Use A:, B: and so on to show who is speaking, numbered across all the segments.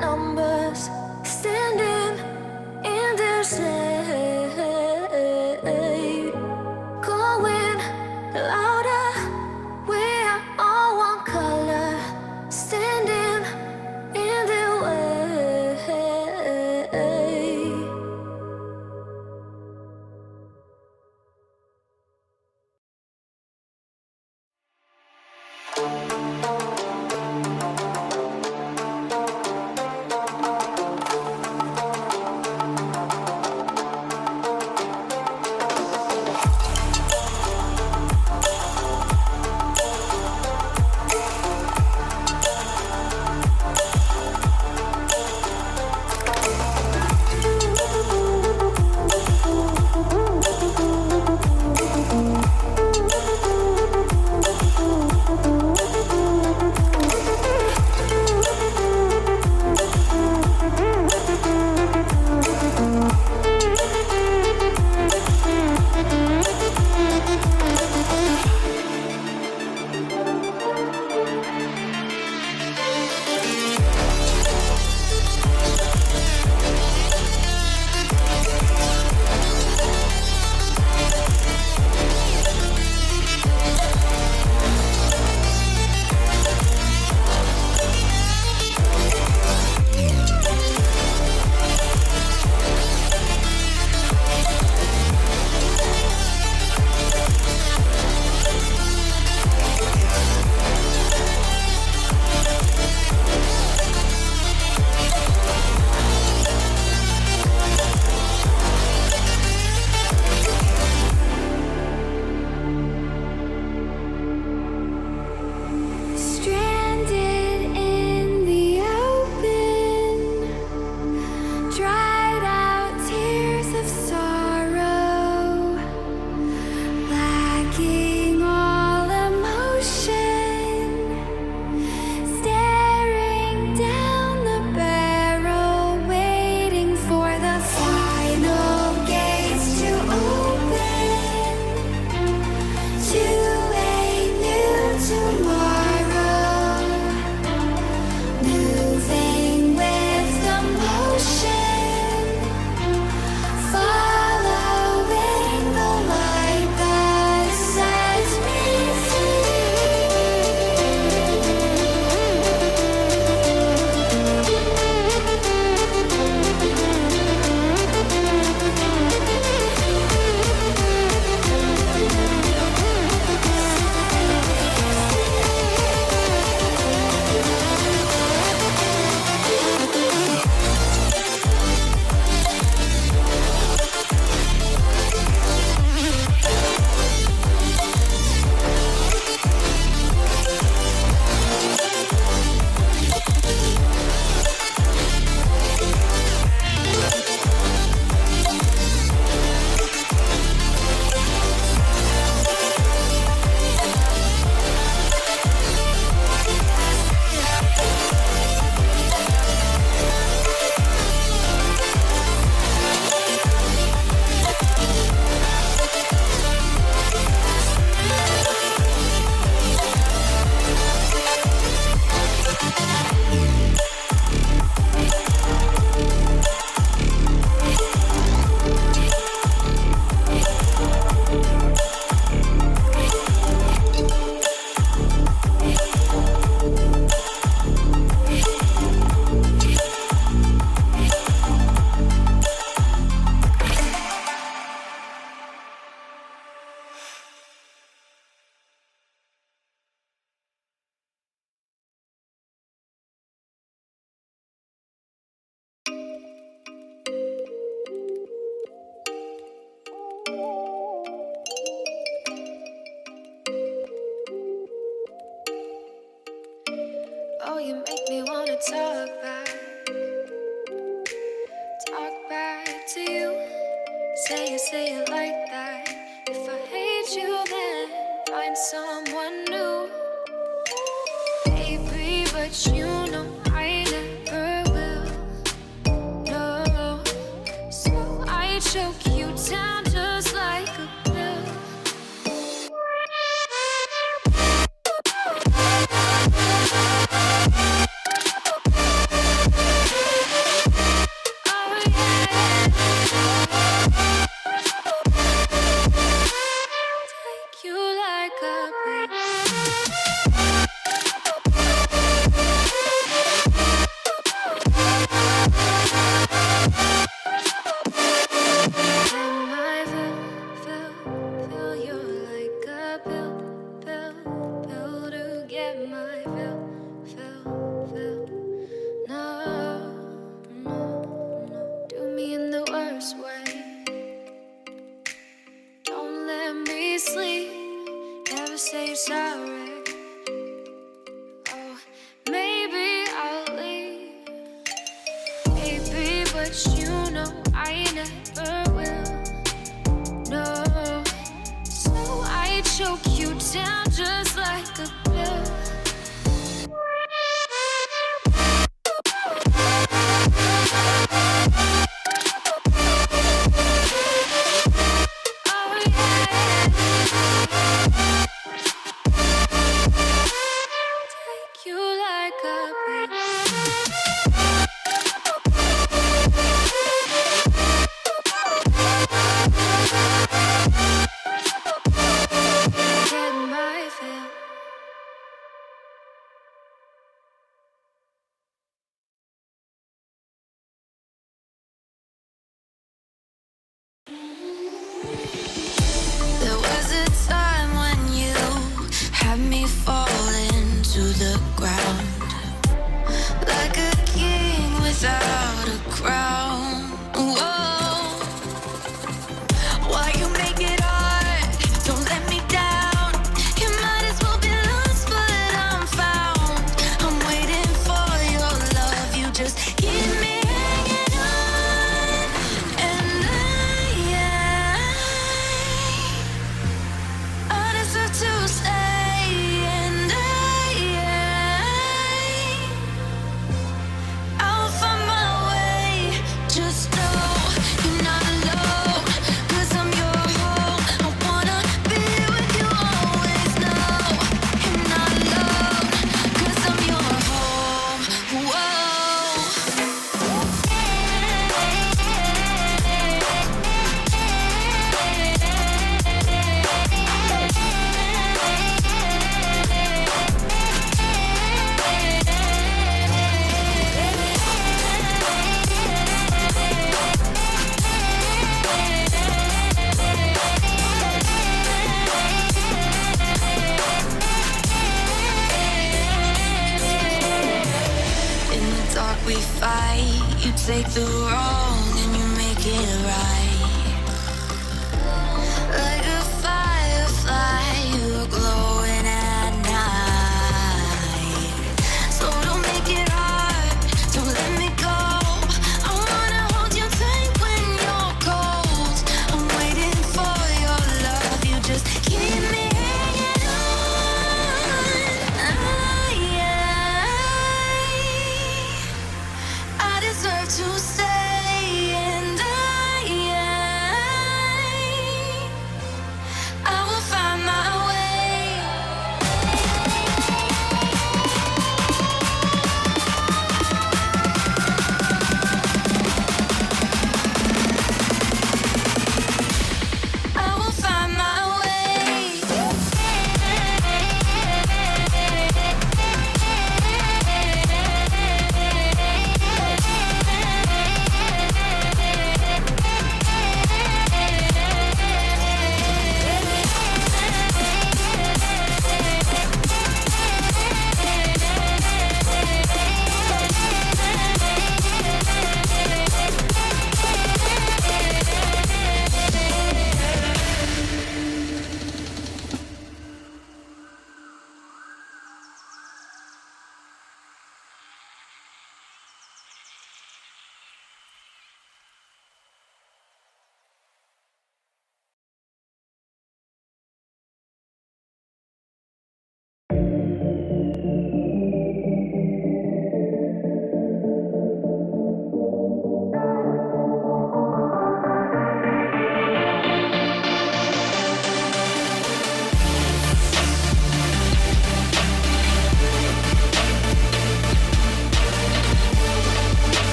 A: numbers standing in their shade, going louder. We are all one color, standing in their way. Oh, you make me wanna talk back to you. Say it like that. If I hate you, then find someone new. Baby, but you know I never will. No, so I choke you down just like a pill. but you know I never will. No, so I choke you down just like a pill. There was a time when you had me falling to the ground, like a king without a crown. Whoa, why you make it hard? Don't let me down. You might as well be lost, but I'm found. I'm waiting for your love. You just keep me hanging on, and I deserve to stay, and I'll find my way. Just know you're not alone, 'cause I'm your home. I wanna be with you always. No, you're not alone, 'cause I'm your home. Whoa. In the dark we fight. You take the wrong and you make it right. Like a firefly, you're glowing at night. So don't make it hard, don't let me go. I wanna hold you tight when you're cold. I'm waiting for your love. You just keep me hanging on. I deserve to stay, and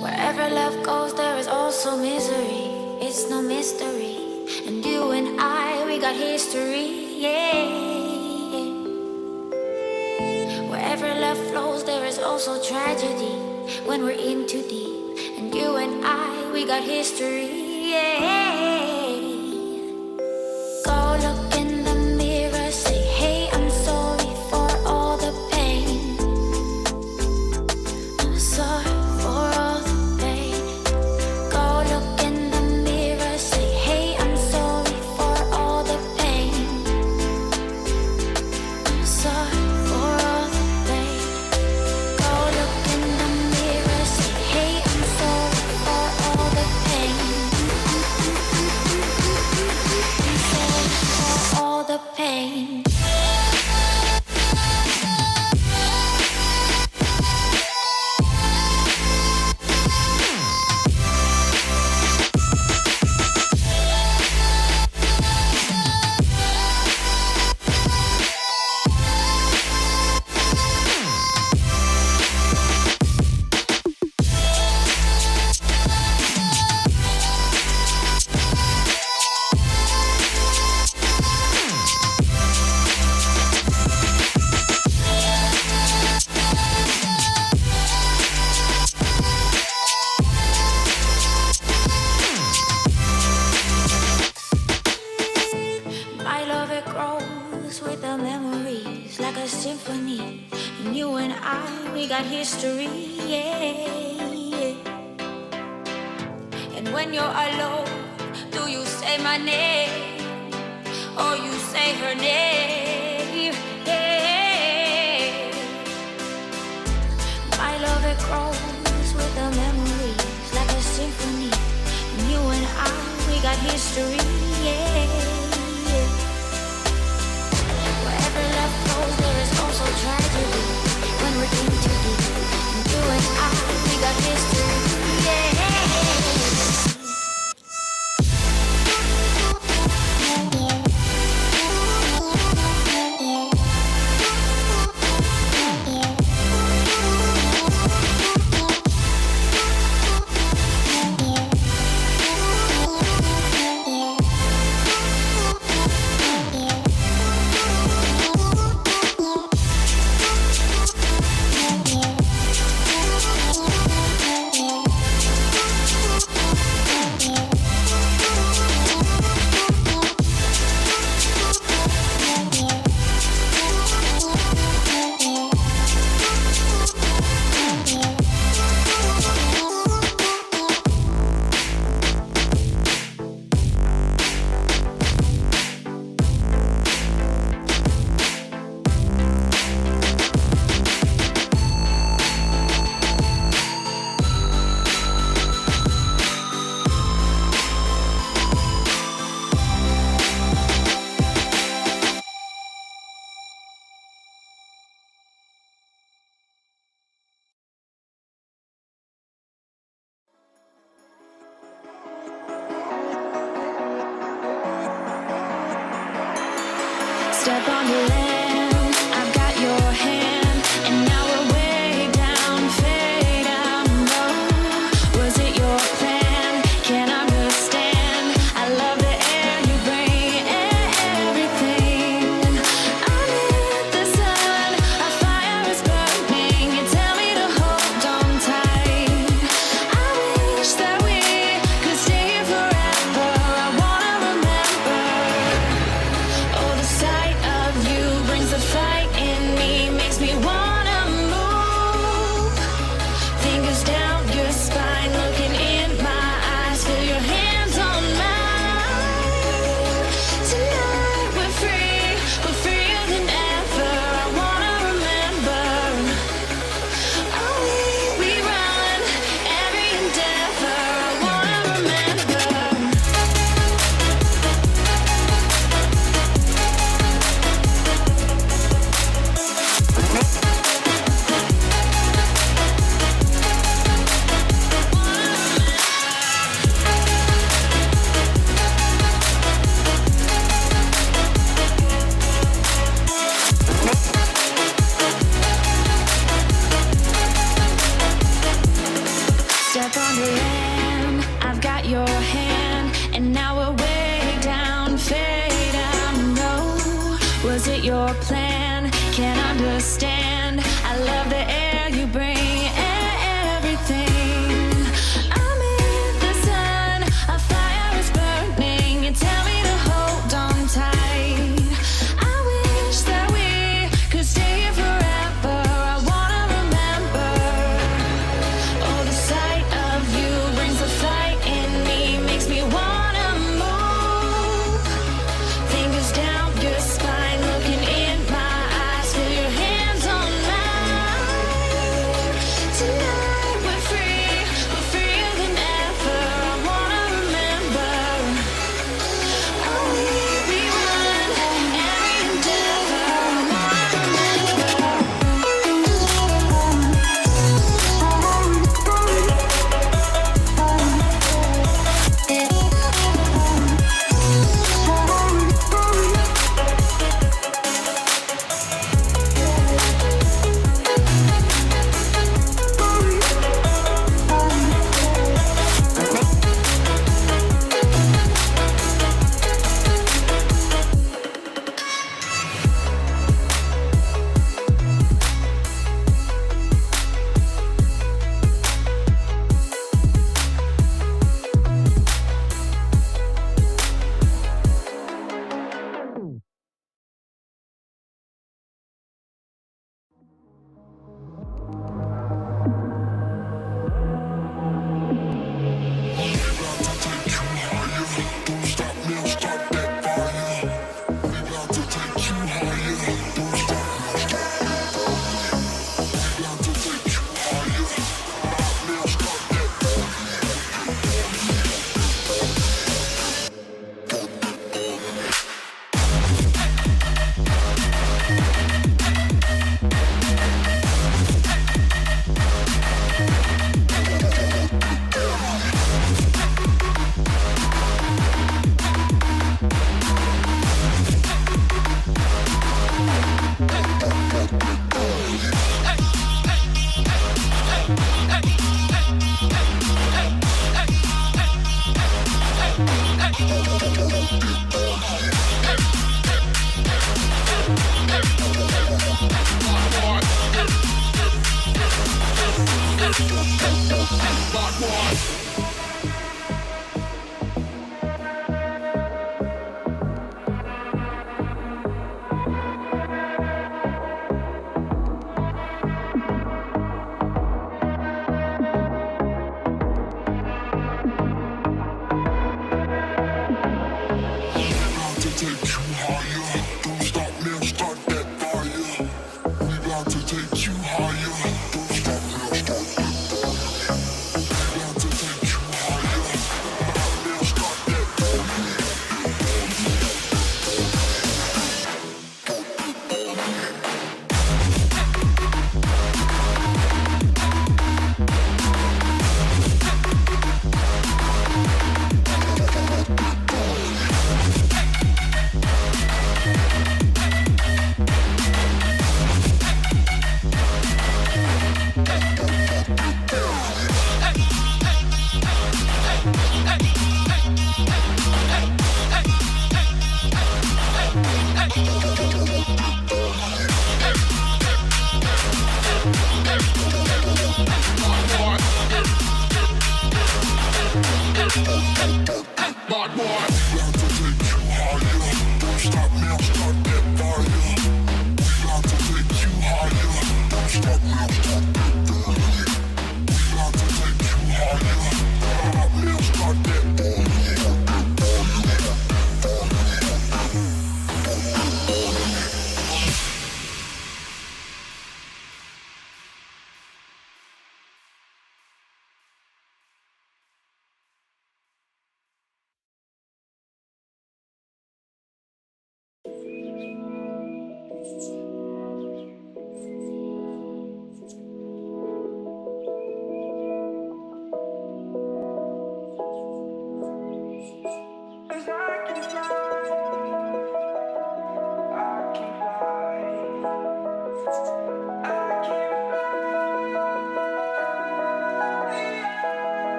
A: Wherever love goes, there is also misery. It's no mystery. And you and I, we got history, yeah. Wherever love flows, there is also tragedy. When we're in too deep. And you and I, we got history, yeah. Go look in the mirror, say, hey, I'm sorry for all the pain. I'm sorry for all the pain. Go look in the mirror, say, hey, I'm sorry for all the pain. I'm we got history, yeah. And when you're alone, do you say my name or you say her name? Yeah. My love, it grows with the memories like a symphony. And you and I, we got history, yeah. Wherever love goes, there is also tragedy. When we're in too deep, and you and I, we got history, yeah. Step on the land, I've got your hand, and now we're way down, fade out low. Was it your plan? Can't understand. I love the air you bring, everything. I'm in the sun, our fire is burning. You tell me to hold on tight. I wish that we could stay here forever. I wanna remember. Oh, the sight of you brings the fight in me, makes me wanna move. Fingers down your spine, looking in my eyes, feel your hands on mine. Tonight we're freer than ever. I wanna remember. Oh, we run every endeavor. I wanna remember. Step on the land, I've got your hand, and now we're way down, fade out, no. Was it your plan? Can't understand. I love the air you bring, everything. I'm in the sun, our fire is burning. You tell me to hold on tight. I wish that we could stay here forever. I wanna remember. Oh, the sight of you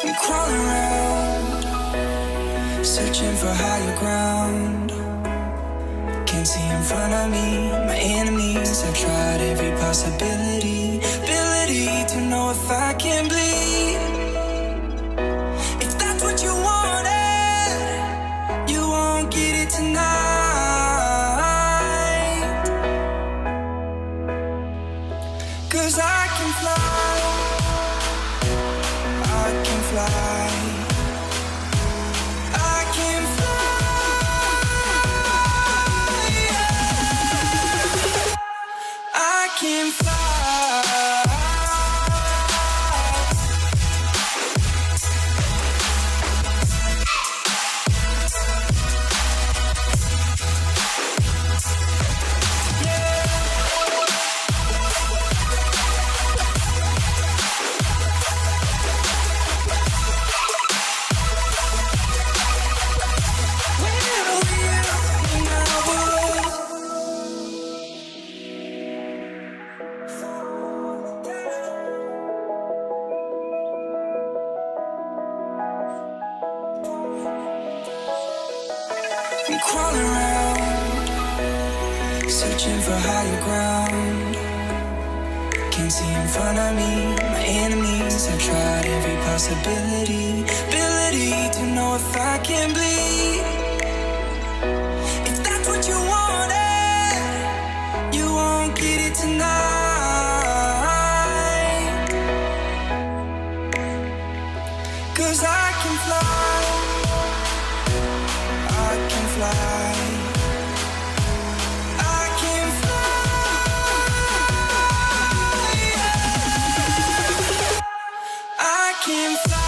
A: I'm crawling around, searching for higher ground. Can't see in front of me, my enemies. I've tried every possibility, ability to know if I can bleed. If that's what you wanted, you won't get it tonight. 'Cause I can fly, I can fly, I can fly, yeah. I can fly. I'm crawling around, searching for higher ground. Can't see in front of me, my enemies. I've tried every possibility, ability to know if I can bleed. If that's what you wanted, you won't get it tonight. 'Cause I can fly, I can fly, I can fly, yeah. I can fly.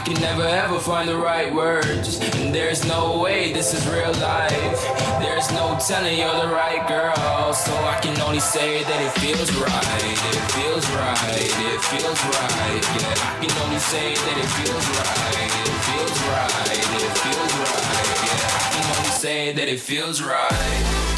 B: can never ever find the right words, and there's no way this is real life. There's no telling you're the right girl, so I can only say that it feels right. It feels right, it feels right. Yeah, I can only say that it feels right. It feels right, it feels right. Yeah, I can only say that it feels right.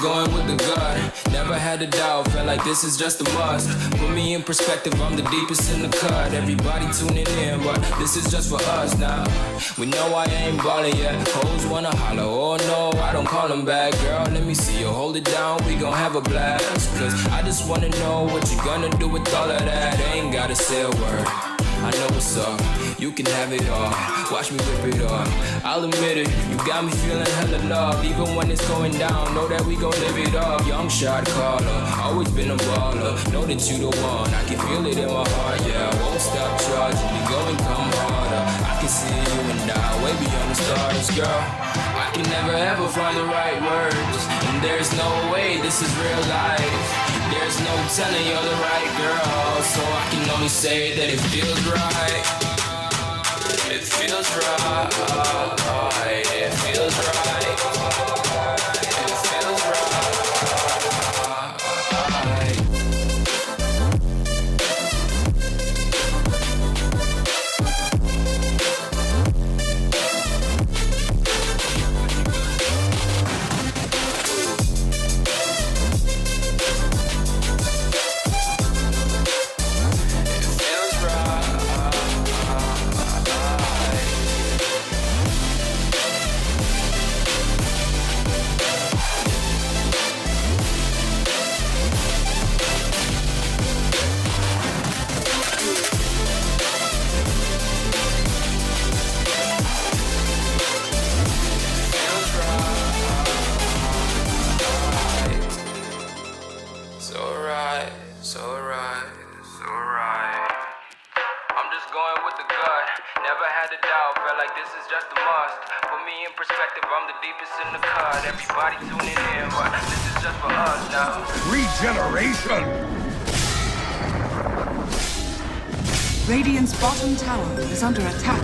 B: Going with the gut, never had a doubt, felt like this is just a must. Put me in perspective, I'm the deepest in the cut. Everybody tuning in, but this is just for us now. We know I ain't ballin' yet, hoes wanna holler, oh no, I don't call them back. Girl, let me see you hold it down, we gon' have a blast. Cause I just wanna know what you gonna do with all of that. Ain't gotta say a word, I know what's up, you can have it all. Watch me whip it up, I'll admit it, you got me feeling hella love. Even when it's going down, know that we gon' live it up. Young shot caller, always been a baller. Know that you the one, I can feel it in my heart. Yeah, I won't stop charging, we go and come harder. I can see you and I, way beyond the stars, girl. I can never ever find the right words, and there's no way this is real life. There's no telling you're the right girl, so I can only say that it feels right. It feels right. It feels right. It feels right.
C: Radiant's bottom tower is under attack.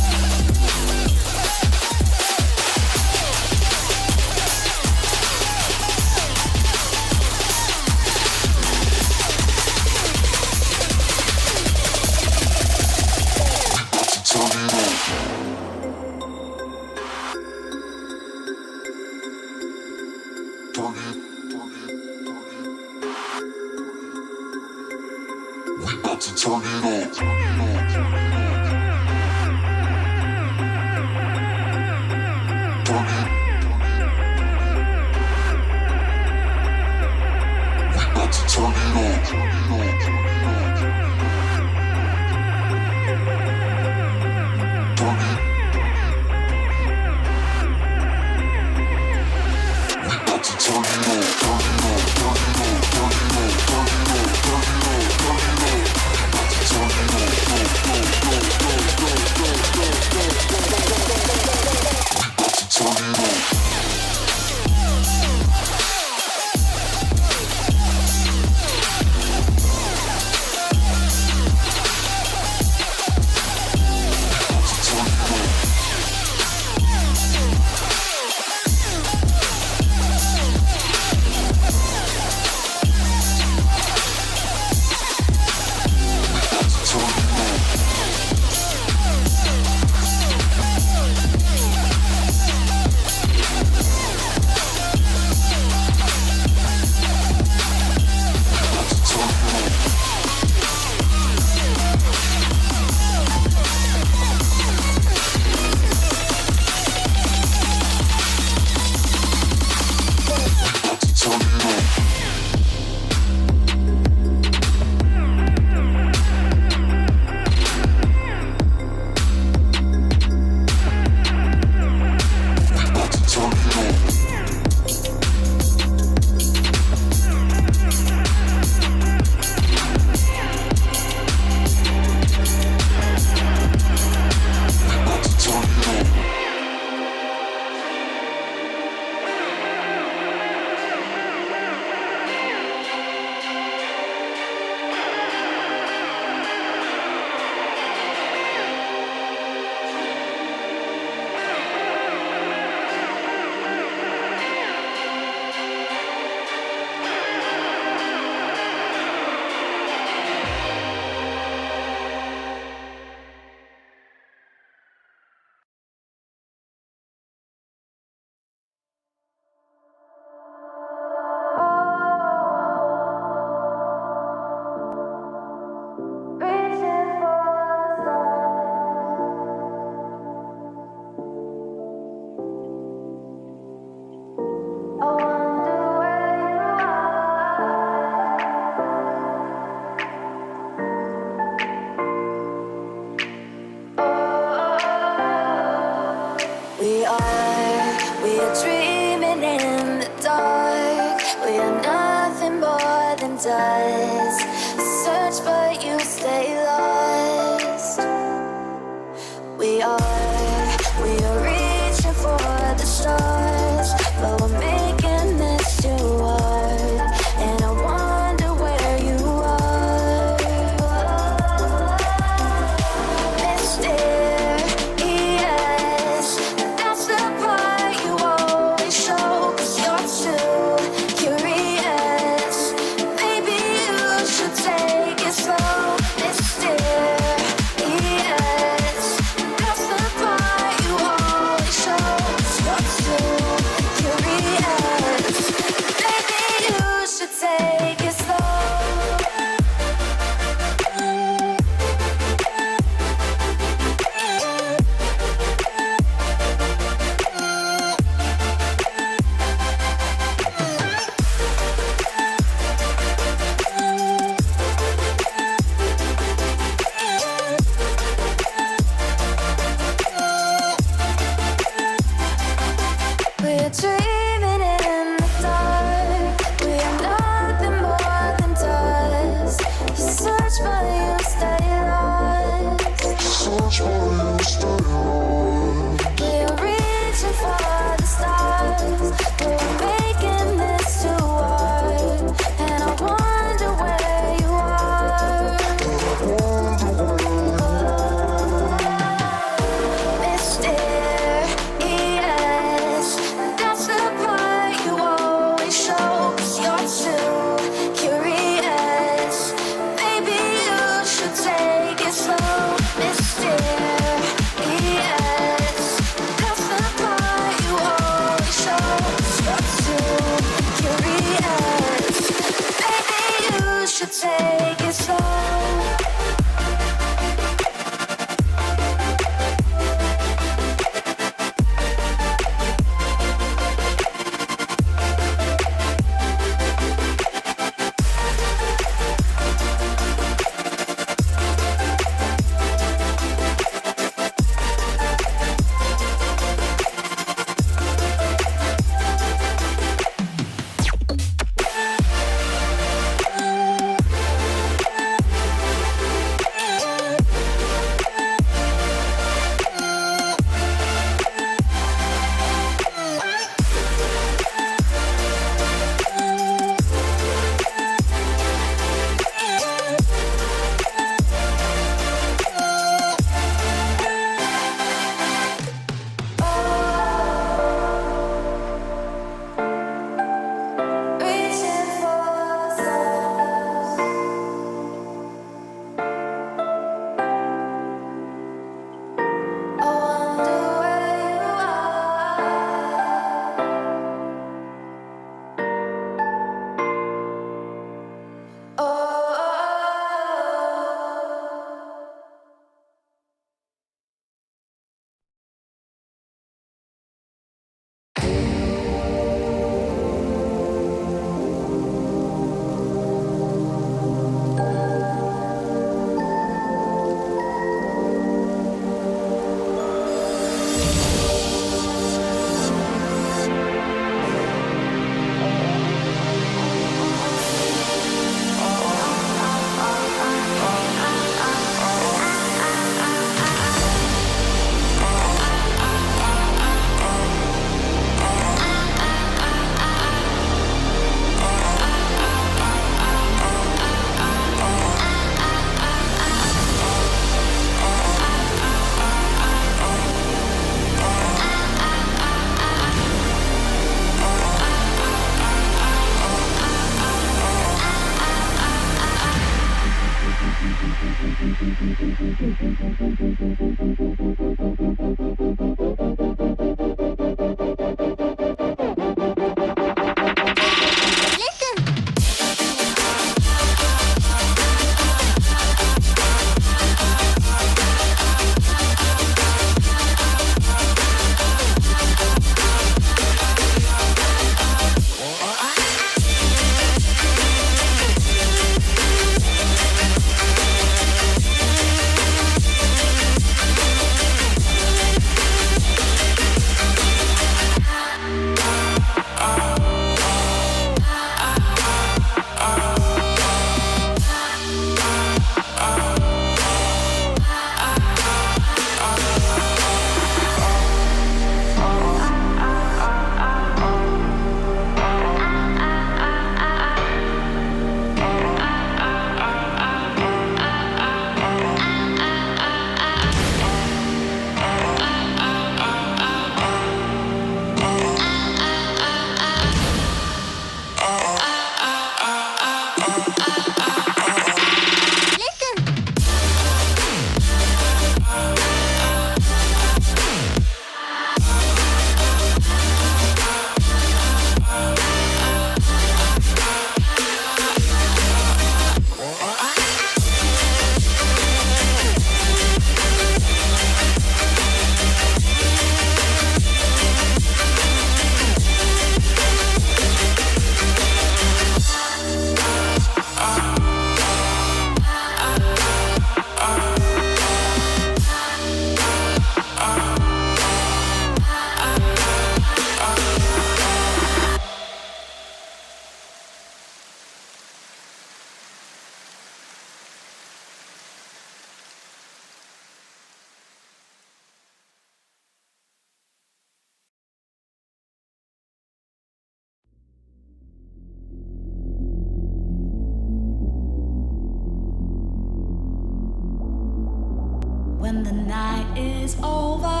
D: When the night is over,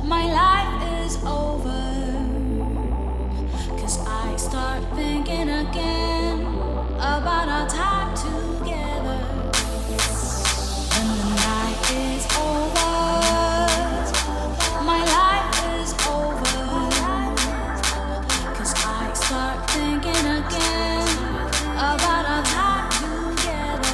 D: my life is over. 'Cause I start thinking again about our time together. When the night is over, my life is over. 'Cause I start thinking again about our time together.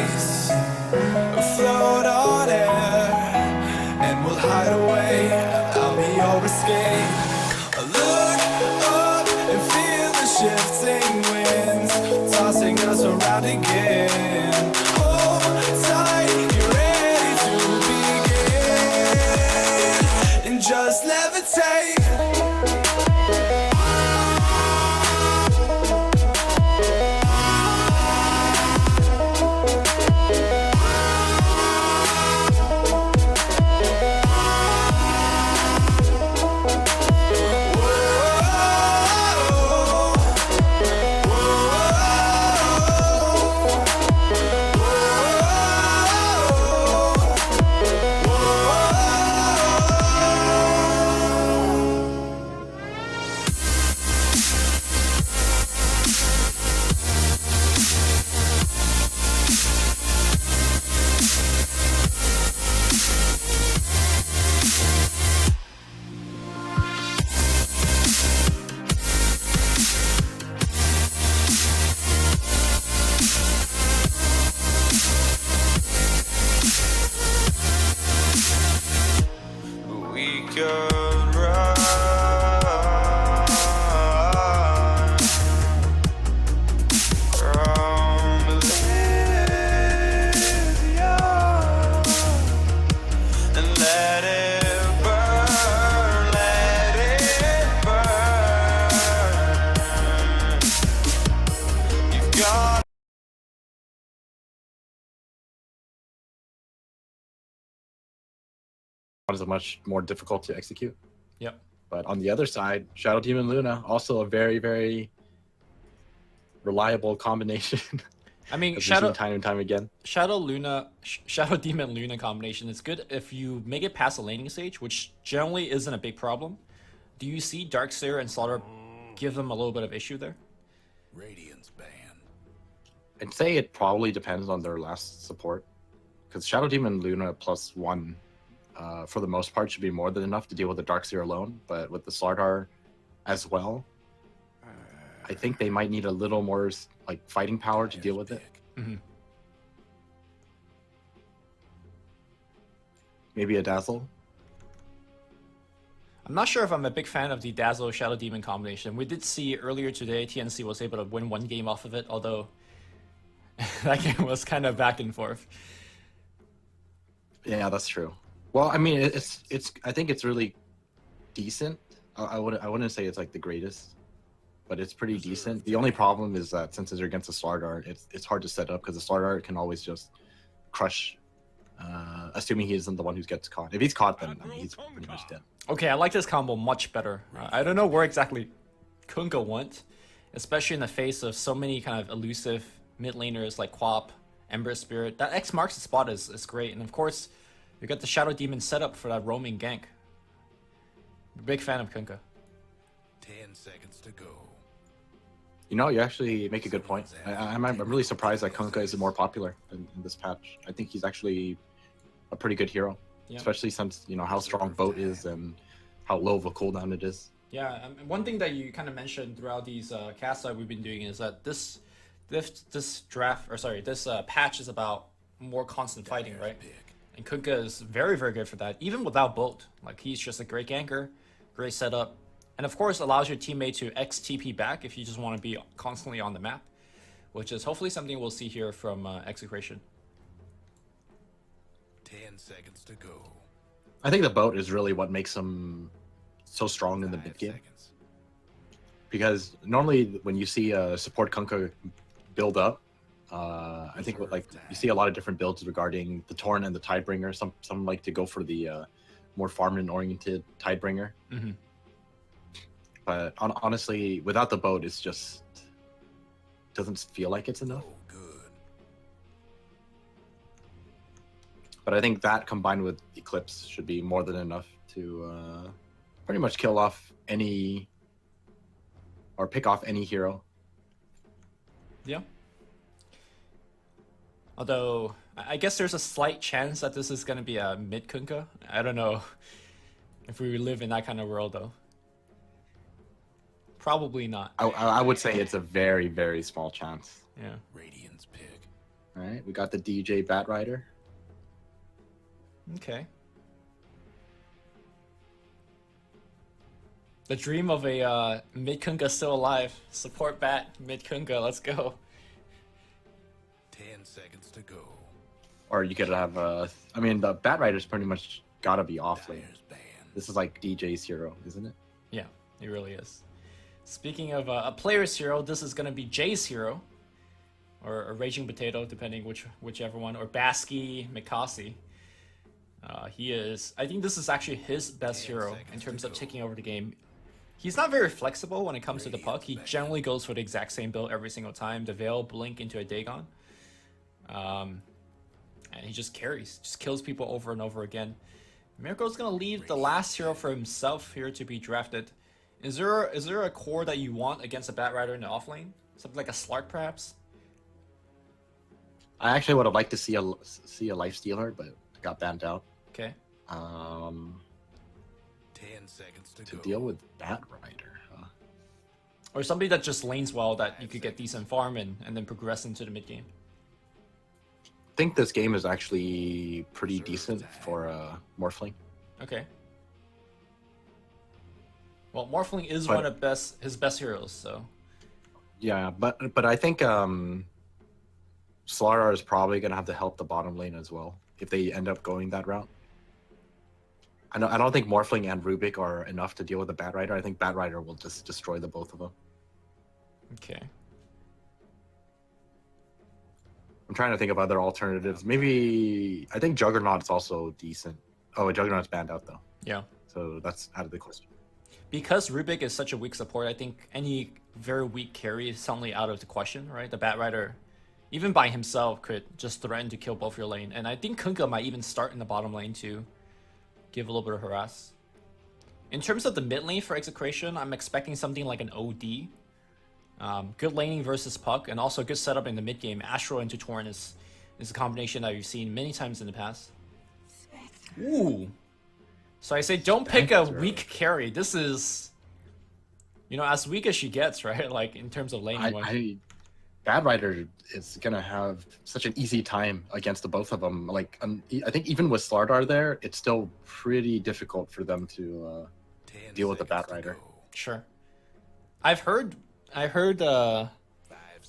E: space, float on air, and we'll hide away. I'll be your escape. Look up and feel the shifting winds tossing us around again. Hold tight, you're ready to begin, and just levitate.
F: Is much more difficult to execute.
G: Yep.
F: But on the other side, Shadow Demon Luna, also a very, very reliable combination.
G: I mean,
F: Shadow time and time again.
G: Shadow Demon Luna combination is good if you make it past the laning stage, which generally isn't a big problem. Do you see Darkseer and Slaughter give them a little bit of issue there?
E: Radiance ban.
F: I'd say it probably depends on their last support, because Shadow Demon Luna +1 for the most part should be more than enough to deal with the Darkseer alone, but with the Slardar as well, I think they might need a little more like fighting power to deal with it.
G: Mm-hmm.
F: Maybe a Dazzle.
G: I'm not sure if I'm a big fan of the Dazzle Shadow Demon combination. We did see earlier today TNC was able to win one game off of it, although that game was kind of back and forth.
F: Yeah, that's true. Well, I mean, it's. I think it's really decent. I wouldn't say it's like the greatest, but it's pretty decent. The only problem is that since they're against the Slardar, it's hard to set up because the Slardar can always just crush. Assuming he isn't the one who gets caught. If he's caught, then I mean, he's pretty much dead.
G: Okay, I like this combo much better. I don't know where exactly Kunkka went, especially in the face of so many kind of elusive mid laners like Quap, Ember Spirit. That X marks the spot is great, and of course, we got the Shadow Demon set up for that roaming gank. Big fan of Kunkka.
E: 10 seconds to go.
F: You know, you actually make a good point. I'm really surprised that Kunkka isn't more popular in this patch. I think he's actually a pretty good hero, especially since you know how strong Boat is and how low of a cooldown it is.
G: Yeah, one thing that you kind of mentioned throughout these casts that we've been doing is that this patch is about more constant fighting, right? And Kunkka is very, very good for that, even without Bolt. Like, he's just a great ganker, great setup, and of course allows your teammate to XTP back if you just want to be constantly on the map, which is hopefully something we'll see here from XctN.
E: 10 seconds to go.
F: I think the Boat is really what makes him so strong in the mid game. Because normally when you see a support Kunkka build up, I think like you see a lot of different builds regarding the Torn and the Tidebringer. Some like to go for the more farming oriented Tidebringer.
G: Mm-hmm.
F: But honestly, without the Boat, it's just doesn't feel like it's enough. But I think that combined with Eclipse should be more than enough to pretty much kill off any or pick off any hero.
G: Yeah. Although, I guess there's a slight chance that this is going to be a mid Kunkka. I don't know if we live in that kind of world, though. Probably not.
F: I would say it's a very, very small chance.
G: Yeah.
E: Radiance pick.
F: All right, we got the DJ Bat Rider.
G: Okay. The dream of a mid Kunga still alive. Support Bat mid Kunga. Let's go.
E: 10 seconds to go.
F: Or you could have I mean, the Bat Rider's pretty much gotta be off lane.
E: Dyer's banned.
F: This is like DJ's hero, isn't it?
G: Yeah, it really is. Speaking of a player's hero, this is gonna be Jay's hero, or a Raging Potato, depending whichever one, or Basky Mikasi. He is. I think this is actually his best hero in terms of taking over the game. He's not very flexible when it comes to the puck. He generally goes for the exact same build every single time. The Veil, Blink into a Dagon. And he just carries, just kills people over and over again. Mirko's gonna leave the last hero for himself here to be drafted. Is there a core that you want against a Bat Rider in the off lane? Something like a Slark, perhaps?
F: I actually would have liked to see a Life Stealer, but got banned out.
G: Okay.
E: 10 seconds to
F: To
E: go.
F: deal with Bat Rider, huh?
G: Or somebody that just lanes well that you could get decent farm and then progress into the mid game.
F: I think this game is actually pretty decent for Morphling.
G: Okay. Well, Morphling is
F: But-
G: one of his best heroes, so
F: Yeah, but I think Slardar is probably gonna have to help the bottom lane as well if they end up going that route. I don't think Morphling and Rubik are enough to deal with the Bat Rider. I think Bat Rider will just destroy the both of them.
G: okay.
F: I'm trying to think of other alternatives. Maybe I think Juggernaut's also decent. Oh, Juggernaut's banned out though,
G: Yeah.
F: so that's out of the question.
G: Because Rubik is such a weak support, I think any very weak carry is suddenly out of the question, right? The Bat Rider, even by himself, could just threaten to kill both your lane. And I think Kunkka might even start in the bottom lane to give a little bit of harass. In terms of the mid lane for Execration, I'm expecting something like an OD. Good laning versus puck, and also good setup in the mid game. Astro into Torrent is a combination that we've seen many times in the past. Ooh. So I say don't pick a weak carry. This is, as weak as she gets, right? Like in terms of laning.
F: Bat Rider is gonna have such an easy time against the both of them. Like I think even with Slardar there, it's still pretty difficult for them to
E: 10
F: deal with the Bat
E: seconds to
F: Rider.
E: go.
G: Sure. I heard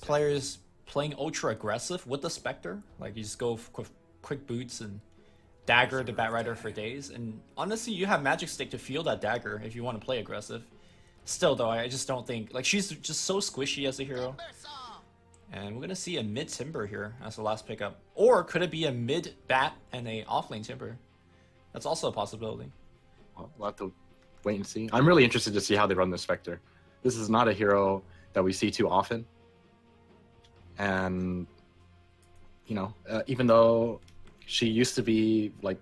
G: players playing ultra aggressive with the Spectre. Like you just go for quick boots and dagger the Bat Rider for days. And honestly, you have Magic Stick to feel that dagger if you want to play aggressive. Still though, I just don't think, like, she's just so squishy as a hero. And we're gonna see a mid Timber here as the last pickup. Or could it be a mid Bat and a offlane Timber? That's also a possibility.
F: Well, we'll have to wait and see. I'm really interested to see how they run the Spectre. This is not a hero that we see too often. And, even though she used to be, like,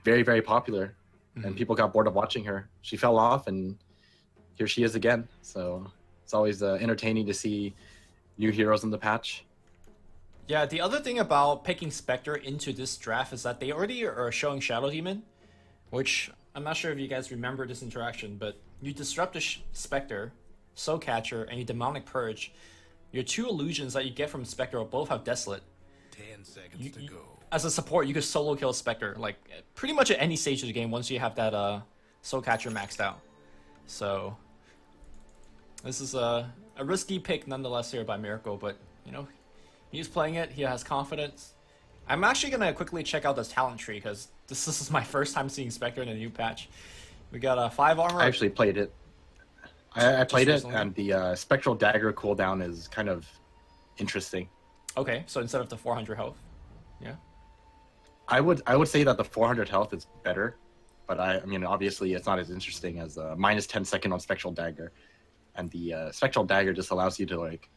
F: very, very popular, and people got bored of watching her, she fell off, and here she is again. So it's always entertaining to see new heroes in the patch.
G: Yeah, the other thing about picking Spectre into this draft is that they already are showing Shadow Demon, which I'm not sure if you guys remember this interaction, but you disrupt the Spectre, Soul Catcher, and you Demonic Purge. Your two illusions that you get from Spectre will both have Desolate.
E: 10 seconds to go.
G: As a support, you could solo kill Spectre, like pretty much at any stage of the game once you have that Soul Catcher maxed out. So this is a risky pick nonetheless here by Miracle, but he's playing it, he has confidence. I'm actually gonna quickly check out this talent tree because this is my first time seeing Spectre in a new patch. We got a 5 armor.
F: I actually played it. I played it,
G: recently?
F: and the Spectral Dagger cooldown is kind of interesting.
G: Okay, so instead of the 400 health, yeah.
F: I would say that the 400 health is better, but I mean obviously it's not as interesting as minus 10 second on Spectral Dagger, and the Spectral Dagger just allows you to like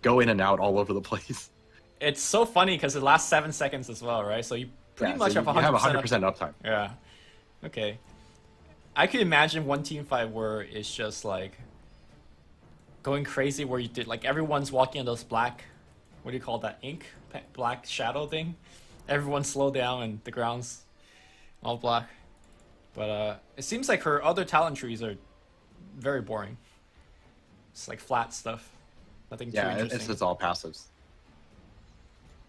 F: go in and out all over the place.
G: It's so funny because it lasts 7 seconds as well, right? So you pretty much
F: so
G: have 100%.
F: you have 100% uptime.
G: Yeah. Okay. I could imagine one team fight where it's just like going crazy, where you did like everyone's walking on those black, what do you call that, ink, black shadow thing. Everyone slow down and the ground's all black. But it seems like her other talent trees are very boring. It's like flat stuff. Nothing too
F: Yeah,
G: interesting.
F: it's all passives.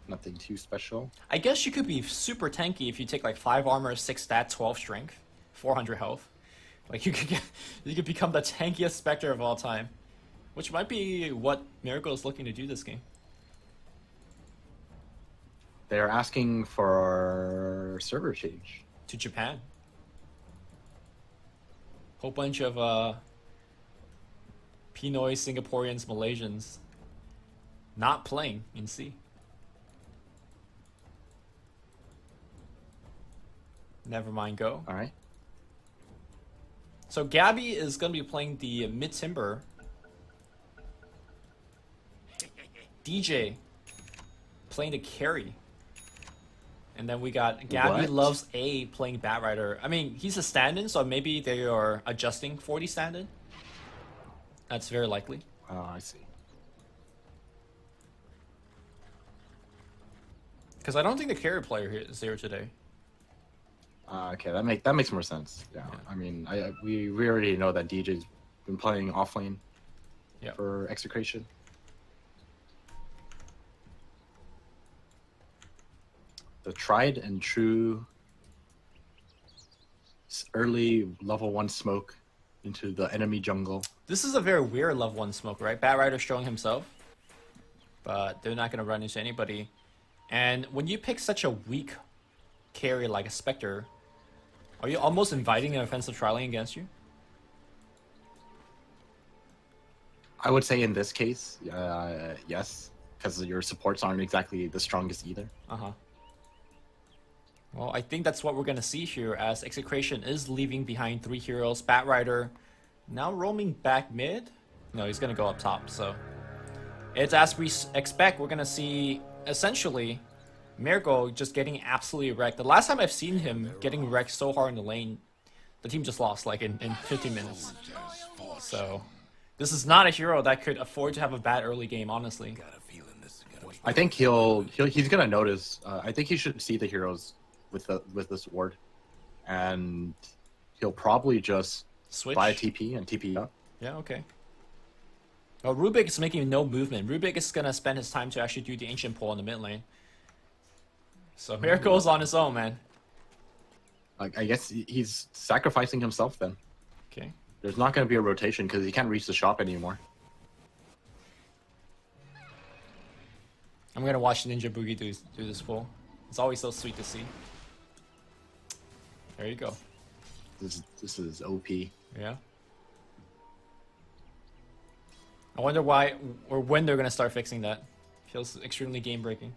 F: Nothing too special.
G: I guess you could be super tanky if you take like 5 armor, 6 stat, 12 strength, 400 health. Like you could become the tankiest Spectre of all time, which might be what Miracle is looking to do this game.
F: They're asking for server change
G: To Japan. Whole bunch of Pinoy, Singaporeans, Malaysians not playing in C. Never mind, go.
F: All right.
G: So Gabby is going to be playing the mid timber. DJ playing the carry. And then we got Gabby
F: What?
G: Loves A playing Batrider. I mean, he's a stand-in, so maybe they are adjusting for the stand-in. That's very likely.
F: Oh, I see.
G: Because I don't think the carry player here is there today.
F: Okay, that makes more sense. Yeah, I mean, we already know that DJ's been playing offlane for execration. The tried and true early level 1 smoke into the enemy jungle.
G: This is a very weird level 1 smoke, right? Batrider showing himself, but they're not going to run into anybody. And when you pick such a weak carry like a Spectre, are you almost inviting an offensive trialing against you?
F: I would say in this case, yes, because your supports aren't exactly the strongest either.
G: Uh-huh. Well, I think that's what we're going to see here as Execration is leaving behind 3 heroes. Batrider now roaming back mid. No, he's going to go up top, so... It's as we expect, we're going to see, essentially, Miracle just getting absolutely wrecked. The last time I've seen him getting wrecked so hard in the lane, the team just lost, like, in 15 minutes. So, this is not a hero that could afford to have a bad early game, honestly.
F: I think he's gonna notice. I think he should see the heroes with this ward, and he'll probably just
G: Switch?
F: buy a TP and TP up.
G: Yeah, okay. Well, Rubik is making no movement. Rubik is gonna spend his time to actually do the ancient pull in the mid lane. So Miracle's on his own, man.
F: I guess he's sacrificing himself then.
G: Okay.
F: There's not going to be a rotation because he can't reach the shop anymore.
G: I'm gonna watch Ninja Boogie do this pull. It's always so sweet to see. There you go.
F: This is OP.
G: Yeah. I wonder why or when they're gonna start fixing that. Feels extremely game breaking.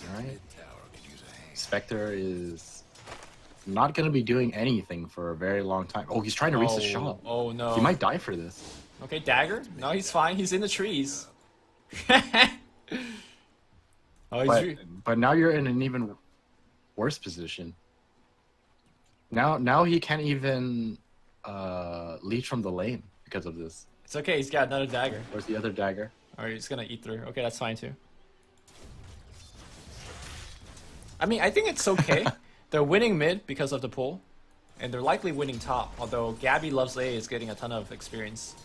F: Alright. Spectre is not going to be doing anything for a very long time. Oh, he's trying to reach the shop.
G: Oh no.
F: He might die for this.
G: Okay, dagger? No, he's fine. He's in the trees. Oh,
F: But now you're in an even worse position. Now he can't even leech from the lane because of this.
G: it's okay. He's got another dagger.
F: Where's the other dagger?
G: Alright, he's gonna eat through. Okay, that's fine too. I mean, I think it's okay. They're winning mid because of the pull, and they're likely winning top, although Gabby Loves A is getting a ton of experience.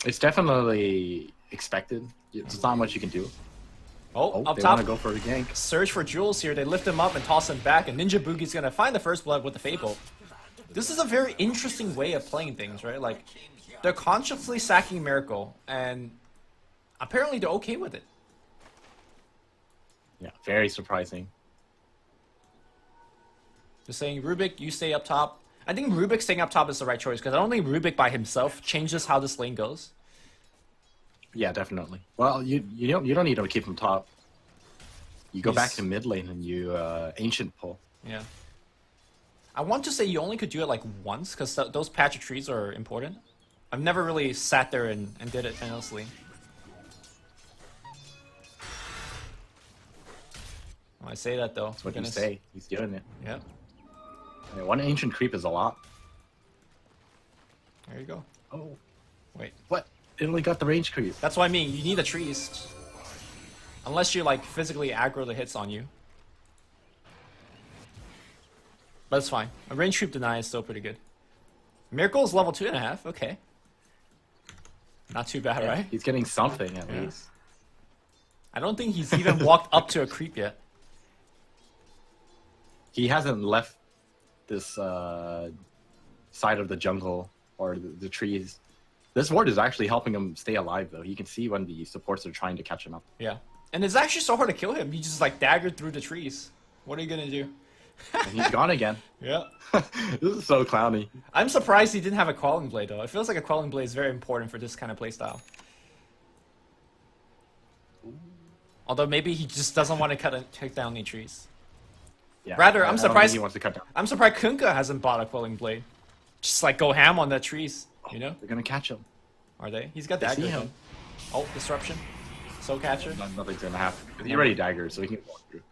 F: It's definitely expected. There's not much you can do.
G: Oh, up
F: they
G: top.
F: want to go for a gank.
G: Search for jewels here. They lift him up and toss him back, and Ninja Boogie's gonna find the first blood with the Fable. This is a very interesting way of playing things, right? Like, they're consciously sacking Miracle, and apparently they're okay with it.
F: Yeah, very surprising.
G: They're saying, Rubik, you stay up top. I think Rubik staying up top is the right choice, because I don't think Rubik by himself changes how this lane goes.
F: Yeah, definitely. Well, you don't need to keep him top. You go back to mid lane and you ancient pull.
G: Yeah. I want to say you only could do it like once, because those patch of trees are important. I've never really sat there and did it endlessly. When I say that though,
F: That's what you say. He's doing it.
G: Yeah.
F: I mean, one ancient creep is a lot.
G: There you go.
F: Oh,
G: Wait.
F: what? It only got the range creep.
G: That's what I mean. You need the trees. Unless you like physically aggro the hits on you. But it's fine. A range creep deny is still pretty good. Miracle's level 2.5. Okay. Not too bad, right?
F: He's getting something at
G: Yeah.
F: least.
G: I don't think he's even walked up to a creep yet.
F: He hasn't left this side of the jungle or the trees. This ward is actually helping him stay alive, though. You can see when the supports are trying to catch him up.
G: Yeah. And it's actually so hard to kill him. He just like daggered through the trees. What are you gonna do?
F: And he's gone again.
G: Yeah.
F: This is so clowny.
G: I'm surprised he didn't have a Quelling Blade, though. It feels like a Quelling Blade is very important for this kind of playstyle. Although maybe he just doesn't want to take down any trees.
F: Yeah,
G: Rather,
F: I
G: I'm
F: don't think
G: surprised.
F: he wants to cut down.
G: I'm surprised Kunkka hasn't bought a Quelling Blade. Just like go ham on the trees, you know?
F: They're gonna catch him.
G: Are they? He's got
F: They
G: dagger.
F: see him.
G: Oh, disruption. Soul catcher.
F: Nothing's gonna happen. He already daggered, so he can walk through.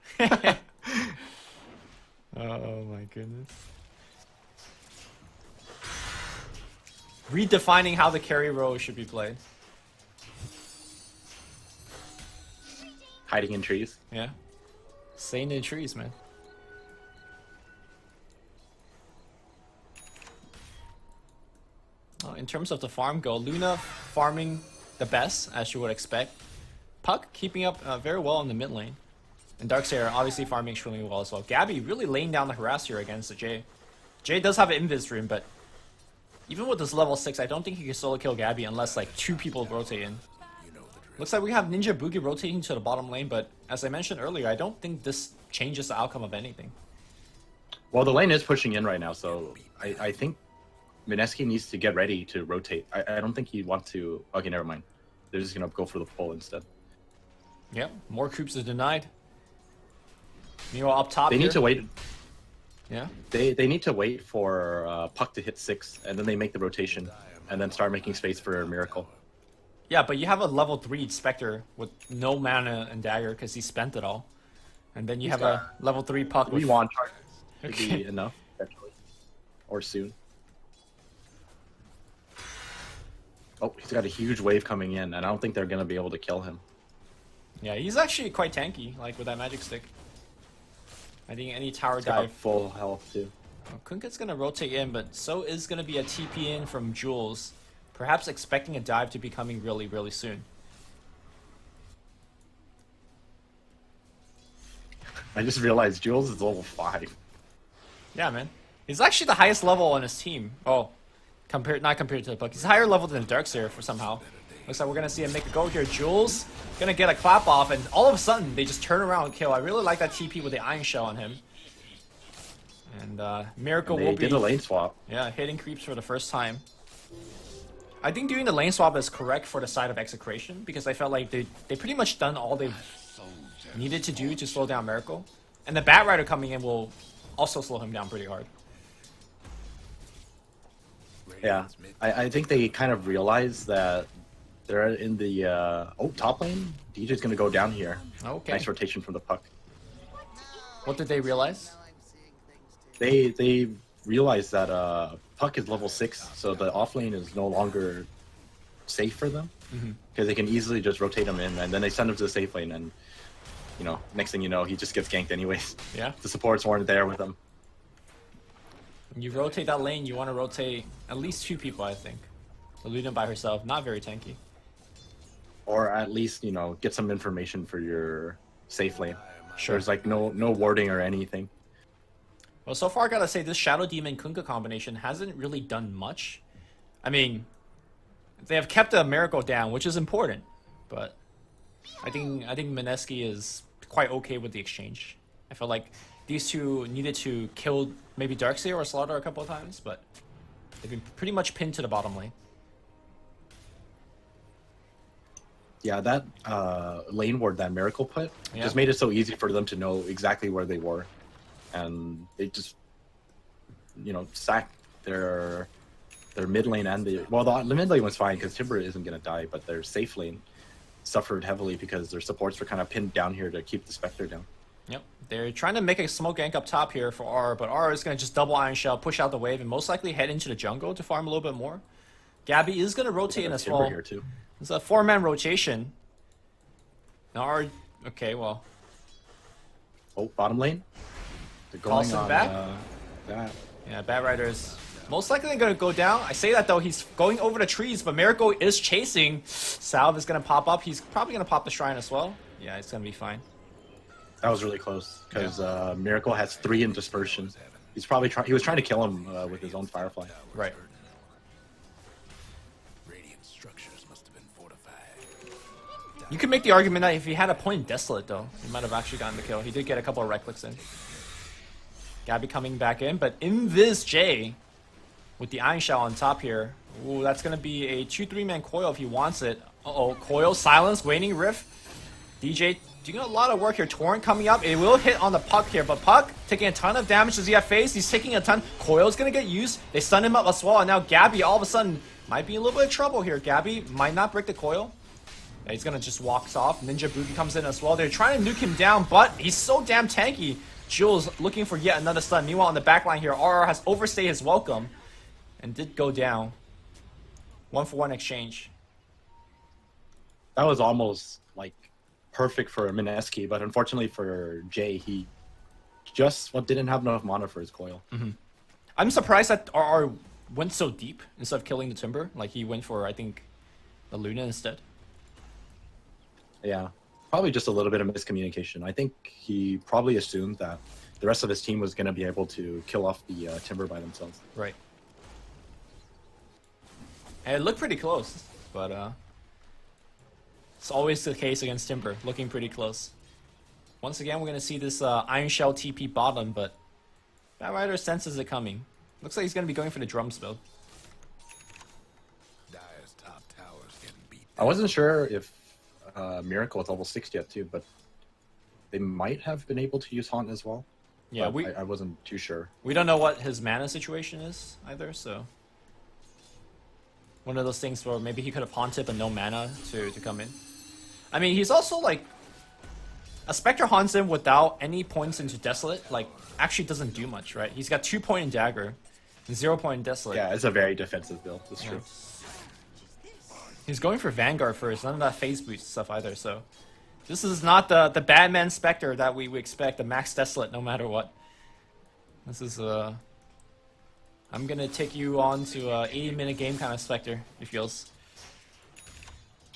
G: Oh my goodness. Redefining how the carry role should be played.
F: Hiding in trees.
G: Yeah. Staying in trees, man. In terms of the farm go, Luna farming the best, as you would expect. Puck keeping up very well in the mid lane. And Darkseer obviously farming extremely well as well. Gabby really laying down the harass here against the Jay. Jay does have an invis rune, but even with this level 6, I don't think he can solo kill Gabby unless like 2 people rotate in. Looks like we have Ninja Boogie rotating to the bottom lane, but as I mentioned earlier, I don't think this changes the outcome of anything.
F: Well, the lane is pushing in right now, so I think Mineski needs to get ready to rotate. I don't think he wants to... Okay, never mind. They're just going to go for the pull instead.
G: Yep, more creeps are denied. Meanwhile, up top
F: They need to wait.
G: Yeah.
F: They need to wait for Puck to hit 6, and then they make the rotation, and then start making space for Miracle.
G: Yeah, but you have a level 3 Spectre with no mana and dagger because he spent it all. And then you have a level 3 Puck with...
F: We want charges to
G: Okay.
F: be enough, eventually. Or soon. Oh, he's got a huge wave coming in, and I don't think they're going to be able to kill him.
G: Yeah, he's actually quite tanky, like with that magic stick. I think any tower
F: He's got
G: dive...
F: full health, too.
G: Kunkka's gonna rotate in, but so is gonna be a TP in from Jules. Perhaps expecting a dive to be coming really, really soon.
F: I just realized Jules is level 5.
G: Yeah, man. He's actually the highest level on his team. Oh, not compared to the Puck. He's higher level than Darkseer for somehow. Looks like we're gonna see him make a go here. Jules gonna get a clap off, and all of a sudden they just turn around and kill. I really like that TP with the Iron Shell on him. And Miracle
F: They
G: will be
F: did a lane swap.
G: hitting creeps for the first time. I think doing the lane swap is correct for the side of Execration because I felt like they pretty much done all they needed to do to slow down Miracle. And the Bat Rider coming in will also slow him down pretty hard.
F: Yeah, I think they kind of realized that they're in the top lane. DJ's gonna go down here.
G: Okay.
F: Nice rotation from the Puck.
G: What did they realize?
F: They realized that Puck is level 6, so the off lane is no longer safe for them because they can easily just rotate him in, and then they send him to the safe lane, and you know, next thing you know, he just gets ganked anyways.
G: Yeah.
F: The supports weren't there with him.
G: When you rotate that lane, you want to rotate at least 2 people, I think. Luna by herself, not very tanky.
F: Or at least, you know, get some information for your safe lane.
G: Sure.
F: There's like no warding or anything.
G: Well, so far I gotta say this Shadow Demon Kunkka combination hasn't really done much. I mean, they have kept the Miracle down, which is important, but I think Mineski is quite okay with the exchange. I feel like these two needed to kill maybe Darkseer or Slaughter a couple of times, but they've been pretty much pinned to the bottom lane.
F: Yeah, that lane ward that Miracle put
G: Yeah.
F: just made it so easy for them to know exactly where they were. And they just, you know, sacked their mid lane and the mid lane was fine because Timber isn't going to die, but their safe lane suffered heavily because their supports were kind of pinned down here to keep the Spectre down.
G: Yep, they're trying to make a smoke gank up top here for R, but R is going to just double Iron Shell, push out the wave, and most likely head into the jungle to farm a little bit more. Gabby is going to rotate in as
F: Timber
G: well.
F: here too.
G: It's a 4-man rotation. Now R, okay, well,
F: Oh, bottom lane. They're going
G: Carlson
F: on
G: back?
F: that.
G: yeah, Bat Riders Most likely gonna go down. I say that though, he's going over the trees, but Miracle is chasing. Salve is gonna pop up. He's probably gonna pop the shrine as well. Yeah, it's gonna be fine.
F: That was really close because Miracle has 3 in dispersion. He's probably he was trying to kill him with his own Firefly.
G: Right. You could make the argument that if he had a point in Desolate though, he might have actually gotten the kill. He did get a couple of right clicks in. Gabby coming back in, but Invis J with the Iron Shell on top here. Ooh, that's gonna be a 2-3 man coil if he wants it. Uh-oh, coil, silence, waning rift. DJ doing a lot of work here. Torrent coming up. It will hit on the Puck here, but Puck taking a ton of damage. Does he have face? He's taking a ton. Coil's gonna get used. They stun him up as well, and now Gabby all of a sudden might be in a little bit of trouble here. Gabby might not break the coil. Yeah, he's gonna just walk off. Ninja Boogie comes in as well. They're trying to nuke him down, but he's so damn tanky. Jules looking for yet another stun. Meanwhile, on the back line here, RR has overstayed his welcome and did go down. 1-for-1 exchange.
F: That was almost like perfect for Mineski, but unfortunately for Jay, he just didn't have enough mana for his coil.
G: I'm surprised that RR went so deep instead of killing the Timber. Like he went for, I think, the Luna instead.
F: Yeah, probably just a little bit of miscommunication. I think he probably assumed that the rest of his team was going to be able to kill off the Timber by themselves.
G: Right. And it looked pretty close, but it's always the case against Timber, looking pretty close. Once again, we're going to see this Iron Shell TP bottom, but Bad Rider senses it coming. Looks like he's going to be going for the drums build.
F: I wasn't sure if Miracle is level 6 yet too, but they might have been able to use Haunt as well.
G: Yeah,
F: I wasn't too sure.
G: We don't know what his mana situation is either, so one of those things where maybe he could have haunted but no mana to come in. I mean, he's also like a Spectre haunts him without any points into Desolate. Like, actually doesn't do much, right? He's got 2 point in Dagger and 0 point in Desolate.
F: Yeah, it's a very defensive build. That's true.
G: He's going for Vanguard first, none of that phase boost stuff either, so this is not the Batman Spectre that we expect, the max Desolate no matter what. This is I'm gonna take you on to a 80-minute game kind of Spectre, it feels.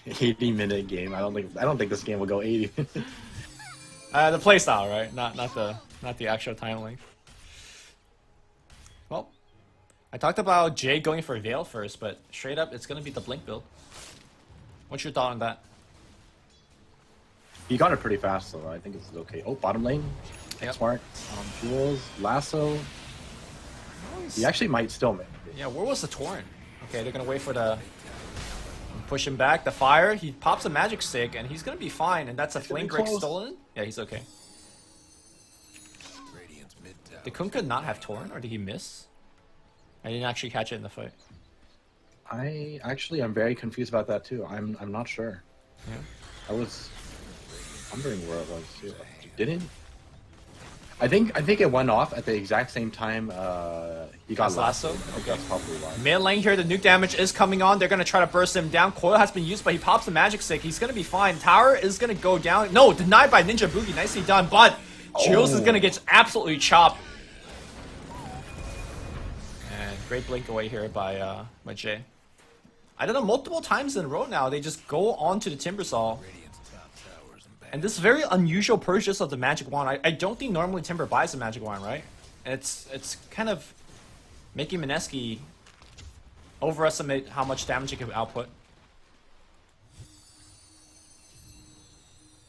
F: 80-minute game. I don't think this game will go 80.
G: The playstyle, right? Not the actual time length. Well, I talked about Jay going for Veil first, but straight up it's gonna be the Blink build. What's your thought on that?
F: He got it pretty fast, so I think it's okay. Oh, bottom lane.
G: Yep.
F: Smart. Jules, Lasso. He actually might still make it.
G: Yeah, where was the Torrent? Okay, they're gonna wait for the push him back. The fire. He pops a magic stick, and he's gonna be fine. And that's a flame break stolen. Yeah, he's okay. Did Kunkka not have Torrent, or did he miss? I didn't actually catch it in the fight.
F: I actually am very confused about that too. I'm not sure.
G: Yeah.
F: I was wondering where it was too. Didn't? I think it went off at the exact same time he got
G: Lasso.
F: Okay. That's probably why.
G: Mid lane here, the nuke damage is coming on. They're gonna try to burst him down. Coil has been used, but he pops the magic stick. He's gonna be fine. Tower is gonna go down. No, denied by Ninja Boogie. Nicely done, but Jules is gonna get absolutely chopped. And great blink away here by Jay. I don't know, multiple times in a row now, they just go on to the Timbersaw. And this very unusual purchase of the Magic Wand. I don't think normally Timber buys a Magic Wand, right? And it's kind of making Mineski overestimate how much damage he can output.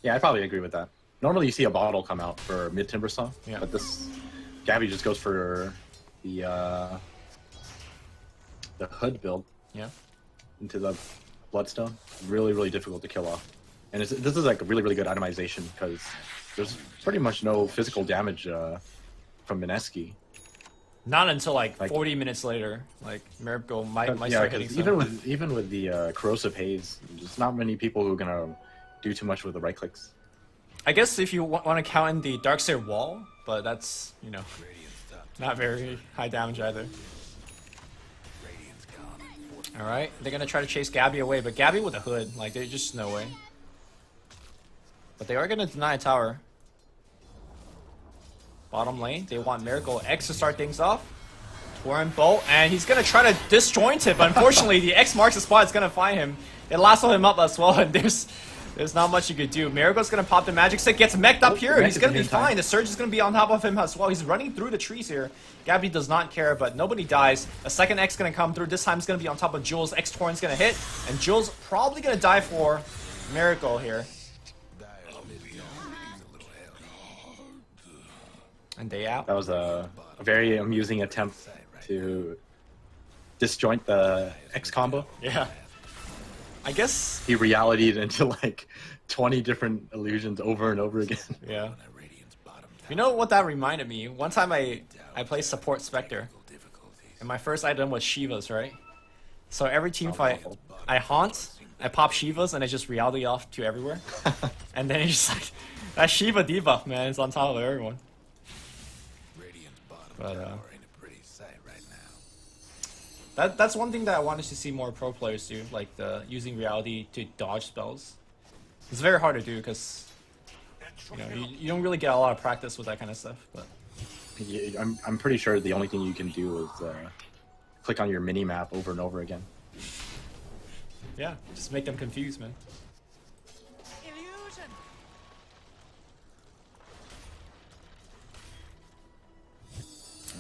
F: Yeah, I probably agree with that. Normally you see a bottle come out for mid Timbersaw,
G: yeah.
F: But this Gabby just goes for the hood build.
G: Yeah.
F: Into the Bloodstone. Really, really difficult to kill off. And this is like a really, really good itemization because there's pretty much no physical damage from Mineski.
G: Not until like 40 minutes later, like Miracle might
F: yeah,
G: start hitting
F: even with the corrosive haze, there's not many people who are gonna do too much with the right clicks.
G: I guess if you want to count in the Darkseer wall, but that's, you know, not very high damage either. Alright, they're gonna try to chase Gabby away, but Gabby with a hood, like, there's just no way. But they are gonna deny a tower. Bottom lane, they want Miracle X to start things off. Torrent Bolt, and he's gonna try to disjoint it, but unfortunately the X marks the spot. It's gonna find him. It lassoed him up as well, and there's not much you could do. Miracle's gonna pop the magic stick, gets mech'd up here. He's gonna be fine. The Surge is gonna be on top of him as well. He's running through the trees here. Gabby does not care, but nobody dies. A second X gonna come through. This time it's gonna be on top of Jules. X Torrent's gonna hit, and Jules probably gonna die for Miracle here. And day out.
F: That was a very amusing attempt to disjoint the X combo.
G: Yeah. I guess.
F: He realityed into like 20 different illusions over and over again.
G: Yeah. You know what that reminded me? One time I played support Spectre, and my first item was Shivas, right? So every team fight, I haunt, I pop Shivas, and I just reality off to everywhere. And then it's just like, that Shiva debuff, man, is on top of everyone. But, that's one thing that I wanted to see more pro players do, like using reality to dodge spells. It's very hard to do because you don't really get a lot of practice with that kind of stuff. But
F: yeah, I'm pretty sure the only thing you can do is click on your mini map over and over again.
G: Yeah, just make them confused, man.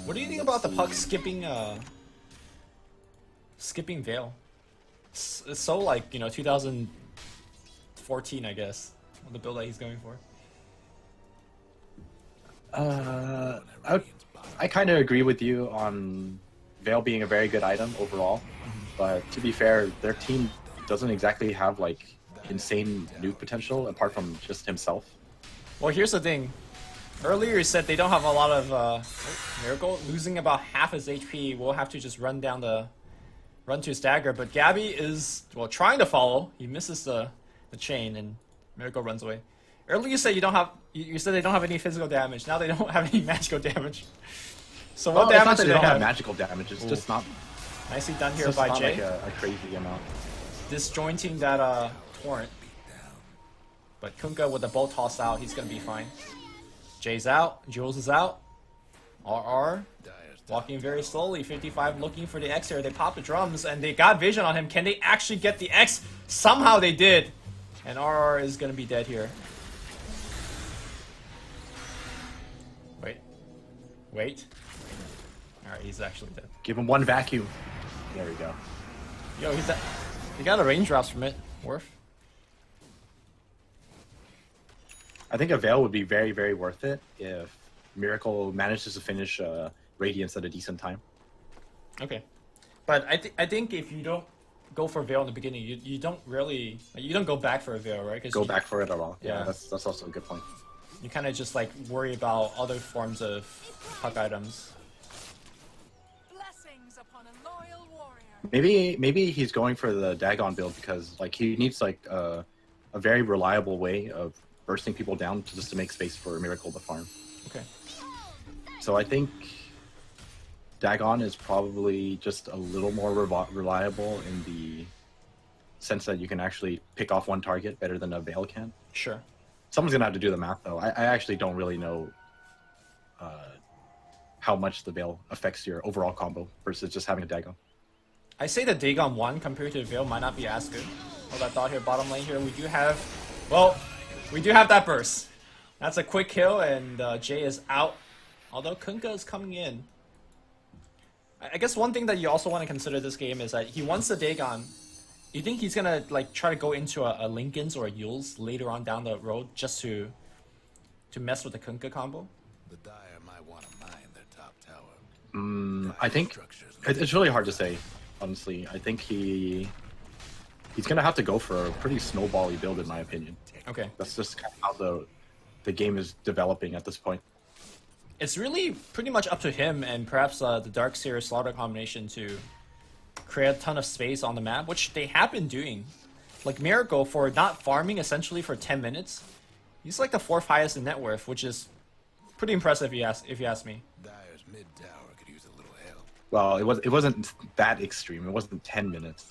G: What do you think about the puck skipping Veil? It's so like 2014, I guess, the build that he's going for.
F: I kind of agree with you on Veil being a very good item overall, but to be fair, their team doesn't exactly have like insane nuke potential apart from just himself.
G: Well, here's the thing. Earlier you said they don't have a lot of Miracle losing about half his HP. We'll have to just run to his dagger, but Gabby is trying to follow. He misses the chain, and Miracle runs away. Earlier you said you said they don't have any physical damage. Now they don't have any magical damage. So what damage
F: do they have? Magical damage. It's just not.
G: Nicely done here by Jay.
F: Like a crazy amount.
G: Disjointing that torrent. But Kunkka with the bolt toss out, he's gonna be fine. Jay's out. Jules is out. RR walking very slowly. 55 looking for the X here. They pop the drums and they got vision on him. Can they actually get the X? Somehow they did. And RR is gonna be dead here. Wait. Alright, he's actually dead.
F: Give him one vacuum. There we go.
G: Yo, he got a range drops from it. Worth.
F: I think a Veil would be very, very worth it if Miracle manages to finish Radiance at a decent time.
G: Okay. But I think if you don't go for Veil in the beginning, you don't really... you don't go back for a Veil, right?
F: Go back for it at all.
G: Yeah.
F: That's also a good point.
G: You kind of just like worry about other forms of puck items.
C: Blessings upon a loyal warrior.
F: Maybe he's going for the Dagon build because like he needs like a very reliable way of bursting people down just to make space for Miracle to farm.
G: Okay.
F: So I think Dagon is probably just a little more reliable in the sense that you can actually pick off one target better than a Veil can.
G: Sure.
F: Someone's gonna have to do the math though. I actually don't really know how much the Veil affects your overall combo versus just having a Dagon.
G: I say the Dagon 1 compared to the Veil might not be as good. Hold that thought here, bottom lane here. We do have that burst. That's a quick kill, and Jay is out. Although Kunkka is coming in. I guess one thing that you also want to consider this game is that he wants the Dagon. You think he's gonna like try to go into a Lincoln's or a Yule's later on down the road just to mess with the Kunkka combo?
H: The Dire might want to mine their top tower.
F: I think it's really hard to say, honestly. I think he's gonna have to go for a pretty snowbally build, in my opinion.
G: Okay.
F: That's just kind of how the game is developing at this point.
G: It's really pretty much up to him and perhaps the Darkseer Slaughter combination to create a ton of space on the map, which they have been doing. Like Miracle, for not farming essentially for 10 minutes, he's like the 4th highest in net worth, which is pretty impressive if you ask me.
H: Dire's mid tower could use a little help.
F: Well, it wasn't that extreme. It wasn't 10 minutes.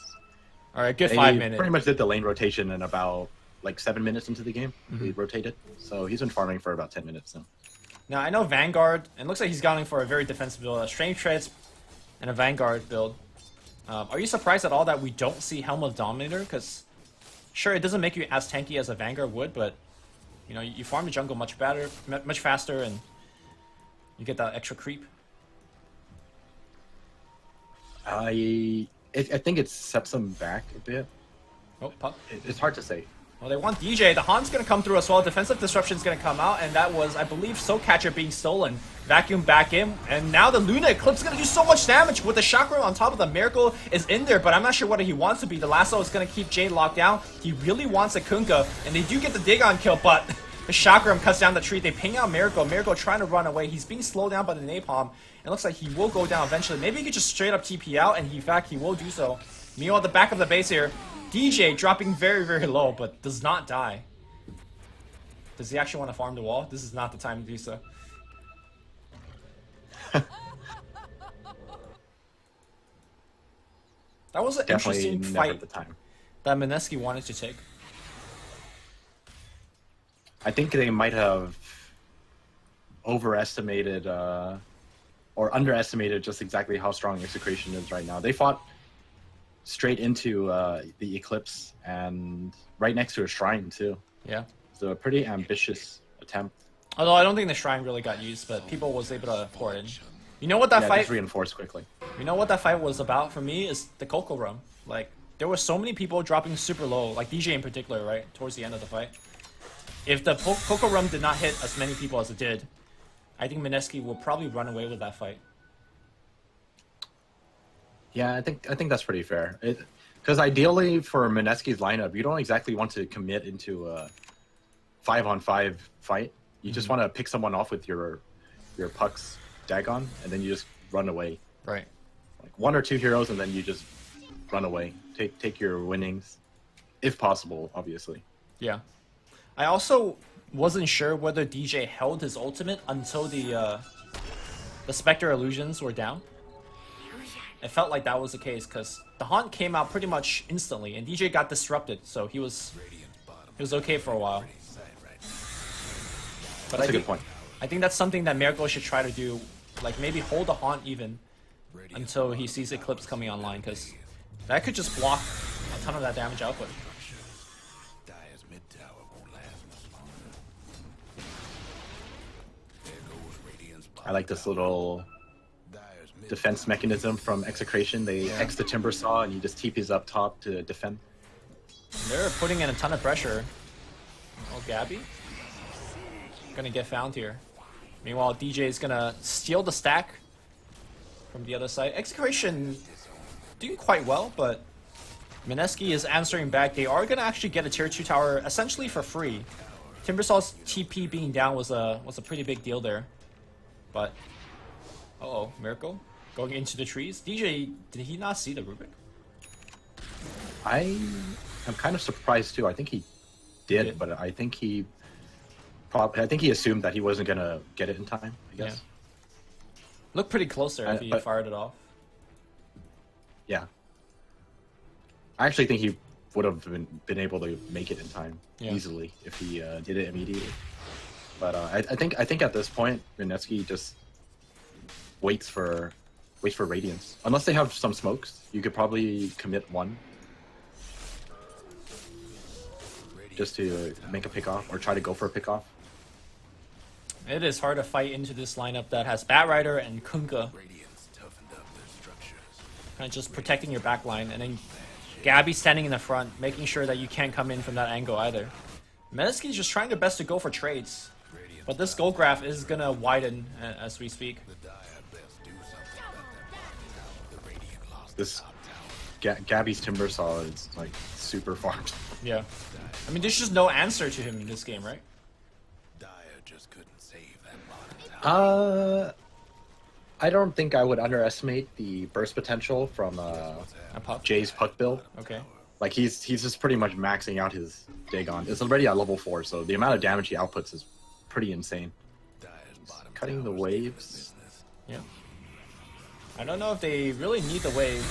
G: All right, good
F: They
G: 5 minutes.
F: pretty much did the lane rotation in about like 7 minutes into the game. He rotated, so he's been farming for about 10 minutes now.
G: Now I know Vanguard, and it looks like he's going for a very defensive build. Strange Treads and a Vanguard build. Are you surprised at all that we don't see Helm of Dominator? Because sure, it doesn't make you as tanky as a Vanguard would, but you know, you farm the jungle much better, much faster, and you get that extra creep.
F: I think it sets them back a bit.
G: Oh, pup.
F: It's hard to say.
G: Well, they want DJ. The Han's going to come through as well. Defensive Disruption is going to come out, and that was, I believe, Soul Catcher being stolen. Vacuum back in, and now the Luna Eclipse is going to do so much damage with the Chakra on top of the Miracle is in there, but I'm not sure what he wants to be. The Lasso is going to keep Jade locked down. He really wants a Kunkka, and they do get the dig on kill, but the Chakram cuts down the tree. They ping out Miracle. Miracle trying to run away. He's being slowed down by the Napalm. It looks like he will go down eventually. Maybe he could just straight up TP out, and in fact, he will do so. Meanwhile, at the back of the base here, DJ dropping very, very low, but does not die. Does he actually want to farm the wall? This is not the time to do so. That was an
F: Definitely
G: interesting
F: never
G: fight
F: the time.
G: that Mineski wanted to take.
F: I think they might have overestimated or underestimated just exactly how strong Execration is right now. They fought straight into the Eclipse and right next to a shrine too.
G: Yeah.
F: So a pretty ambitious attempt.
G: Although I don't think the shrine really got used, but people was able to pour it in. You know what that
F: Yeah,
G: fight?
F: just reinforced quickly.
G: You know what that fight was about for me is the Coco Rum. Like there were so many people dropping super low, like DJ in particular, right towards the end of the fight. If the Coco Rum did not hit as many people as it did, I think Mineski will probably run away with that fight.
F: Yeah, I think that's pretty fair. Because ideally for Mineski's lineup, you don't exactly want to commit into a 5-on-5 fight. You just want to pick someone off with your Puck's Dagon, and then you just run away.
G: Right.
F: Like 1 or 2 heroes, and then you just run away. Take your winnings, if possible, obviously.
G: Yeah. I also wasn't sure whether DJ held his ultimate until the Spectre illusions were down. It felt like that was the case because the Haunt came out pretty much instantly, and DJ got disrupted, so he was okay for a while. But
F: That's a good point.
G: I think that's something that Miracle should try to do, like maybe hold the Haunt even until he sees Eclipse coming online, because that could just block a ton of that damage output.
H: Dire's mid tower won't last much longer. There goes Radiant's
F: I like this little
H: Dire's mid
F: defense mechanism from Execration. They X the Timber Saw, and you just TPs up top to defend.
G: They're putting in a ton of pressure. Oh, Gabby? Gonna get found here. Meanwhile, DJ is gonna steal the stack from the other side. Execration doing quite well, but Mineski is answering back. They are gonna actually get a tier 2 tower essentially for free. Timbersaw's TP being down was a pretty big deal there. But uh-oh, Miracle going into the trees. DJ, did he not see the Rubik?
F: I am kind of surprised too. I think he did, but I think he assumed that he wasn't gonna get it in time, I guess.
G: Yeah. Looked pretty close there if he fired it off.
F: Yeah. I actually think he would have been able to make it in time easily if he did it immediately. But I think at this point, Mineski just waits for Radiance. Unless they have some smokes, you could probably commit one just to make a pick off or try to go for a pick off.
G: It is hard to fight into this lineup that has Batrider and Kunkka.
H: Radiant's toughened up their structures.
G: Kind of just protecting your backline, and then Gabby standing in the front, making sure that you can't come in from that angle either. Mineski is just trying their best to go for trades, but this goal graph is gonna widen as we speak.
H: The Dire best do something about that. The Radiant lost
F: This Gabby's Timber Saw is like super farmed.
G: Yeah. I mean, there's just no answer to him in this game, right?
H: Dire just couldn't save that bottom tower.
F: I don't think I would underestimate the burst potential from
G: A puck?
F: Jay's Puck build.
G: Okay.
F: Like he's just pretty much maxing out his Dagon. It's already at level 4, so the amount of damage he outputs is pretty insane.
H: Dire's bottom
F: Cutting the
H: tower's
F: waves.
H: business.
G: Yeah. I don't know if they really need the wave.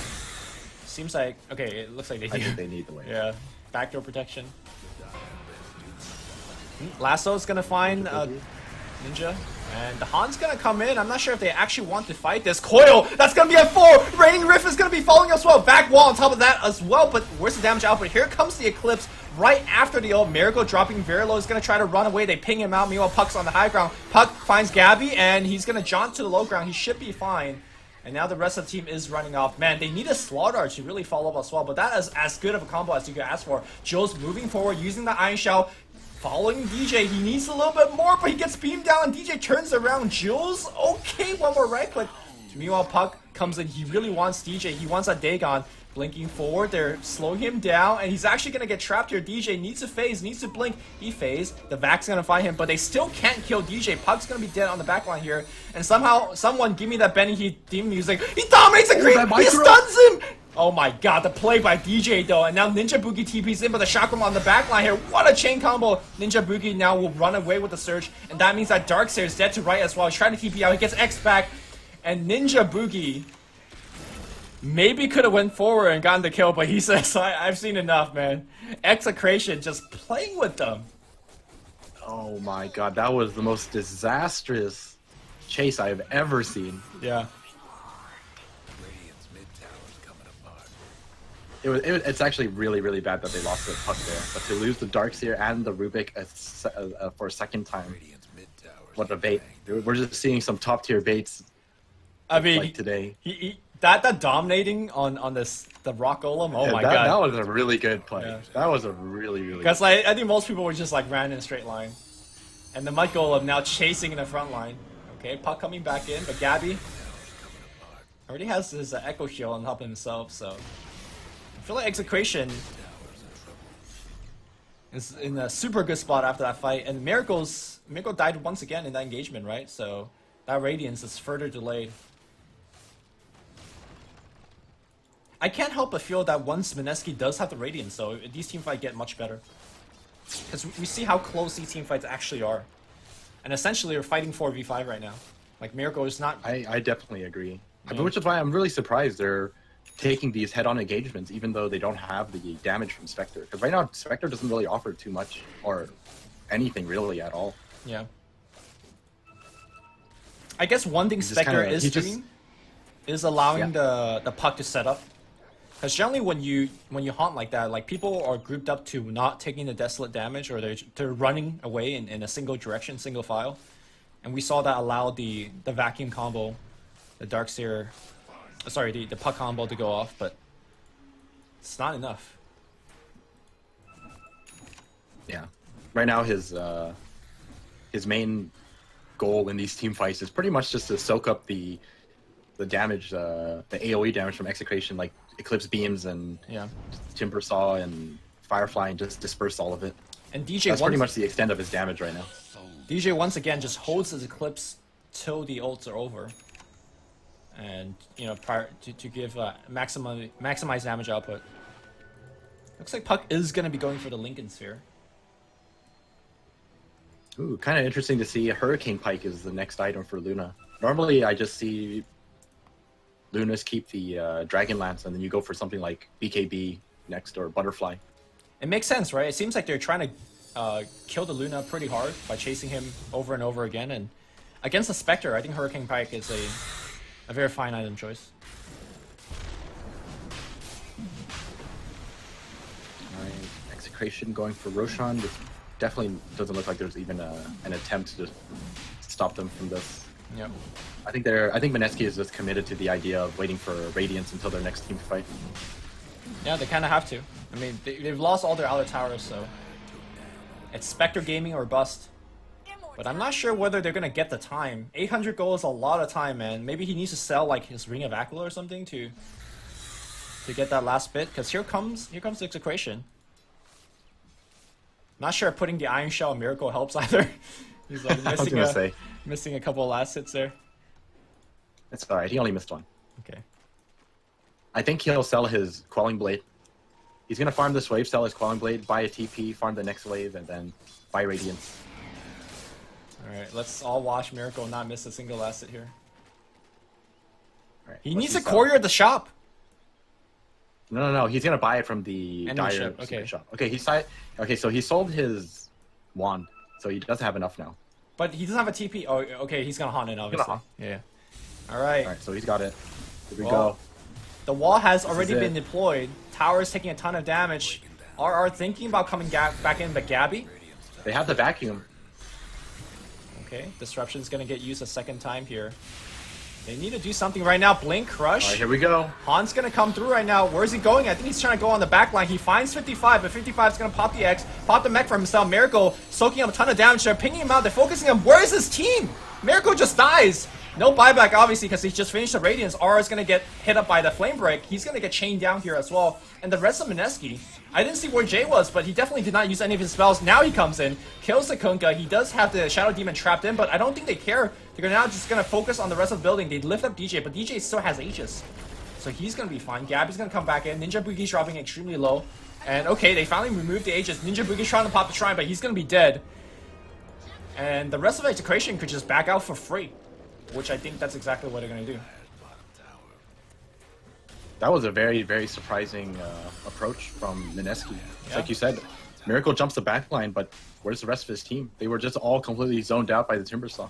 G: Seems like okay. It looks like they do.
F: I think they need the wave.
G: Yeah. Backdoor protection. Lasso's gonna find Ninja. And the Han's gonna come in. I'm not sure if they actually want to fight this. Coil, that's gonna be a 4. Raining Rift is gonna be falling as well. Back wall on top of that as well. But where's the damage output? Here comes the Eclipse right after the ult. Miracle dropping very low. Is gonna try to run away. They ping him out. Meanwhile, Puck's on the high ground. Puck finds Gabby and he's gonna jaunt to the low ground. He should be fine. And now the rest of the team is running off. Man, they need a Slaughter to really follow up as well. But that is as good of a combo as you could ask for. Joe's moving forward using the Iron Shell. Following DJ, he needs a little bit more, but he gets beamed down, and DJ turns around. Jules, okay, one more right click. Meanwhile, Puck comes in. He really wants DJ. He wants that Dagon. Blinking forward, they're slowing him down, and he's actually going to get trapped here. DJ needs to phase, needs to blink. He phased. The Vac's going to find him, but they still can't kill DJ. Puck's going to be dead on the backline here. And somehow, someone give me that Benny Heat theme music. He dominates the creep. He stuns him. Oh my god, the play by DJ though, and now Ninja Boogie TP's in, but the Chakram on the backline here. What a chain combo! Ninja Boogie now will run away with the Surge, and that means that Darkseer is dead to right as well. He's trying to TP out, he gets X back, and Ninja Boogie maybe could have went forward and gotten the kill, but he says, I've seen enough, man. XctN just playing with them.
F: Oh my god, that was the most disastrous chase I've ever seen.
G: Yeah.
F: It's actually really, really bad that they lost the Puck there, but to lose the Darkseer and the Rubik for a second time, what a bait. We're just seeing some top tier baits.
G: I mean,
F: like today.
G: That dominating on the Rock Golem. Oh my god,
F: that was a really good play. Yeah. That was a really good.
G: Because like I think most people would just like ran in a straight line, and the Mud Golem now chasing in the front line. Okay, Puck coming back in, but Gabby already has his Echo Shield on top of himself, so. I feel like XctN is in a super good spot after that fight, and Miracle died once again in that engagement, right? So that Radiance is further delayed. I can't help but feel that once Mineski does have the Radiance, though, these teamfights get much better. Because we see how close these teamfights actually are. And essentially, we're fighting 4v5 right now. Like, Miracle is not...
F: I definitely agree. Yeah. Which is why I'm really surprised they're taking these head-on engagements, even though they don't have the damage from Spectre. Because right now, Spectre doesn't really offer too much, or anything really at all.
G: Yeah. I guess one thing Spectre is doing is allowing the Puck to set up. Because generally when you haunt like that, like people are grouped up to not taking the Desolate damage, or they're running away in a single direction, single file. And we saw that allow the vacuum combo, the Darkseer, sorry, the Puck combo to go off, but it's not enough.
F: Yeah. Right now his main goal in these team fights is pretty much just to soak up the damage, the AoE damage from XctN, like Eclipse Beams and Timber Saw and Firefly, and just disperse all of it.
G: And DJ
F: that's pretty much the extent of his damage right now.
G: DJ once again just holds his Eclipse till the ults are over. And, you know, to give maximize damage output. Looks like Puck is going to be going for the Lincoln Sphere.
F: Ooh, kind of interesting to see Hurricane Pike is the next item for Luna. Normally, I just see Luna's keep the Dragon Lance, and then you go for something like BKB next, or Butterfly.
G: It makes sense, right? It seems like they're trying to kill the Luna pretty hard by chasing him over and over again. And against the Spectre, I think Hurricane Pike is a very fine item choice.
F: Alright, XctN going for Roshan. This definitely doesn't look like there's even an attempt to stop them from this.
G: Yep.
F: I think Mineski is just committed to the idea of waiting for Radiance until their next team fight.
G: Yeah, they kind of have to. I mean, they've lost all their outer towers, so it's Spectre Gaming or bust. But I'm not sure whether they're gonna get the time. 800 gold is a lot of time, man. Maybe he needs to sell like his Ring of Aquila or something to get that last bit. Because here comes the XctN. Not sure if putting the Iron Shell Miracle helps either. He's like missing a couple of last hits there.
F: It's alright. He only missed one.
G: Okay.
F: I think he'll sell his Quelling Blade. He's gonna farm this wave, sell his Quelling Blade, buy a TP, farm the next wave, and then buy Radiance.
G: Alright, let's all watch Miracle not miss a single asset here.
F: Right,
G: he needs a courier at the shop.
F: No. He's gonna buy it from the Dire
G: okay.
F: shop. Okay, so he sold his wand, so he doesn't have enough now.
G: But he doesn't have a TP. Oh, okay, he's gonna haunt it, obviously.
F: haunt.
G: Yeah. Alright.
F: Alright, so he's got it. Here we
G: Well,
F: go.
G: The wall has already
F: is
G: been
F: it.
G: deployed. Tower is taking a ton of damage. RR thinking about coming back in, but Gabby.
F: They have the vacuum.
G: Okay, Disruption's gonna get used a second time here. They need to do something right now. Blink, Crush.
F: Alright, here we go.
G: Han's gonna come through right now. Where's he going? I think he's trying to go on the back line. He finds 55, but 55's gonna pop the X, pop the mech for himself. Miracle soaking up a ton of damage. They're pinging him out. They're focusing him. Where is his team? Miracle just dies. No buyback, obviously, because he's just finished the Radiance. R is gonna get hit up by the Flame Break. He's gonna get chained down here as well. And the rest of Mineski, I didn't see where Jay was, but he definitely did not use any of his spells. Now he comes in, kills the Kunkka. He does have the Shadow Demon trapped in, but I don't think they care. They're now just gonna focus on the rest of the building. They lift up DJ, but DJ still has Aegis. So he's gonna be fine. Gabby's gonna come back in. Ninja Boogie's dropping extremely low. And okay, they finally removed the Aegis. Ninja Boogie's trying to pop the Shrine, but he's gonna be dead. And the rest of Execration could just back out for free. Which I think that's exactly what they're gonna do.
F: That was a very, very surprising approach from Mineski.
G: Yeah.
F: Like you said, Miracle jumps the back line, but where's the rest of his team? They were just all completely zoned out by the Timbersaw.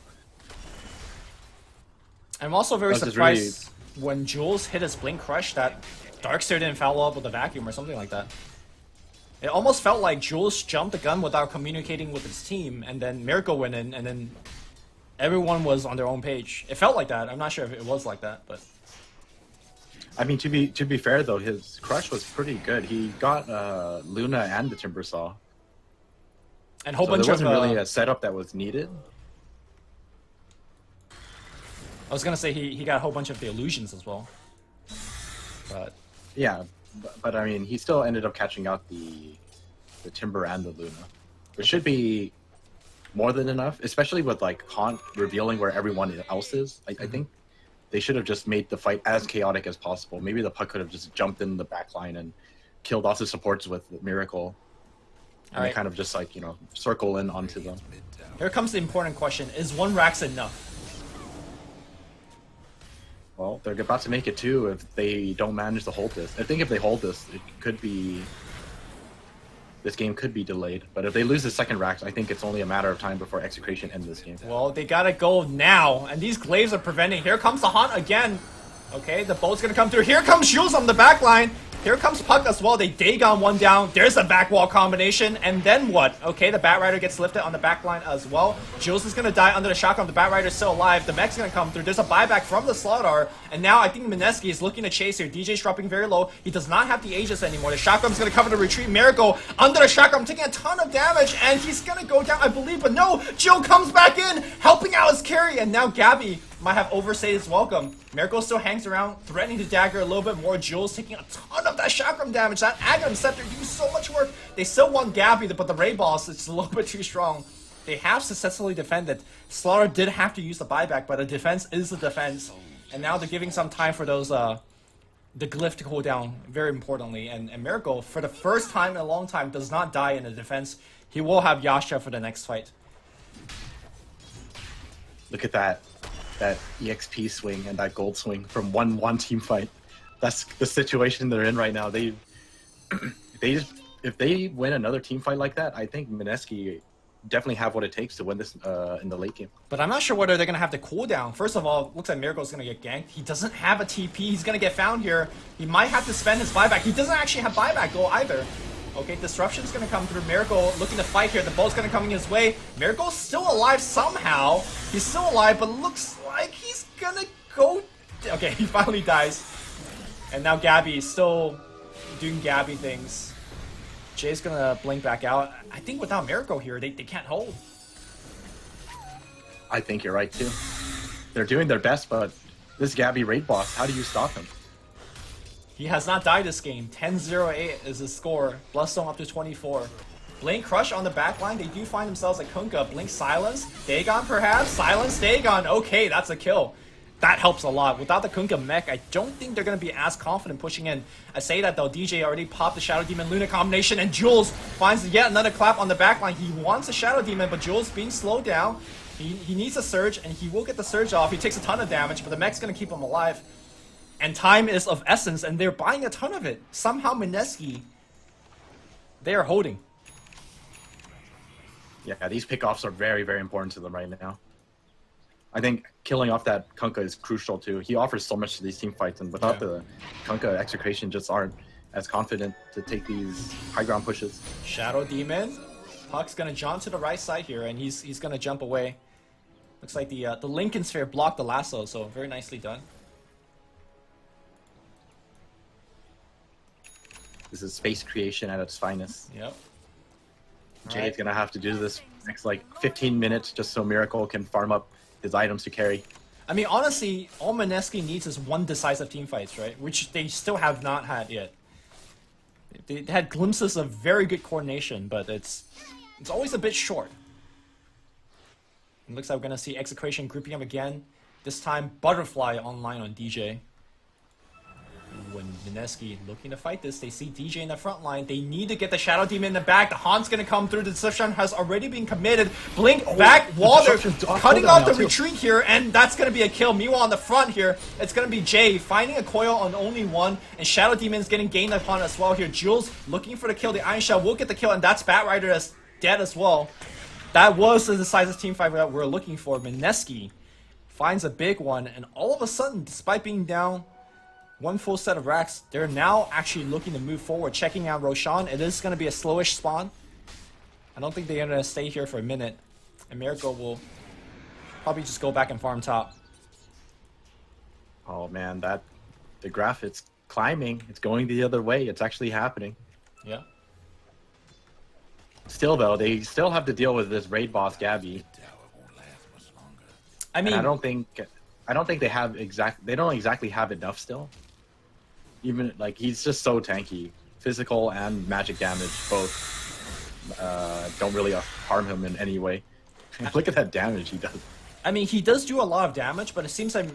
G: I'm also very
F: That's just
G: surprised when Jules hit his Blink Crush that Darkseer didn't follow up with a vacuum or something like that. It almost felt like Jules jumped the gun without communicating with his team, and then Miracle went in, and then everyone was on their own page. It felt like that. I'm not sure if it was like that, but
F: I mean, to be fair though, his crush was pretty good. He got Luna and the Timbersaw.
G: and a whole
F: So
G: bunch
F: there
G: of.
F: wasn't really a setup that was needed.
G: I was gonna say he got a whole bunch of the illusions as well, but
F: Yeah, but I mean, he still ended up catching out the Timber and the Luna. It should be more than enough, especially with like Haunt revealing where everyone else is. I think they should have just made the fight as chaotic as possible. Maybe the puck could have just jumped in the back line and killed off the supports with Miracle. And
G: Alright.
F: they kind of just like, circle in onto them.
G: here comes the important question: is one Rax enough?
F: Well, they're about to make it too if they don't manage to hold this. I think if they hold this, it could be... This game could be delayed. But if they lose the second Rax, I think it's only a matter of time before Execration ends this game.
G: Well, they gotta go now, and these glaives are preventing. Here comes the Haunt again. Okay, the bolt's gonna come through. Here comes Jules on the back line. Here comes Puck as well. They Dagon one down. There's a back wall combination. And then what? Okay, the Batrider gets lifted on the back line as well. Jules is going to die under the shotgun. The Batrider's still alive. The mech's going to come through. There's a buyback from the Slaughter. And now I think Mineski is looking to chase here. DJ's dropping very low. He does not have the Aegis anymore. The shotgun's going to cover the retreat. Miracle under the shotgun, taking a ton of damage. And he's going to go down, I believe. But no, Jill comes back in, helping out his carry. And now Gabby might have overstayed his welcome. Miracle still hangs around, threatening to dagger a little bit more. Jules taking a ton of that chakram damage. That Aghanim Scepter used so much work. They still want Gabby, but the Ray Boss is a little bit too strong. They have successfully defended. Slaughter did have to use the buyback, but a defense is a defense. And now they're giving some time for those the glyph to cool down, very importantly. And Miracle, for the first time in a long time, does not die in the defense. He will have Yasha for the next fight.
F: Look at that EXP swing and that gold swing from one team fight. That's the situation they're in right now. If they win another team fight like that, I think Mineski definitely have what it takes to win this in the late game.
G: But I'm not sure whether they're going to have to cool down. First of all, looks like Miracle's going to get ganked. He doesn't have a TP. He's going to get found here. He might have to spend his buyback. He doesn't actually have buyback goal either. Okay, Disruption's going to come through. Miracle looking to fight here. The bolt's going to come in his way. Miracle's still alive somehow. He's still alive, but looks like he's going to go... Okay, he finally dies. And now Gabby is still doing Gabby things. Jay's going to blink back out. I think without Miracle here, they can't hold.
F: I think you're right, too. They're doing their best, but this Gabby raid boss, how do you stop him?
G: He has not died this game. 10-0-8 is his score. Bloodstone up to 24. Blink Crush on the back line. They do find themselves a Kunkka. Blink Silence. Dagon perhaps? Silence Dagon. Okay, that's a kill. That helps a lot. Without the Kunkka mech, I don't think they're going to be as confident pushing in. I say that though, DJ already popped the Shadow Demon Luna combination, and Jules finds yet another clap on the back line. He wants a Shadow Demon, but Jules being slowed down. He needs a surge, and he will get the surge off. He takes a ton of damage, but the mech's going to keep him alive. And time is of essence, and they're buying a ton of it. Somehow Mineski, they are holding.
F: Yeah, these pickoffs are very, very important to them right now. I think killing off that Kunkka is crucial too. He offers so much to these team fights, and without the Kunkka, Execration just aren't as confident to take these high ground pushes.
G: Shadow Demon. Puck's gonna jump to the right side here, and he's gonna jump away. Looks like the Lincoln Sphere blocked the lasso, so very nicely done.
F: This is space creation at its finest.
G: Yep.
F: Jay's gonna have to do this next like 15 minutes just so Miracle can farm up his items to carry.
G: I mean, honestly, all Mineski needs is one decisive team fights, right? Which they still have not had yet. They had glimpses of very good coordination, but it's always a bit short. It looks like we're gonna see Execration grouping up again. This time, Butterfly online on DJ. When Mineski looking to fight this, they see DJ in the front line. They need to get the Shadow Demon in the back. The Han's gonna come through. The Deception has already been committed. Blink back while they're cutting off the retreat here, and that's gonna be a kill. Meanwhile, on the front here, it's gonna be Jay finding a coil on only one, and Shadow Demon's getting gained upon as well here. Jules looking for the kill. The Iron Shell will get the kill, and that's Batrider that's dead as well. That was the decisive team fight that we're looking for. Mineski finds a big one, and all of a sudden, despite being down one full set of racks, they're now actually looking to move forward, checking out Roshan. It is going to be a slowish spawn. I don't think they're going to stay here for a minute. And Miracle will probably just go back and farm top.
F: Oh man, the graph, it's climbing. It's going the other way. It's actually happening.
G: Yeah.
F: Still though, they still have to deal with this raid boss Gabby.
G: I mean,
F: and I don't think they have they don't exactly have enough still. Even like he's just so tanky. Physical and magic damage both don't really harm him in any way. Look at that damage he does.
G: I mean, he does do a lot of damage, but it seems like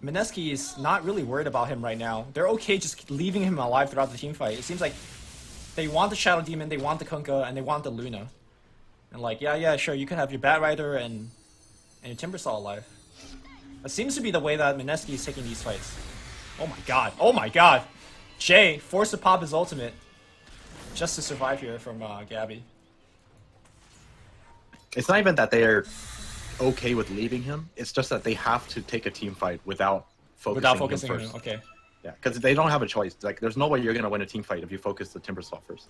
G: Mineski is not really worried about him right now. They're okay just leaving him alive throughout the team fight. It seems like they want the Shadow Demon, they want the Kunkka, and they want the Luna. And like, yeah, sure, you can have your Batrider and your Timbersaw alive. That seems to be the way that Mineski is taking these fights. Oh my god. Oh my god. Jay forced to pop his ultimate just to survive here from Gabby.
F: It's not even that they're okay with leaving him. It's just that they have to take a team fight without focusing
G: on
F: him
G: him. Okay.
F: Yeah, because they don't have a choice. Like, there's no way you're going to win a team fight if you focus the Timbersaw first.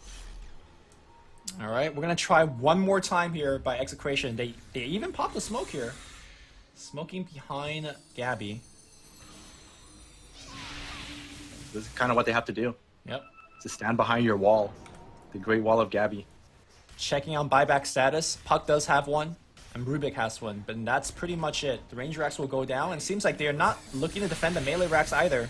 G: All right, we're going to try one more time here by Execration. They even popped the smoke here. Smoking behind Gabby.
F: This is kind of what they have to do.
G: Yep.
F: To stand behind your wall. The Great Wall of Gabby.
G: Checking on buyback status. Puck does have one, and Rubik has one, but that's pretty much it. The range racks will go down, and it seems like they're not looking to defend the melee racks either.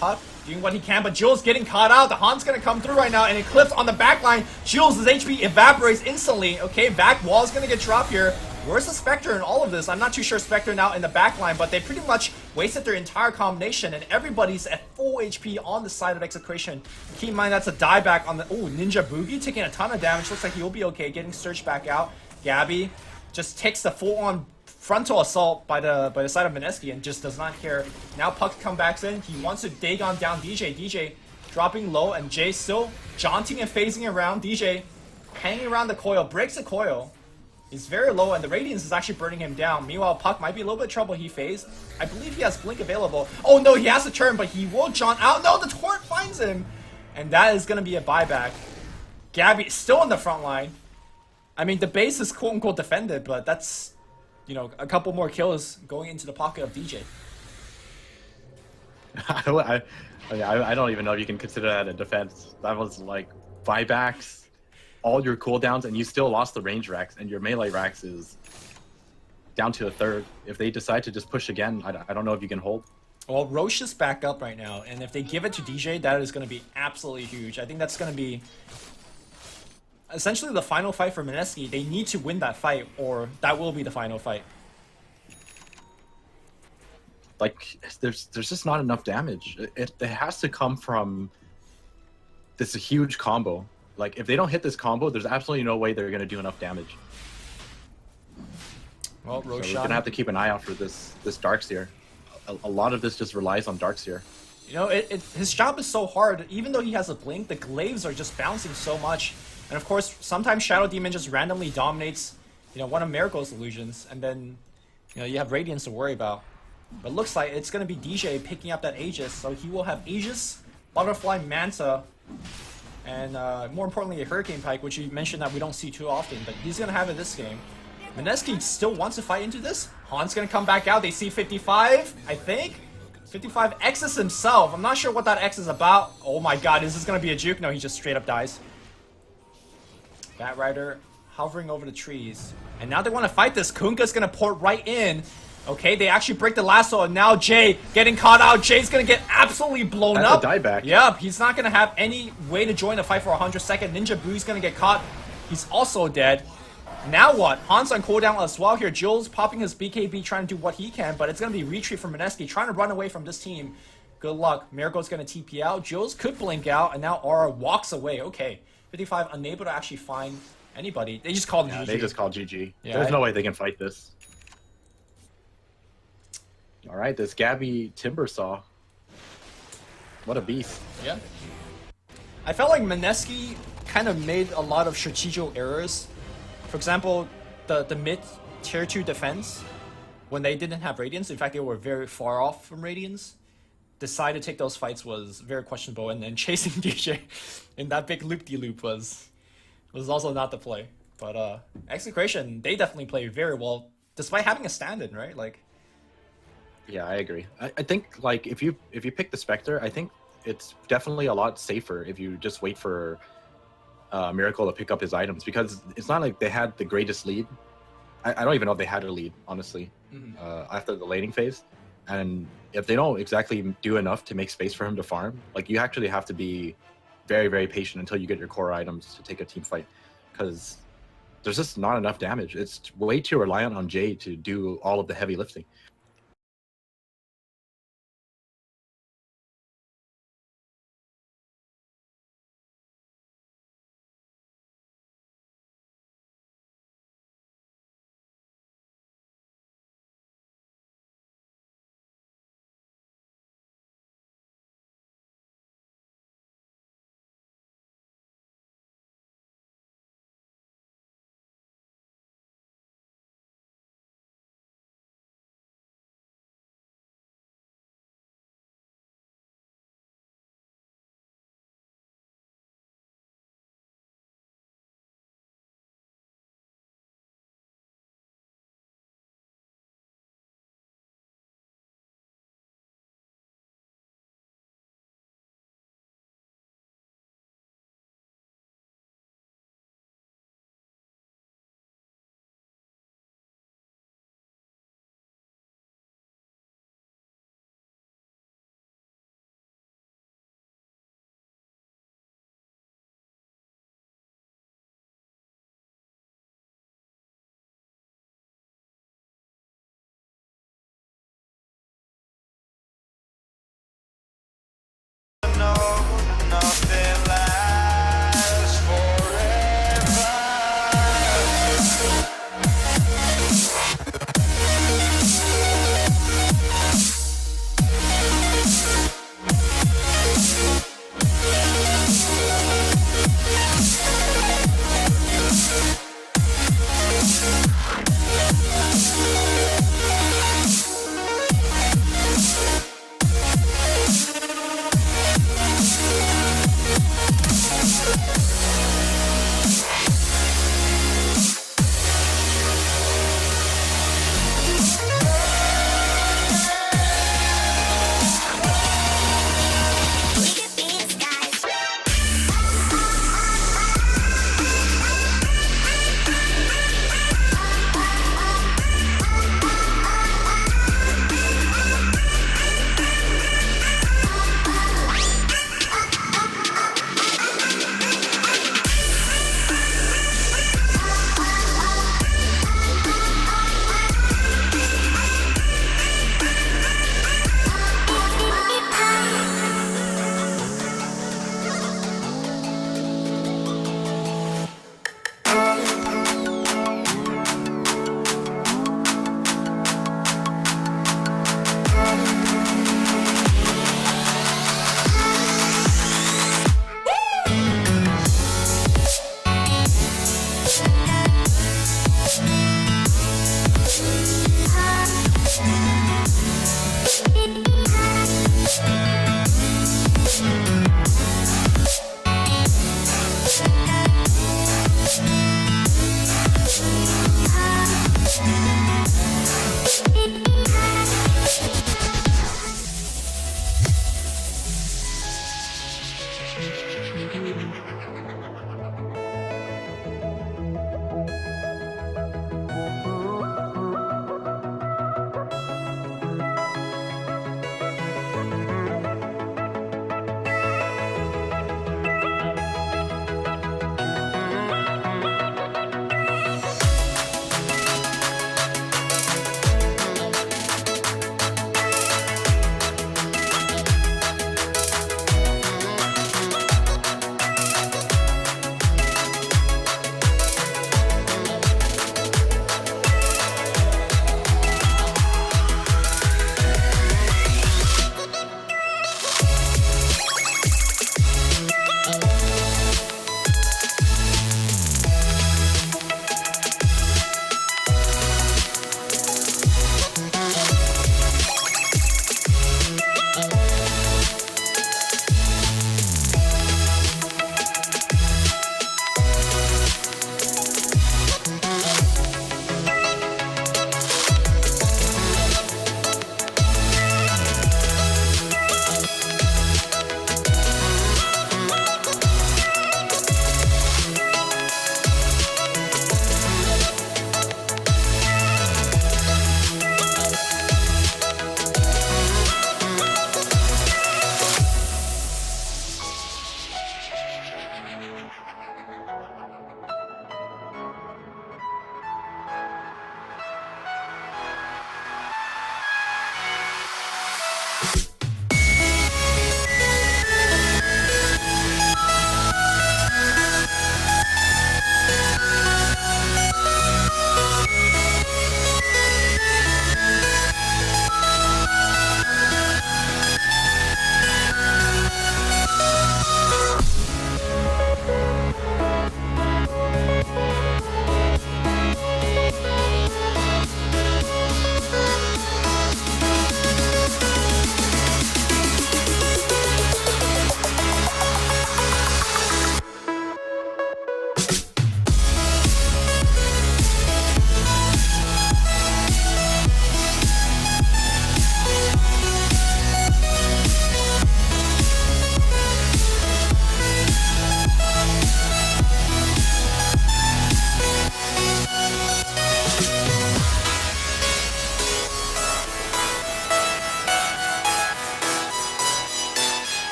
G: Puck doing what he can, but Jules getting caught out. The Han's gonna come through right now, and Eclipse on the back line. Jules' HP evaporates instantly. Okay, back wall's gonna get dropped here. Where's the Spectre in all of this? I'm not too sure Spectre now in the back line, but they pretty much wasted their entire combination, and everybody's at full HP on the side of Execration. Keep in mind that's a dieback on the... Oh, Ninja Boogie taking a ton of damage. Looks like he'll be okay, getting searched back out. Gabby just takes the full-on frontal assault by the side of Mineski and just does not care. Now Puck comes back in. He wants to Dagon down DJ. DJ dropping low, and Jay still jaunting and phasing around. DJ hanging around the coil, breaks the coil. He's very low, and the Radiance is actually burning him down. Meanwhile, Puck might be a little bit of trouble. He phased. I believe he has Blink available. Oh no, he has to turn, but he will jaunt out. No, the Torrent finds him. And that is going to be a buyback. Gabby is still in the front line. I mean, the base is quote-unquote defended, but that's, you know, a couple more kills going into the pocket of DJ.
F: I don't even know if you can consider that a defense. That was like buybacks, all your cooldowns, and you still lost the range racks, and your melee racks is down to a third. If they decide to just push again, I don't know if you can hold.
G: Well, Roche is back up right now, and if they give it to DJ, that is going to be absolutely huge. I think that's going to be essentially the final fight for Mineski. They need to win that fight, or that will be the final fight.
F: Like, there's just not enough damage. It has to come from this huge combo. Like, if they don't hit this combo, there's absolutely no way they're going to do enough damage.
G: Well,
F: So
G: Roshan...
F: we're going to have to keep an eye out for this Darkseer. A lot of this just relies on Darkseer.
G: You know, his job is so hard. Even though he has a blink, the glaives are just bouncing so much. And of course, sometimes Shadow Demon just randomly dominates, you know, one of Miracle's illusions, and then, you know, you have Radiance to worry about. But it looks like it's going to be DJ picking up that Aegis, so he will have Aegis, Butterfly, Manta, and more importantly a Hurricane Pike, which you mentioned that we don't see too often, but he's going to have it this game. Mineski still wants to fight into this. Han's going to come back out. They see 55, I think. 55 X's himself. I'm not sure what that X is about. Oh my god, is this going to be a juke? No, he just straight up dies. Bat Rider hovering over the trees. And now they want to fight this. Kunkka's going to port right in. Okay, they actually break the lasso, and now Jay getting caught out. Jay's going to get absolutely blown up.
F: That's a dieback.
G: Yep, he's not going to have any way to join the fight for 100 seconds. Ninja Boo's going to get caught. He's also dead. Now what? Han's on cooldown as well here. Jules popping his BKB, trying to do what he can, but it's going to be retreat from Mineski, trying to run away from this team. Good luck. Miracle's going to TP out. Jules could blink out, and now Aura walks away. Okay. 55 unable to actually find anybody. They just called GG.
F: They just called GG.
G: Yeah,
F: There's no way they can fight this. All right, this Gabby Timbersaw. What a beast.
G: Yeah. I felt like Mineski kind of made a lot of strategic errors. For example, the mid tier 2 defense, when they didn't have Radiance, in fact they were very far off from Radiance, decided to take those fights was very questionable, and then chasing DJ in that big loop-de-loop was also not the play. But XctN, they definitely play very well, despite having a stand-in, right? Like,
F: yeah, I agree. I think like if you pick the Spectre, I think it's definitely a lot safer if you just wait for Miracle to pick up his items, because it's not like they had the greatest lead. I don't even know if they had a lead, honestly, after the laning phase. And if they don't exactly do enough to make space for him to farm, like you actually have to be very, very patient until you get your core items to take a team fight, because there's just not enough damage. It's way too reliant on Jay to do all of the heavy lifting.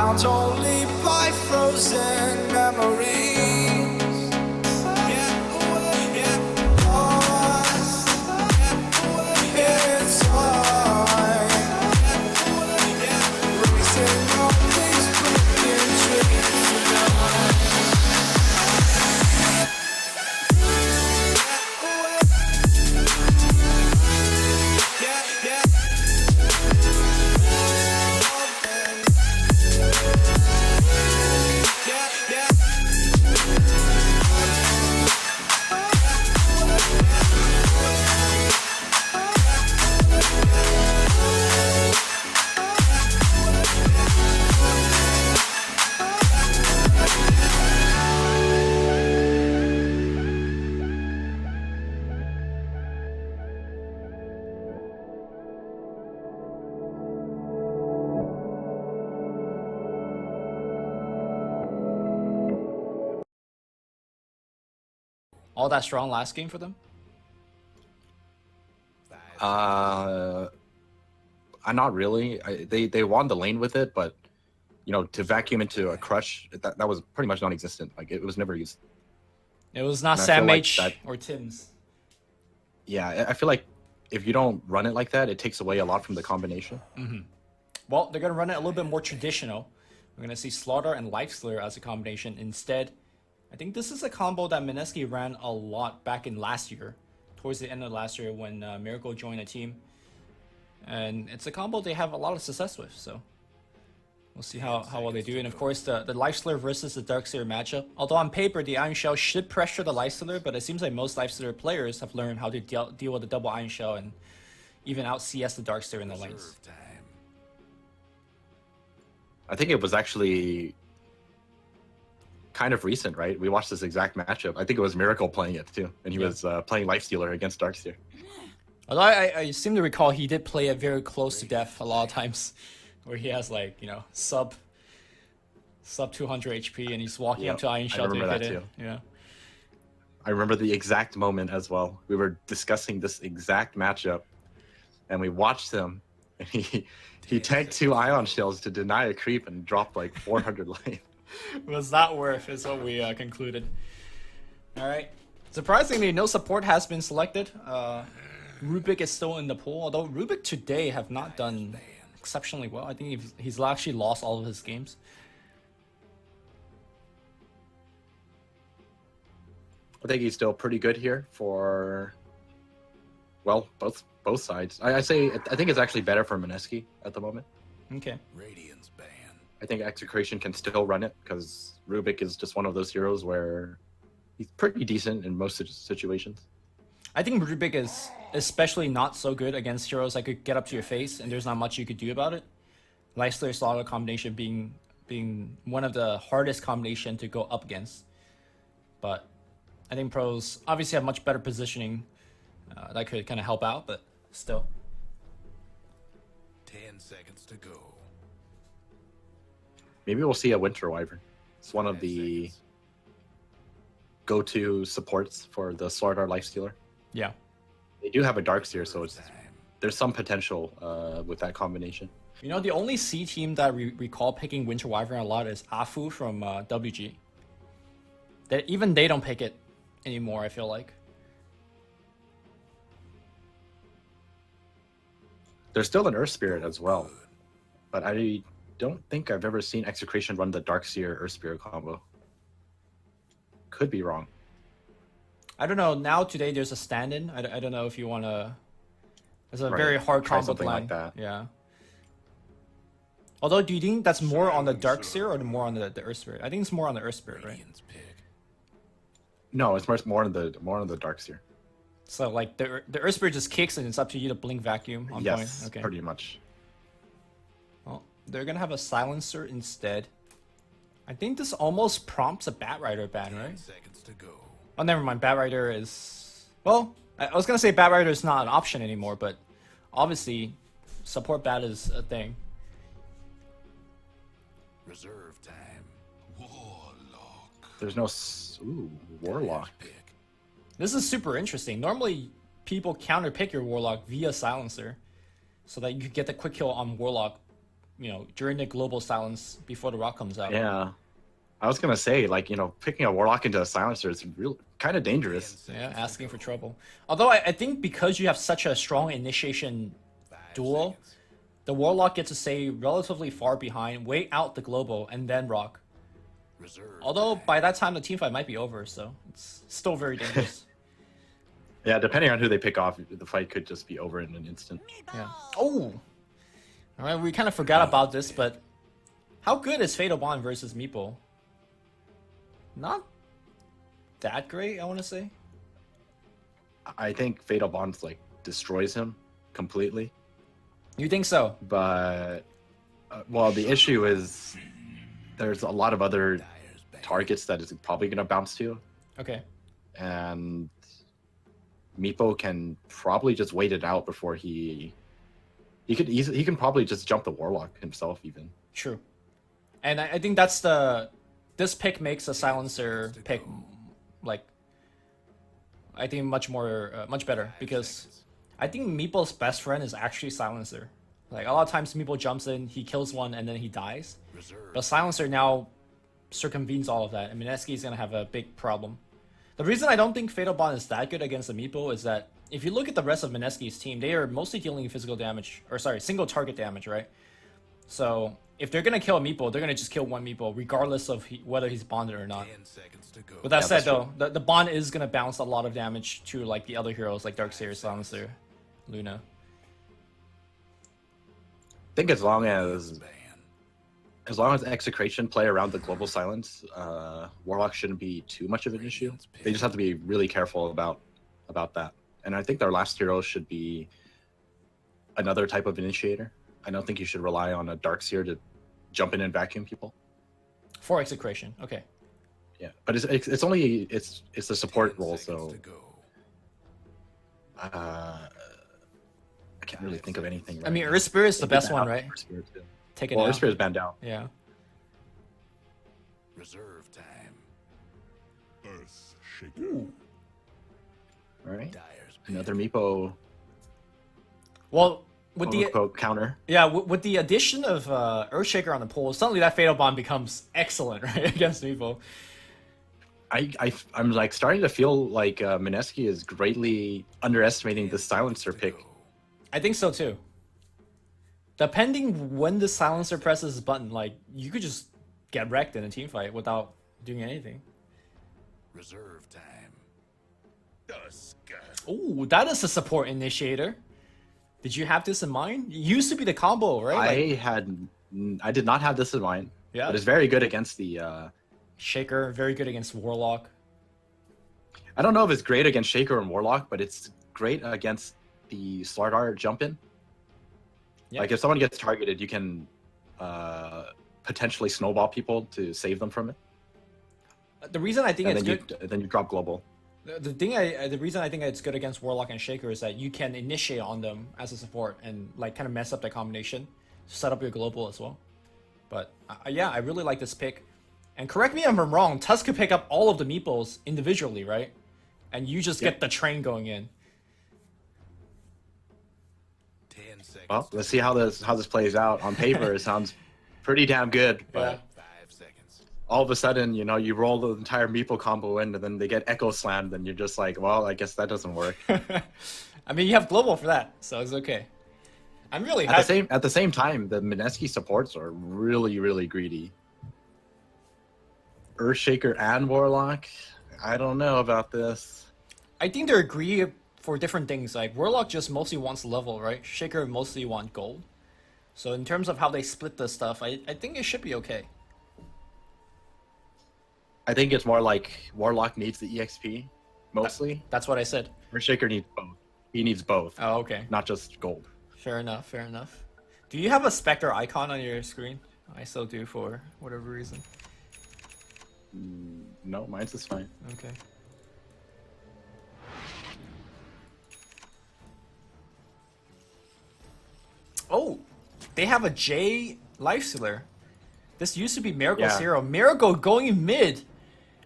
E: bound only by frozen memories. Lost in time, racing on these broken dreams tonight.
G: All that strong last game for them?
F: Not really. They won the lane with it, but you know, to vacuum into a crush, that was pretty much non-existent. Like it was never used.
G: It was not
F: And I
G: Sam
F: feel like
G: H
F: that-
G: or Tim's.
F: Yeah, I feel like if you don't run it like that, it takes away a lot from the combination.
G: Well, they're going to run it a little bit more traditional. We're going to see Slaughter and Lifestealer as a combination instead. I think this is a combo that Mineski ran a lot back in last year, towards the end of last year when Miracle joined the team. And it's a combo they have a lot of success with, so we'll see how well they do. And of course, the Lifestealer versus the Darkseer matchup. Although on paper, the Iron Shell should pressure the Lifestealer, but it seems like most Lifestealer players have learned how to deal with the double Iron Shell and even out CS the Darkseer in the lanes.
H: Reserve time.
F: I think it was actually kind of recent, right? We watched this exact matchup. I think it was Miracle playing it too, and he was playing Lifestealer against Darkseer.
G: Although I seem to recall he did play it very close to death a lot of times, where he has like, you know, sub 200 HP and he's walking up to Iron Shell to hit it.
F: Too.
G: Yeah.
F: I remember the exact moment as well. We were discussing this exact matchup, and we watched him, and he tanked 2 Ion Shells to deny a creep and dropped like 400 lane.
G: Was not worth is what we concluded. All right. Surprisingly, no support has been selected. Rubik is still in the pool, although Rubik today have not done exceptionally well. I think he's actually lost all of his games.
F: I think he's still pretty good here for, well, both sides. I think it's actually better for Mineski at the moment.
G: Okay.
H: Radiant's ban.
F: I think Execration can still run it because Rubik is just one of those heroes where he's pretty decent in most situations.
G: I think Rubik is especially not so good against heroes that could get up to your face and there's not much you could do about it. Lifestealer Slaughter combination being one of the hardest combination to go up against. But I think pros obviously have much better positioning that could kind of help out, but still.
H: 10 seconds to go.
F: Maybe we'll see a Winter Wyvern. It's one of the go-to supports for the Sword Art Lifestealer.
G: Yeah.
F: They do have a Darkseer, so there's some potential with that combination.
G: You know, the only C team that we recall picking Winter Wyvern a lot is Afu from WG. Even they don't pick it anymore, I feel like.
F: There's still an Earth Spirit as well, but I don't think I've ever seen Execration run the Darkseer Earth Spirit combo. Could be wrong.
G: I don't know. Now today there's a stand-in. I don't know if you want to. It's a very hard
F: Try
G: combo
F: something
G: plan.
F: like that.
G: Yeah. Although, do you think that's more on the Darkseer or more on the Earth Spirit? I think it's more on the Earth Spirit, right?
H: Radiant's pick.
F: No, it's more on the Darkseer.
G: So like the Earth Spirit just kicks and it's up to you to blink vacuum on point.
F: Yes,
G: Okay.
F: pretty much.
G: Well, they're gonna have a silencer instead. I think this almost prompts a Batrider ban,
H: 10
G: right?
H: seconds to go.
G: Oh, never mind. Batrider is... Well, I was going to say Batrider is not an option anymore, but obviously support Bat is a thing.
H: Reserve time. Warlock.
F: There's no... Warlock.
H: Pick.
G: This is super interesting. Normally, people counter pick your Warlock via silencer so that you could get the quick kill on Warlock during the global silence before the rock comes out.
F: Yeah. I was gonna say, like, picking a warlock into a silencer is real kind of dangerous.
G: Yeah, asking for trouble. Although I think because you have such a strong initiation duel, the warlock gets to stay relatively far behind, wait out the global, and then rock. Although by that time the teamfight might be over, so it's still very dangerous.
F: Yeah, depending on who they pick off, the fight could just be over in an instant.
G: Yeah. Oh! Alright, we kind of forgot about this, but how good is Fatal Bond versus Meeple? Not that great, I want to say.
F: I think Fatal Bonds like destroys him completely.
G: You think so?
F: But well, the issue is there's a lot of other targets that is probably gonna bounce to,
G: Okay.
F: and Meepo can probably just wait it out before he can probably just jump the warlock himself even.
G: True. And I think this pick makes a silencer pick like I think much better, because I think Meeple's best friend is actually silencer. Like a lot of times Meeple jumps in, he kills one, and then he dies. But silencer now circumvenes all of that, and Mineski is gonna have a big problem. The reason I don't think Fatal Bond is that good against the Meeple is that if you look at the rest of Mineski's team, they are mostly dealing physical damage, or sorry, single target damage, right? So if they're gonna kill a Meeple, they're gonna just kill one Meeple, regardless of whether he's bonded or not. With that said, though, the bond is gonna bounce a lot of damage to like the other heroes, like Darkseer, Silencer, Luna.
F: I think as long as Execration play around the global silence, Warlock shouldn't be too much of an issue. They just have to be really careful about that. And I think their last hero should be another type of initiator. I don't think you should rely on a Darkseer to jump in and vacuum people.
G: For Execration, okay.
F: Yeah, but it's only it's a support role, so I can't really think of anything. Right
G: I mean,
F: now.
G: Earth Spirit is the best one, right?
F: Earth Spirit, too.
G: Take it
F: Well,
G: now.
F: Earth Spirit is banned down.
G: Yeah.
H: Reserve time.
E: Earth shaker.
F: All right,
H: Dyer's
F: another Meepo
G: Well, with the
F: quote, counter.
G: yeah, with the addition of Earthshaker on the pool, suddenly that Fatal Bond becomes excellent, right, against Meepo.
F: I'm like starting to feel like Mineski is greatly underestimating the silencer pick.
G: I think so too. Depending when the silencer presses his button, like you could just get wrecked in a team fight without doing anything.
H: Reserve time.
G: Ooh, that is a support initiator. Did you have this in mind? It used to be the combo, right?
F: I did not have this in mind.
G: Yeah.
F: But it's very good against the.
G: Shaker, very good against Warlock.
F: I don't know if it's great against Shaker and Warlock, but it's great against the Slardar jump in.
G: Yeah.
F: Like if someone gets targeted, you can potentially snowball people to save them from it.
G: The reason I think
F: And
G: it's
F: then
G: good.
F: then you drop global.
G: The reason I think it's good against Warlock and Shaker is that you can initiate on them as a support and like kind of mess up that combination, set up your global as well. But yeah, I really like this pick. And correct me if I'm wrong, Tusk could pick up all of the Meeples individually, right? And you just get the train going in.
H: 10 seconds.
F: Well, let's see how this plays out. On paper, it sounds pretty damn good. But
H: 5 seconds.
F: all of a sudden, you roll the entire Meeple combo in, and then they get Echo Slammed, and you're just like, well, I guess that doesn't work.
G: I mean, you have global for that, so it's okay. I'm really happy.
F: At the same time, the Mineski supports are really, really greedy. Earthshaker and Warlock, I don't know about this.
G: I think they're greedy for different things. Like Warlock just mostly wants level, right? Shaker mostly want gold. So in terms of how they split the stuff, I think it should be okay.
F: I think it's more like Warlock needs the EXP, mostly.
G: That's what I said.
F: Earthshaker needs both. He needs both,
G: Oh, okay.
F: not just gold.
G: Fair enough, fair enough. Do you have a Spectre icon on your screen? I still do for whatever reason.
F: No, mine's just fine.
G: Okay. Oh, they have a J Lifestealer. This used to be Miracle
F: Yeah.
G: Zero. Miracle going mid.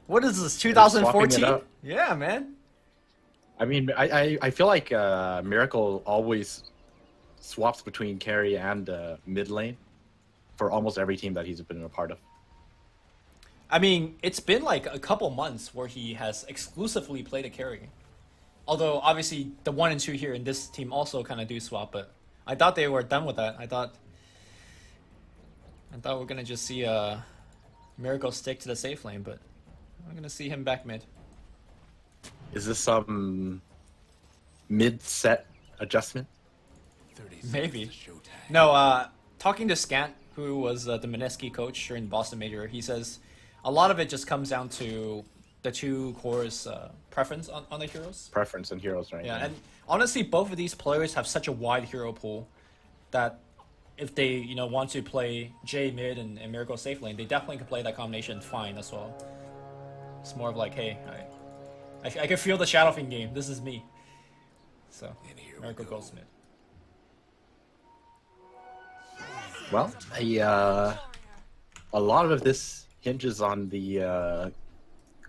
G: What is this,
F: swapping it
G: 2014?
F: up.
G: Yeah, man.
F: I mean, I feel like Miracle always swaps between carry and mid lane. for almost every team that he's been a part of.
G: I mean, it's been like a couple months where he has exclusively played a carry. Although obviously the 1 and 2 here in this team also kind of do swap, but I thought they were done with that. I thought we're gonna just see Miracle stick to the safe lane, but I'm gonna see him back mid.
F: Is this some mid-set adjustment?
H: 30
G: Maybe.
H: seconds to showtime.
G: No, talking to Scant, who was the Mineski coach during the Boston Major, he says a lot of it just comes down to the two cores' preference on the heroes.
F: Preference and heroes, right?
G: Yeah, and honestly, both of these players have such a wide hero pool that if they want to play J mid and Miracle safe lane, they definitely can play that combination fine as well. It's more of like, hey, I can feel the Shadow Fiend game. This is me. So
H: And here we
G: Miracle
H: go.
G: goes mid.
F: Well, a lot of this hinges on the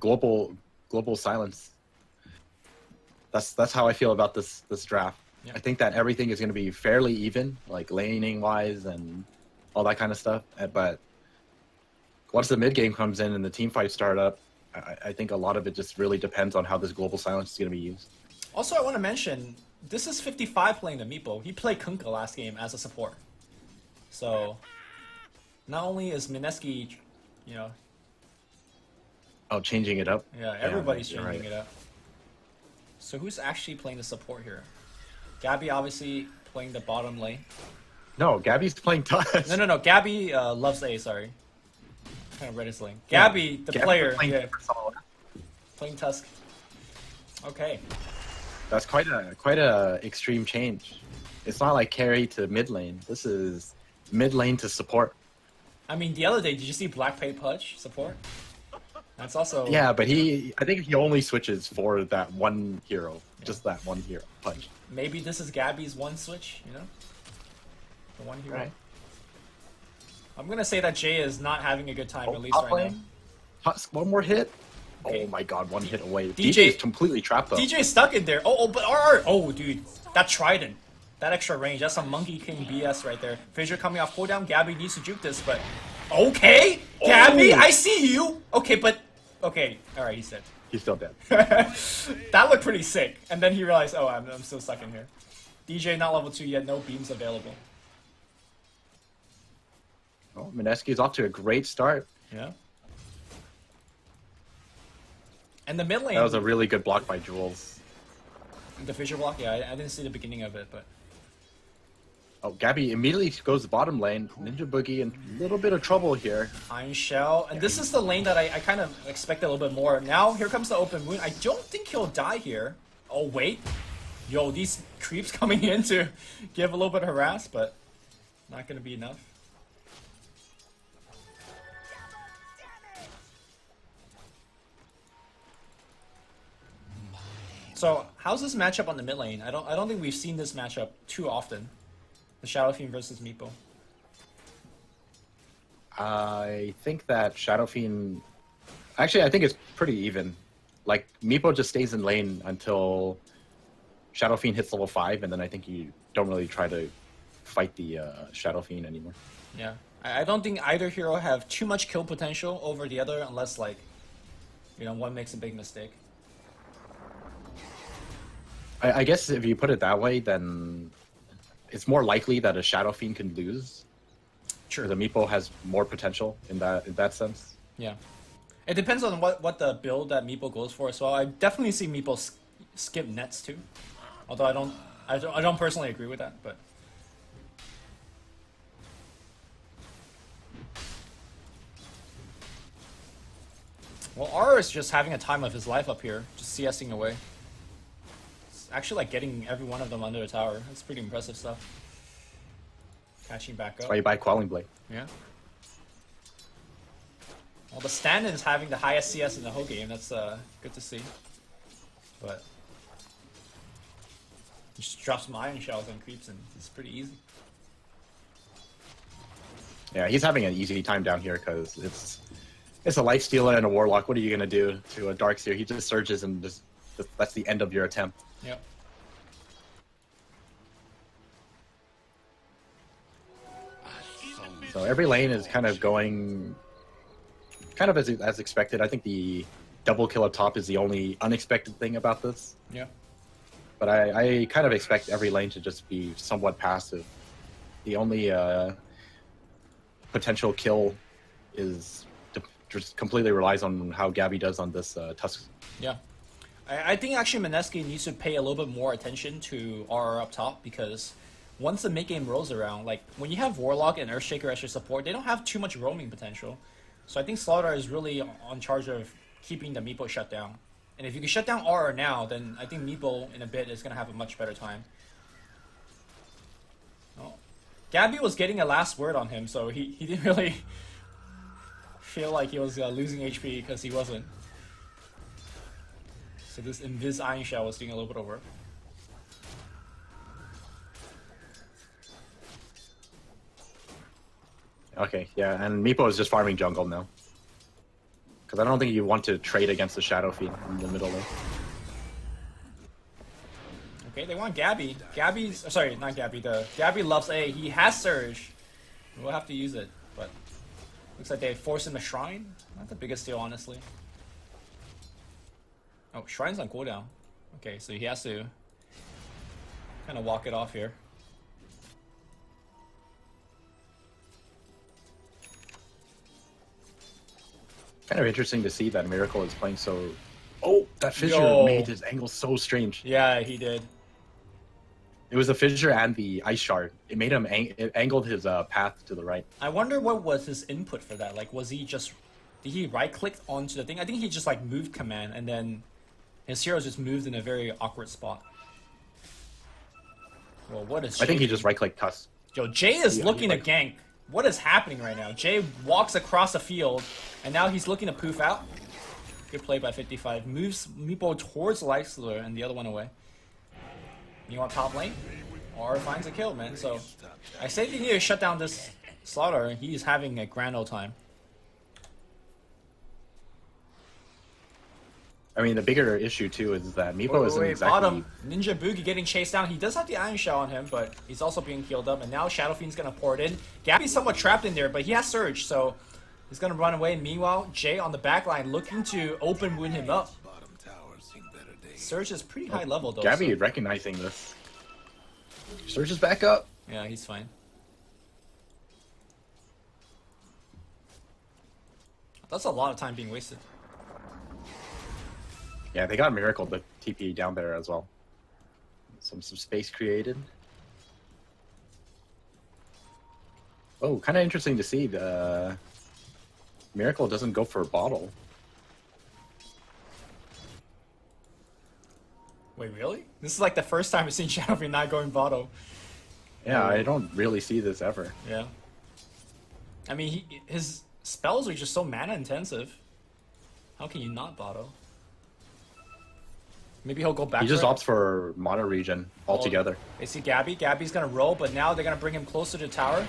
F: global silence. That's how I feel about this draft.
G: Yeah.
F: I think that everything is going to be fairly even, like laning wise and all that kind of stuff. But once the mid game comes in and the team fights start up, I think a lot of it just really depends on how this global silence is going to be used.
G: Also, I want to mention, this is 55 playing the Meepo. He played Kunkka last game as a support. So, not only is Mineski,
F: Oh, changing it up.
G: yeah, everybody's
F: you're
G: changing
F: right.
G: it up. So who's actually playing the support here? Gabby obviously playing the bottom lane.
F: No, Gabby's playing Tusk.
G: No. Gabby loves A, sorry. Kind of read his lane. Gabby, the
F: Gabby
G: player,
F: playing
G: yeah,
F: Solid.
G: playing Tusk. Okay.
F: That's quite a extreme change. It's not like carry to mid lane. This is mid lane to support.
G: I mean, the other day, did you see Black Pay Pudge support? That's also...
F: Yeah, but I think he only switches for that one hero. Yeah. Just that one hero. Punch.
G: Maybe this is Gabby's one switch, The one hero.
F: Right.
G: I'm gonna say that Jay is not having a good time, at least
F: top
G: right
F: lane. Tusk, one more hit.
G: Okay.
F: Oh my god, one hit away.
G: DJ
F: DJ's completely trapped though.
G: now. DJ's stuck in there. But RR. Oh, dude. That Trident. That extra range. That's some Monkey King BS right there. Fissure coming off cooldown. Gabby needs to juke this, but... Okay! Gabby, I see you! Okay, but... Okay. Alright, he's dead.
F: He's still dead.
G: That looked pretty sick. And then he realized, oh, I'm still stuck in here. DJ not level 2 yet. No beams available.
F: Oh, Mineski's off to a great start.
G: Yeah. And the mid lane...
F: That was a really good block by Jules.
G: The Fissure block? Yeah, I didn't see the beginning of it, but...
F: Oh, Gabby immediately goes to bottom lane. Ninja Boogie in a little bit of trouble here.
G: Iron Shell. And this is the lane that I kind of expected a little bit more. Now, here comes the open wound. I don't think he'll die here. Oh, wait. Yo, these creeps coming in to give a little bit of harass, but not going to be enough. So, how's this matchup on the mid lane? I don't think we've seen this matchup too often. The Shadow Fiend versus Meepo.
F: I think that Shadow Fiend... Actually, I think it's pretty even. Like, Meepo just stays in lane until Shadow Fiend hits level 5, and then I think you don't really try to fight the Shadow Fiend anymore.
G: Yeah. I don't think either hero have too much kill potential over the other unless, like, one makes a big mistake.
F: I guess if you put it that way, then it's more likely that a Shadow Fiend can lose.
G: Sure.
F: The Meepo has more potential in that sense.
G: Yeah. It depends on what the build that Meepo goes for as well. I definitely see Meepo skip nets too. Although I don't personally agree with that, but... Well, R is just having a time of his life up here, just CSing away. It's actually like getting every one of them under a tower. That's pretty impressive stuff. Catching back up.
F: That's why you buy Quelling Blade.
G: Yeah. Well, the stand-in is having the highest CS in the whole game. That's good to see. But just drop some iron shells and creeps, and it's pretty easy.
F: Yeah, he's having an easy time down here because it's a lifestealer and a warlock. What are you gonna do to a Darkseer? He just surges and that's the end of your attempt.
G: Yep.
H: Some
F: So every lane is kind of going kind of as expected. I think the double kill up top is the only unexpected thing about this.
G: Yeah.
F: But I kind of expect every lane to just be somewhat passive. The only potential kill is just completely relies on how Gabby does on this Tusk.
G: Yeah. I think actually Mineski needs to pay a little bit more attention to RR up top, because once the mid game rolls around, like when you have Warlock and Earthshaker as your support, they don't have too much roaming potential. So I think Slaughter is really on charge of keeping the Meepo shut down. And if you can shut down RR now, then I think Meepo in a bit is going to have a much better time. Oh. Gabby was getting a last word on him, so he didn't really feel like he was losing HP, because he wasn't. So this Invis Iron Shell was doing a little bit of work.
F: Okay, yeah, and Meepo is just farming jungle now. Because I don't think you want to trade against the Shadow Fiend in the middle lane.
G: Okay, they want Gabby. Gabby's... sorry, not Gabby. Gabby loves A. He has Surge. We'll have to use it, but... looks like they forced him a Shrine. Not the biggest deal, honestly. Oh, Shrine's on cooldown. Okay, so he has to... kind of walk it off here.
F: Kind of interesting to see that Miracle is playing so... Oh, that fissure made his angle so strange.
G: Yeah, he did.
F: It was the fissure and the ice shard. It made him it angled his path to the right.
G: I wonder what was his input for that. Like, was he just... did he right-click onto the thing? I think he just, like, moved command, and then his hero just moved in a very awkward spot. Well, what is...
F: I think he just right-clicked cuss.
G: Yo, Jay is looking to gank. What is happening right now? Jay walks across the field, and now he's looking to poof out. Good play by 55. Moves Meepo towards Lifestealer and the other one away. You want top lane? Or finds a kill, man. So, I say you need to shut down this Slaughter, and he's having a grand old time.
F: I mean, the bigger issue, too, is that Meepo isn't exactly...
G: bottom. Ninja Boogie getting chased down. He does have the Iron Shell on him, but he's also being healed up. And now Shadow Fiend's going to pour it in. Gabby's somewhat trapped in there, but he has Surge, so he's going to run away. Meanwhile, Jay on the back line looking to open win him up. Surge is pretty high level, though.
F: Gabby
G: so...
F: recognizing this. Surge is back up.
G: Yeah, he's fine. That's a lot of time being wasted.
F: Yeah, they got Miracle the TP down there as well. Some space created. Oh, kind of interesting to see. The Miracle doesn't go for a bottle.
G: Wait, really? This is like the first time I've seen Shadow Fiend not going bottle.
F: Yeah, I don't really see this ever.
G: Yeah. I mean, his spells are just so mana intensive. How can you not bottle? Maybe he'll go back.
F: He just opts for mono regen altogether.
G: They see Gabby. Gabby's gonna roll, but now they're gonna bring him closer to tower.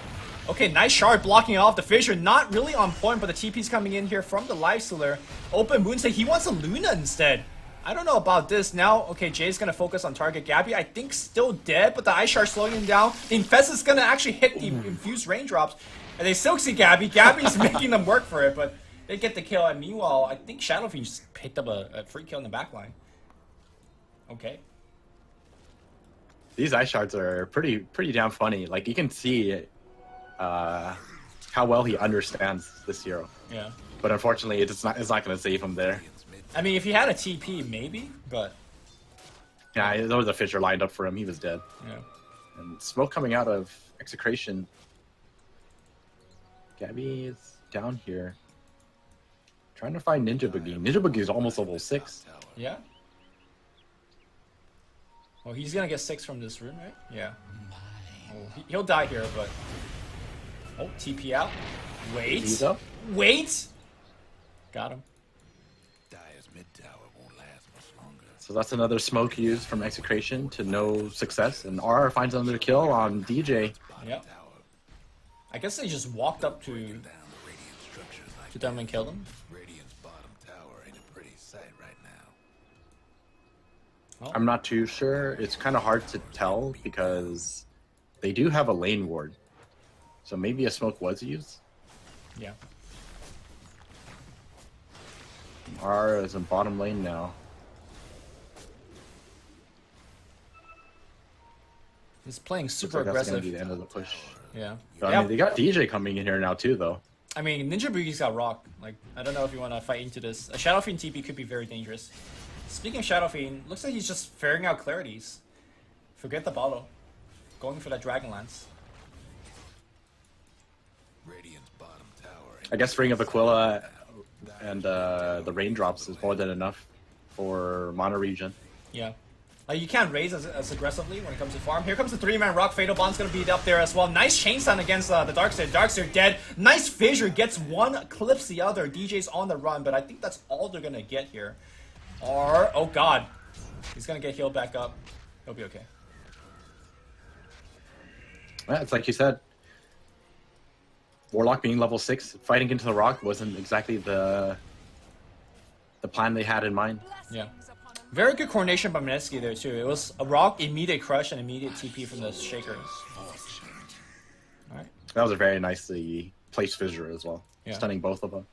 G: Okay, nice shard blocking off the fissure. Not really on point, but the TP's coming in here from the Lifestealer. Open Moonstay. He wants a Luna instead. I don't know about this now. Okay, Jay's gonna focus on target. Gabby, I think, still dead, but the Ice Shard slowing him down. The Infest is gonna actually hit the infused raindrops, and they still see Gabby. Gabby's making them work for it, but they get the kill. And meanwhile, I think Shadow Fiend just picked up a free kill in the backline. Okay.
F: These ice shards are pretty damn funny. Like, you can see how well he understands this hero.
G: Yeah.
F: But unfortunately, it's not going to save him there.
G: I mean, if he had a TP, maybe, but...
F: Yeah, there was a fissure lined up for him. He was dead.
G: Yeah.
A: And smoke coming out of Execration. Gabby is down here. Trying to find Ninja Boogie. Ninja Boogie is almost level 6.
G: Yeah. Well, he's gonna get 6 from this room, right? Yeah. Oh, he'll die here, but... Oh, TP out. Wait.
A: He's up.
G: Wait! Got him.
A: So that's another smoke used from Execration to no success. And R finds another kill on DJ.
G: Yep. I guess they just walked up to them and killed him.
A: Oh. I'm not too sure. It's kind of hard to tell because they do have a lane ward.
F: So maybe a smoke was used.
G: Yeah.
F: R is in bottom lane now.
G: He's playing
F: Looks
G: super
F: like that's gonna
G: aggressive.
F: be the end of the push.
G: Yeah.
F: But, I mean, they got DJ coming in here now too, though.
G: I mean, Ninja Boogie's got rock. Like, I don't know if you want to fight into this. A Shadow Fiend TP could be very dangerous. Speaking of Shadow Fiend, looks like he's just ferrying out clarities. Forget the bottle. Going for that Dragon Lance.
H: Radiant's bottom tower.
F: I guess Ring of Aquila and the raindrops is more than enough for Mono Region.
G: Yeah. Like, you can't raise as aggressively when it comes to farm. Here comes the 3-man rock. Fatal Bond's gonna be up there as well. Nice chain stun against the Darkseer. Darkseer dead. Nice fissure. Gets one, clips the other. DJ's on the run, but I think that's all they're gonna get here. Or, oh god. He's gonna get healed back up. He'll be okay.
F: Yeah, it's like you said. Warlock being level 6, fighting into the rock wasn't exactly the plan they had in mind.
G: Yeah. Very good coordination by Mineski there too. It was a rock, immediate crush, and immediate TP from the Shaker. Alright.
F: That was a very nicely placed fissure as well.
G: Yeah.
F: Stunning both of them.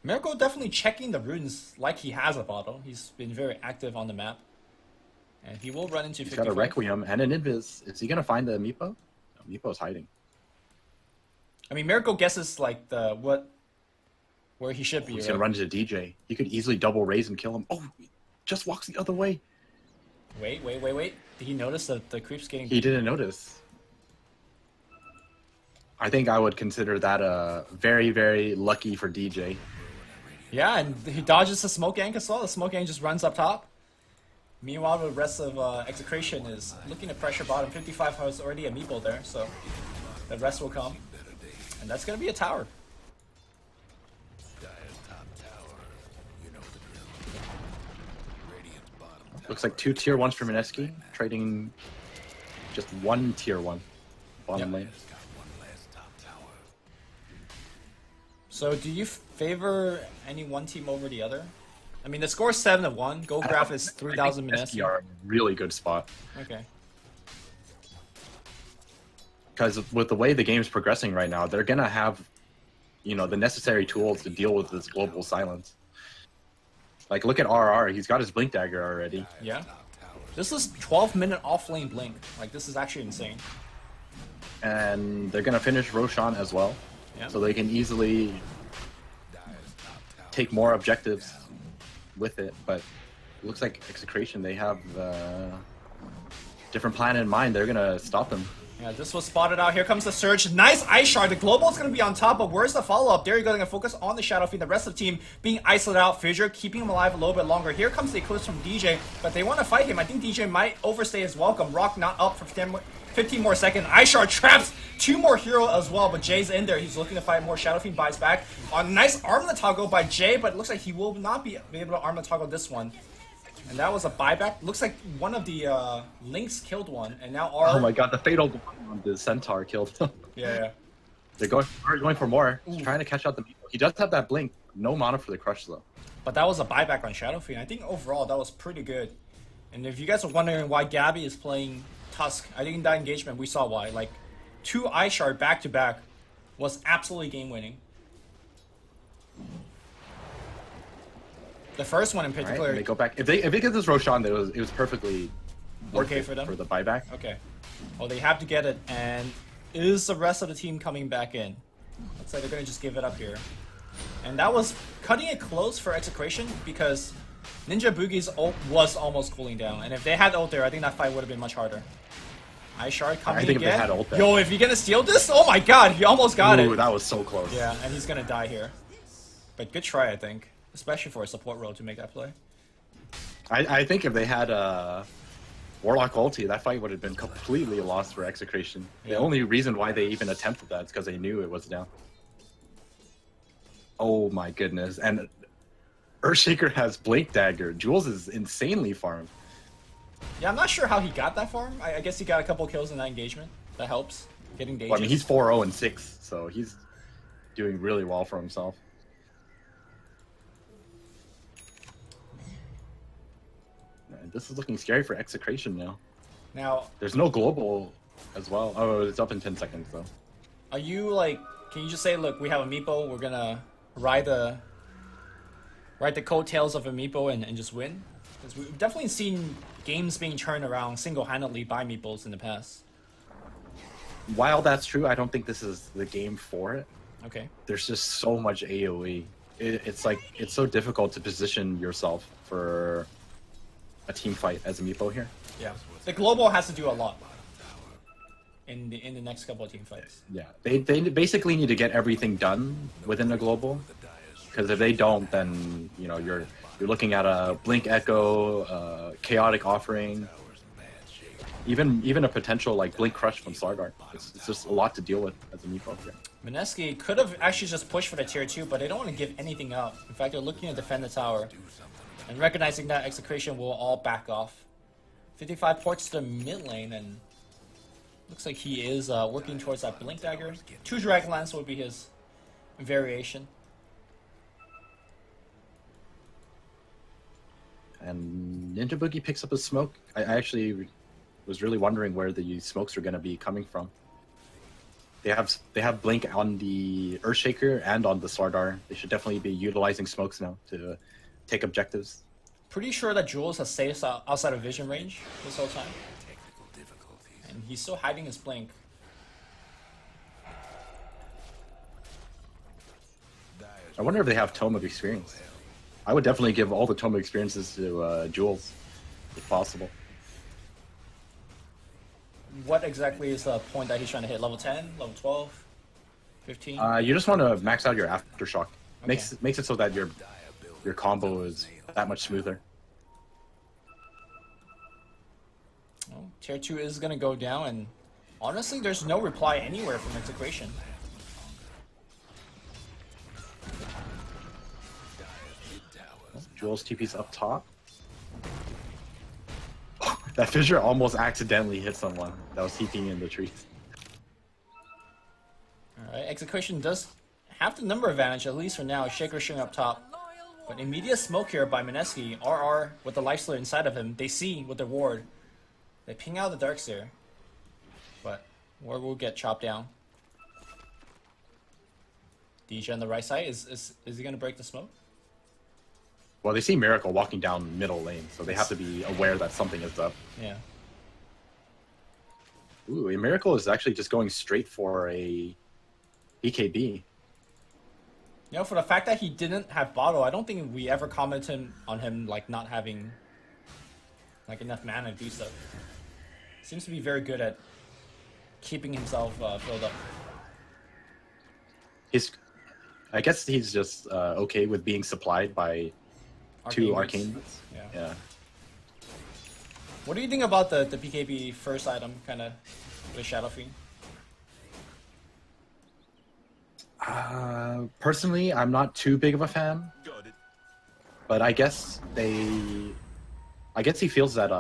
G: Miracle definitely checking the runes like he has a bottle. He's been very active on the map. And he will run into
F: He's
G: 55.
F: got a Requiem and an Invis. Is he going to find the Meepo? No, Meepo's hiding.
G: I mean, Miracle guesses like where he should be.
F: He's
G: Right?
F: going to run into DJ. He could easily double raise and kill him. Oh, he just walks the other way.
G: Wait. Did he notice that the creep's getting...
F: He didn't notice. I think I would consider that very, very lucky for DJ.
G: Yeah, and he dodges the smoke gank as well. The smoke gank just runs up top. Meanwhile, the rest of Execration is looking to pressure bottom. 55 has already a meeple there, so the rest will come. And that's going to be a tower.
H: Dire's top tower. You know the drill. Radiant's bottom tower.
F: Looks like 2 tier 1s for Mineski, trading just 1 tier 1 bottom lane.
H: Got one last top tower.
G: So do you favor any one team over the other? I mean, the score is 7-1. Goal graph is 3,000 minutes.
F: Mineski are in a really good spot.
G: Okay.
F: Because with the way the game's progressing right now, they're gonna have, the necessary tools to deal with this global silence. Like, look at RR. He's got his Blink Dagger already.
G: Yeah. This is 12-minute off-lane blink. Like, this is actually insane.
F: And they're gonna finish Roshan as well.
G: Yeah.
F: So they can easily take more objectives with it. But it looks like Execration, they have a different plan in mind. They're gonna stop them.
G: Yeah, this was spotted out. Here comes the surge. Nice ice shard. The global's going to be on top, but where's the follow-up? There you go. They're going to focus on the Shadow Fiend. The rest of the team being isolated out. Fissure keeping him alive a little bit longer. Here comes the Eclipse from DJ, but they want to fight him. I think DJ might overstay his welcome. Rock not up for 15 more seconds. Ice shard traps 2 more hero as well, but Jay's in there. He's looking to fight more. Shadow Fiend buys back. A nice armlet toggle by Jay, but it looks like he will not be able to armlet toggle this one. And that was a buyback. Looks like one of the Lynx killed one, and now R.
F: Oh my god, the Fatal on the Centaur killed him.
G: Yeah.
F: They're going for more. He's trying to catch out the Meepo. He does have that Blink. No mana for the Crush, though.
G: But that was a buyback on Shadow Fiend. I think overall that was pretty good. And if you guys are wondering why Gabby is playing Tusk, I think in that engagement we saw why. Like, 2 Ice Shard back to back was absolutely game winning. The first one in particular.
F: Right, they go back. If they get this Roshan, it was perfectly
G: Okay for them?
F: for the buyback.
G: Okay. Well, they have to get it, and is the rest of the team coming back in? Looks like they're going to just give it up here. And that was cutting it close for Execration because Ninja Boogie's ult was almost cooling down. And if they had ult there, I think that fight would have been much harder. Ice Shard coming
F: I think
G: again.
F: if they had ult there.
G: Yo, if you're going to steal this? Oh my god, he almost got
F: Ooh,
G: it.
F: that was so close.
G: Yeah, and he's going to die here. But good try, I think. Especially for a support role to make that play.
F: I think if they had Warlock ulti, that fight would have been completely lost for Execration.
G: Yeah.
F: The only reason why they even attempted that is because they knew it was down. Oh my goodness. And Earthshaker has Blink Dagger. Jules is insanely farmed.
G: Yeah, I'm not sure how he got that far. I guess he got a couple kills in that engagement. That helps. Getting dangerous.
F: Well, I mean, he's 4-0 and 6, so he's doing really well for himself. And this is looking scary for Execration now.
G: Now,
F: There's no global as well. Oh, it's up in 10 seconds though.
G: Are you like? Can you just say, look, we have a meepo. We're gonna ride the coattails of a meepo and just win? Because we've definitely seen games being turned around single-handedly by meepos in the past.
F: While that's true, I don't think this is the game for it.
G: Okay.
F: There's just so much AoE. It's like it's so difficult to position yourself for a team fight as a meepo here.
G: Yeah. The global has to do a lot in the next couple of team fights.
F: Yeah, they basically need to get everything done within the global, because if they don't, then you know you're looking at a blink echo, chaotic offering, even a potential like blink crush from Slargar. It's just a lot to deal with as a meepo here.
G: Mineski could have actually just pushed for the tier 2, but they don't want to give anything up. In fact, they're looking to defend the tower. And recognizing that Execration will all back off. 55 ports to the mid lane, and looks like he is working towards that blink dagger. 2 Dragon Lance would be his variation.
F: And Ninja Boogie picks up a smoke. I actually was really wondering where the smokes are going to be coming from. They have blink on the Earthshaker and on the Slardar. They should definitely be utilizing smokes now to take objectives.
G: Pretty sure that Jules has stayed outside of vision range this whole time. And he's still hiding his blink.
F: I wonder if they have Tome of Experience. I would definitely give all the Tome of Experiences to Jules, if possible.
G: What exactly is the point that he's trying to hit? Level 10? Level 12? 15?
F: You just want to max out your Aftershock.
G: Okay.
F: Makes it so that your combo is that much smoother.
G: Well, tier 2 is going to go down, and honestly, there's no reply anywhere from Execration.
F: Jules TP's up top. That fissure almost accidentally hit someone that was TPing in the trees.
G: Alright, Execration does have the number advantage, at least for now. Shaker showing up top. But immediate smoke here by Mineski. RR with the Lifestealer inside of him. They see with their ward. They ping out the Darkseer. But ward will get chopped down. DJ on the right side. Is he going to break the smoke?
F: Well, they see Miracle walking down middle lane, so they have to be aware that something is up.
G: Yeah.
F: Ooh, Miracle is actually just going straight for a BKB.
G: You know, for the fact that he didn't have bottle, I don't think we ever commented on him like not having like enough mana to do so. Seems to be very good at keeping himself filled up.
F: I guess he's just okay with being supplied by two arcane. Yeah.
G: What do you think about the BKB first item, kind of, with Shadow Fiend?
F: Personally, I'm not too big of a fan, but I guess he feels that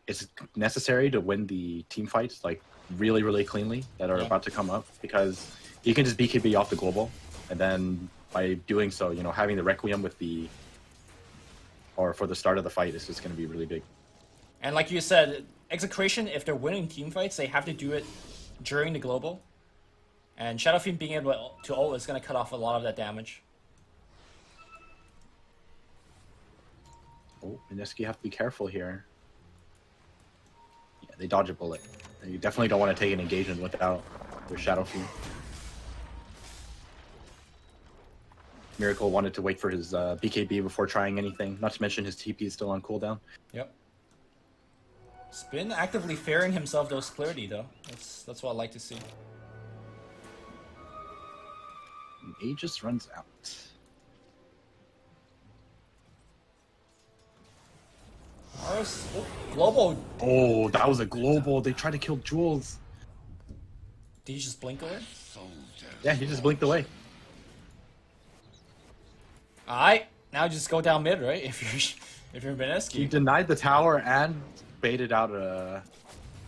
F: it's necessary to win the team fights like really, really cleanly that are about to come up, because he can just BKB off the global, and then by doing so, you know, having the Requiem with for the start of the fight is just going to be really big.
G: And like you said, Execration, if they're winning team fights, they have to do it during the global. And Shadow Fiend being able to ult is going to cut off a lot of that damage.
F: Oh, Mineski have to be careful here. Yeah, they dodge a bullet. You definitely don't want to take an engagement without their Shadow Fiend. Miracle wanted to wait for his BKB before trying anything, not to mention his TP is still on cooldown.
G: Yep. Spin actively fairing himself those clarity though. That's what I like to see.
F: And Aegis runs out.
G: Global.
F: Oh, that was a global. They tried to kill Jules.
G: Did he just blink away?
F: Yeah, he just blinked away.
G: Alright, now just go down mid, right? If you're Mineski.
F: He denied the tower and baited out a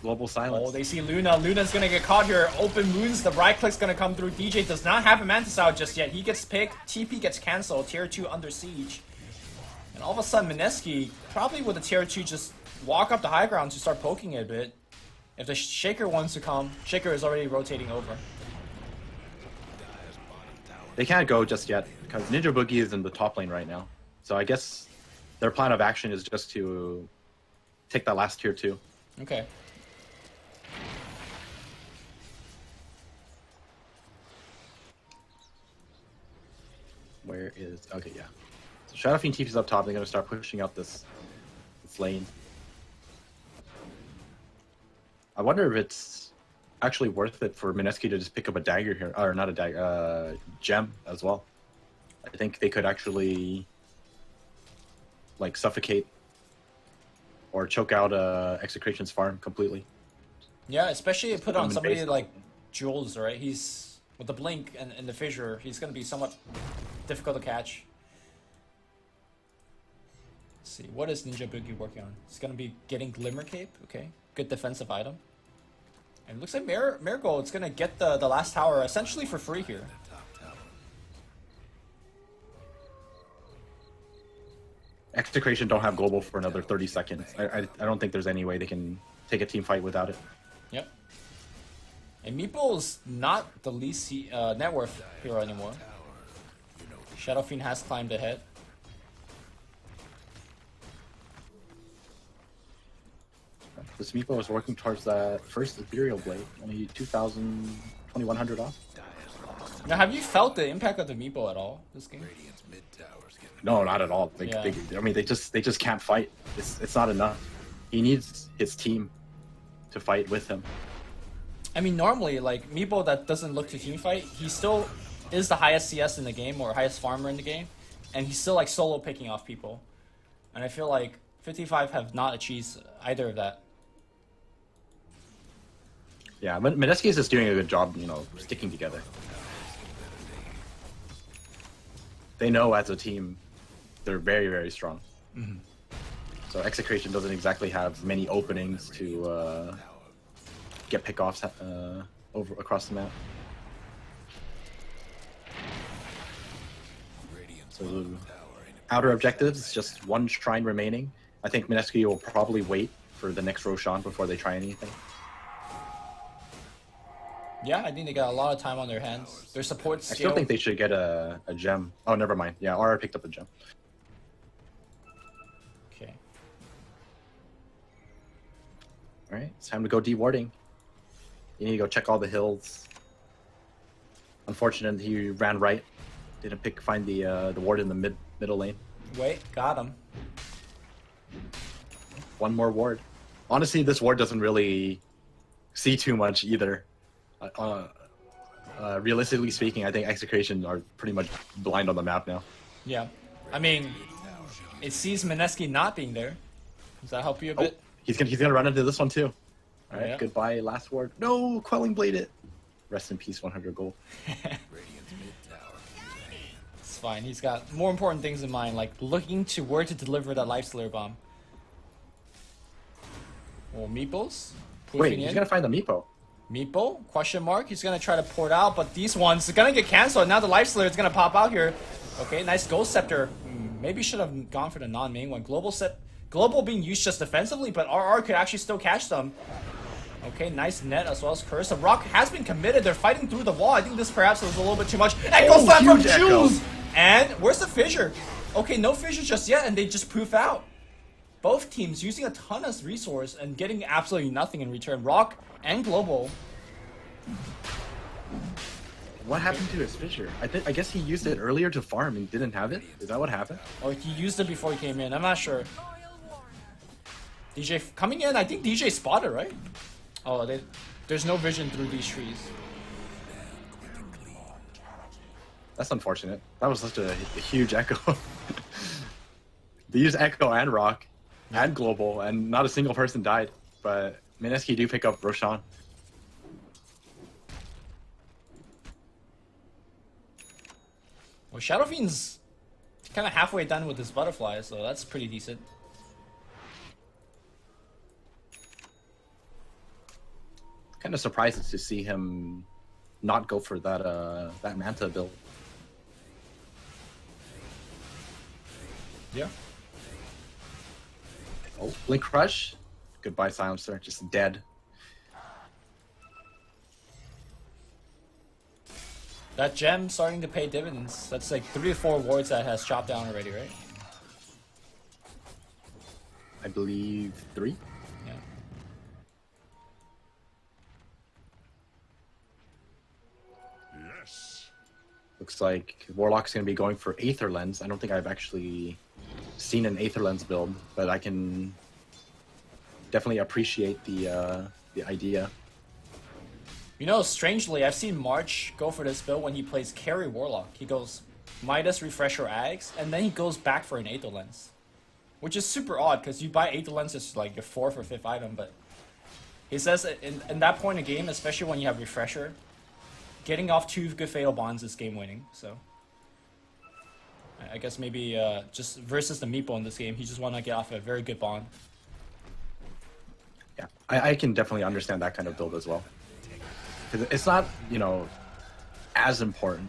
F: global silence.
G: Oh, they see Luna. Luna's gonna get caught here. Open moons. The right click's gonna come through. DJ does not have a Mantis out just yet. He gets picked. TP gets cancelled. Tier 2 under siege. And all of a sudden, Mineski, probably with a tier 2, just walk up the high ground to start poking it a bit. If the Shaker wants to come, Shaker is already rotating over.
F: They can't go just yet because Ninja Boogie is in the top lane right now. So I guess their plan of action is just to take that last tier 2.
G: Okay.
F: Where is... Okay, yeah. So Shadow Fiend TP's up top. They're going to start pushing up this lane. I wonder if it's actually worth it for Mineski to just pick up a dagger here. Or not a dagger, gem as well. I think they could actually like suffocate or choke out Execration's farm completely.
G: Yeah, especially put on somebody
F: base.
G: like Jules, right? He's with the blink and the fissure, he's gonna be somewhat difficult to catch. Let's see, what is Ninja Boogie working on? He's gonna be getting Glimmer Cape, okay. Good defensive item. And it looks like Marigold's gonna get the last tower essentially for free here.
F: Execration don't have global for another 30 seconds. I don't think there's any way they can take a team fight without it.
G: Yep. And Meeple's not the least net worth hero anymore. Shadow Fiend has climbed ahead.
F: This Meepo is working towards that first Ethereal Blade. Only 2,000, 2,100 off.
G: Now, have you felt the impact of the Meepo at all this game?
F: No, not at all.
G: Yeah.
F: I mean, they just can't fight. It's not enough. He needs his team to fight with him.
G: I mean, normally, like, Meepo that doesn't look to team fight, he still is the highest CS in the game, or highest farmer in the game, and he's still, like, solo picking off people. And I feel like 55 have not achieved either of that.
F: Yeah, Mineski is just doing a good job, you know, sticking together. They know as a team, they're very, very strong.
G: Mm-hmm.
F: So Execration doesn't exactly have many openings to get pickoffs over across the map. So outer objectives, just one shrine remaining. I think Mineski will probably wait for the next Roshan before they try anything.
G: Yeah, I think they got a lot of time on their hands. Their support skill...
F: I still think they should get a gem. Oh, never mind. Yeah, Aura picked up a gem.
G: Okay.
F: Alright, it's time to go dewarding. You need to go check all the hills. Unfortunate he ran right. Didn't find the ward in the middle lane.
G: Wait, got him.
F: One more ward. Honestly, this ward doesn't really see too much either. Realistically speaking, I think Execration are pretty much blind on the map now.
G: Yeah. I mean, it sees Mineski not being there. Does that help you a bit?
F: He's gonna run into this one too. All right,
G: Yeah.
F: Goodbye, last ward. No, Quelling Blade it. Rest in peace, 100 gold.
G: It's fine. He's got more important things in mind, like looking to where to deliver that Life Slayer bomb. Or Meeples?
F: Wait, he's gonna find the Meepo.
G: Meeple? Question mark. He's gonna try to port out, but these ones are gonna get cancelled. Now the Life Slayer is gonna pop out here. Okay, nice Ghost Scepter. Maybe should have gone for the non-main one. Global being used just defensively, but RR could actually still catch them. Okay, nice net as well as Curse. The Rock has been committed. They're fighting through the wall. I think this perhaps was a little bit too much. Echo Slam from
F: huge echo.
G: Jules! And where's the fissure? Okay, no fissure just yet, and they just poof out. Both teams using a ton of resource and getting absolutely nothing in return. Rock and Global.
F: What happened to his fissure? I guess he used it earlier to farm and didn't have it. Is that what happened?
G: Or he used it before he came in. I'm not sure. DJ coming in. I think DJ spotted, right? Oh, there's no vision through these trees.
F: That's unfortunate. That was such a huge echo. They used Echo and Rock and Global, and not a single person died. But Mineski do pick up Roshan.
G: Well, Shadow Fiend's kind of halfway done with his butterfly, so that's pretty decent.
F: Kind of surprised to see him not go for that that Manta build.
G: Yeah.
F: Oh, Blink Crush. Goodbye, Silencer. Just dead.
G: That gem starting to pay dividends. That's like 3 to 4 wards that has chopped down already, right?
F: I believe 3.
G: Yeah.
F: Looks like Warlock's going to be going for Aether Lens. I don't think I've actually seen an Aether Lens build, but I can definitely appreciate the idea.
G: You know, strangely, I've seen March go for this build when he plays carry Warlock. He goes Midas, Refresher, Ags, and then he goes back for an Aether Lens. Which is super odd, because you buy Aether Lens as like your 4th or 5th item, but he says in that point of game, especially when you have Refresher, getting off 2 good Fatal Bonds is game winning, so I guess maybe just versus the Meepo in this game, he just want to get off a very good bond.
F: Yeah, I can definitely understand that kind of build as well. 'Cause it's not, you know, as important.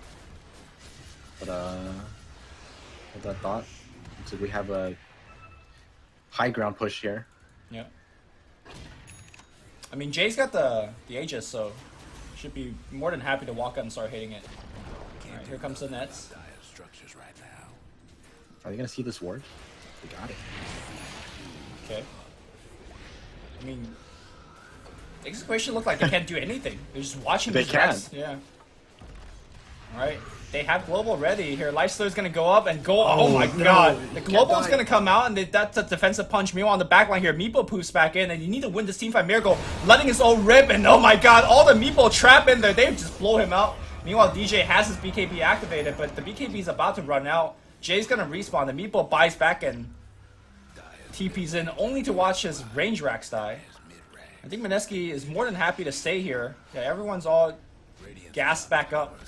F: But with that thought, so we have a high ground push here.
G: Yeah. I mean, Jay's got the Aegis, so should be more than happy to walk up and start hitting it. Alright, here comes the nets.
F: Are they gonna see this ward? They got it.
G: Okay. I mean, Execution look like they can't do anything. They're just watching
F: They
G: these
F: can.
G: rats. Yeah. Alright. They have global ready here. Lifestealer's gonna go up and go. Oh my
F: no.
G: god. The
F: Can't
G: global's
F: die.
G: gonna come out and that's a defensive punch. Meanwhile, on the backline here, Meepo poofs back in and you need to win this teamfight miracle. Letting his own rip and oh my god, all the Meepo trap in there. They just blow him out. Meanwhile, DJ has his BKB activated, but the BKB is about to run out. Jay's gonna respawn. The Meepo buys back and TP's in only to watch his range racks die. I think Mineski is more than happy to stay here. Yeah, everyone's all gassed back up.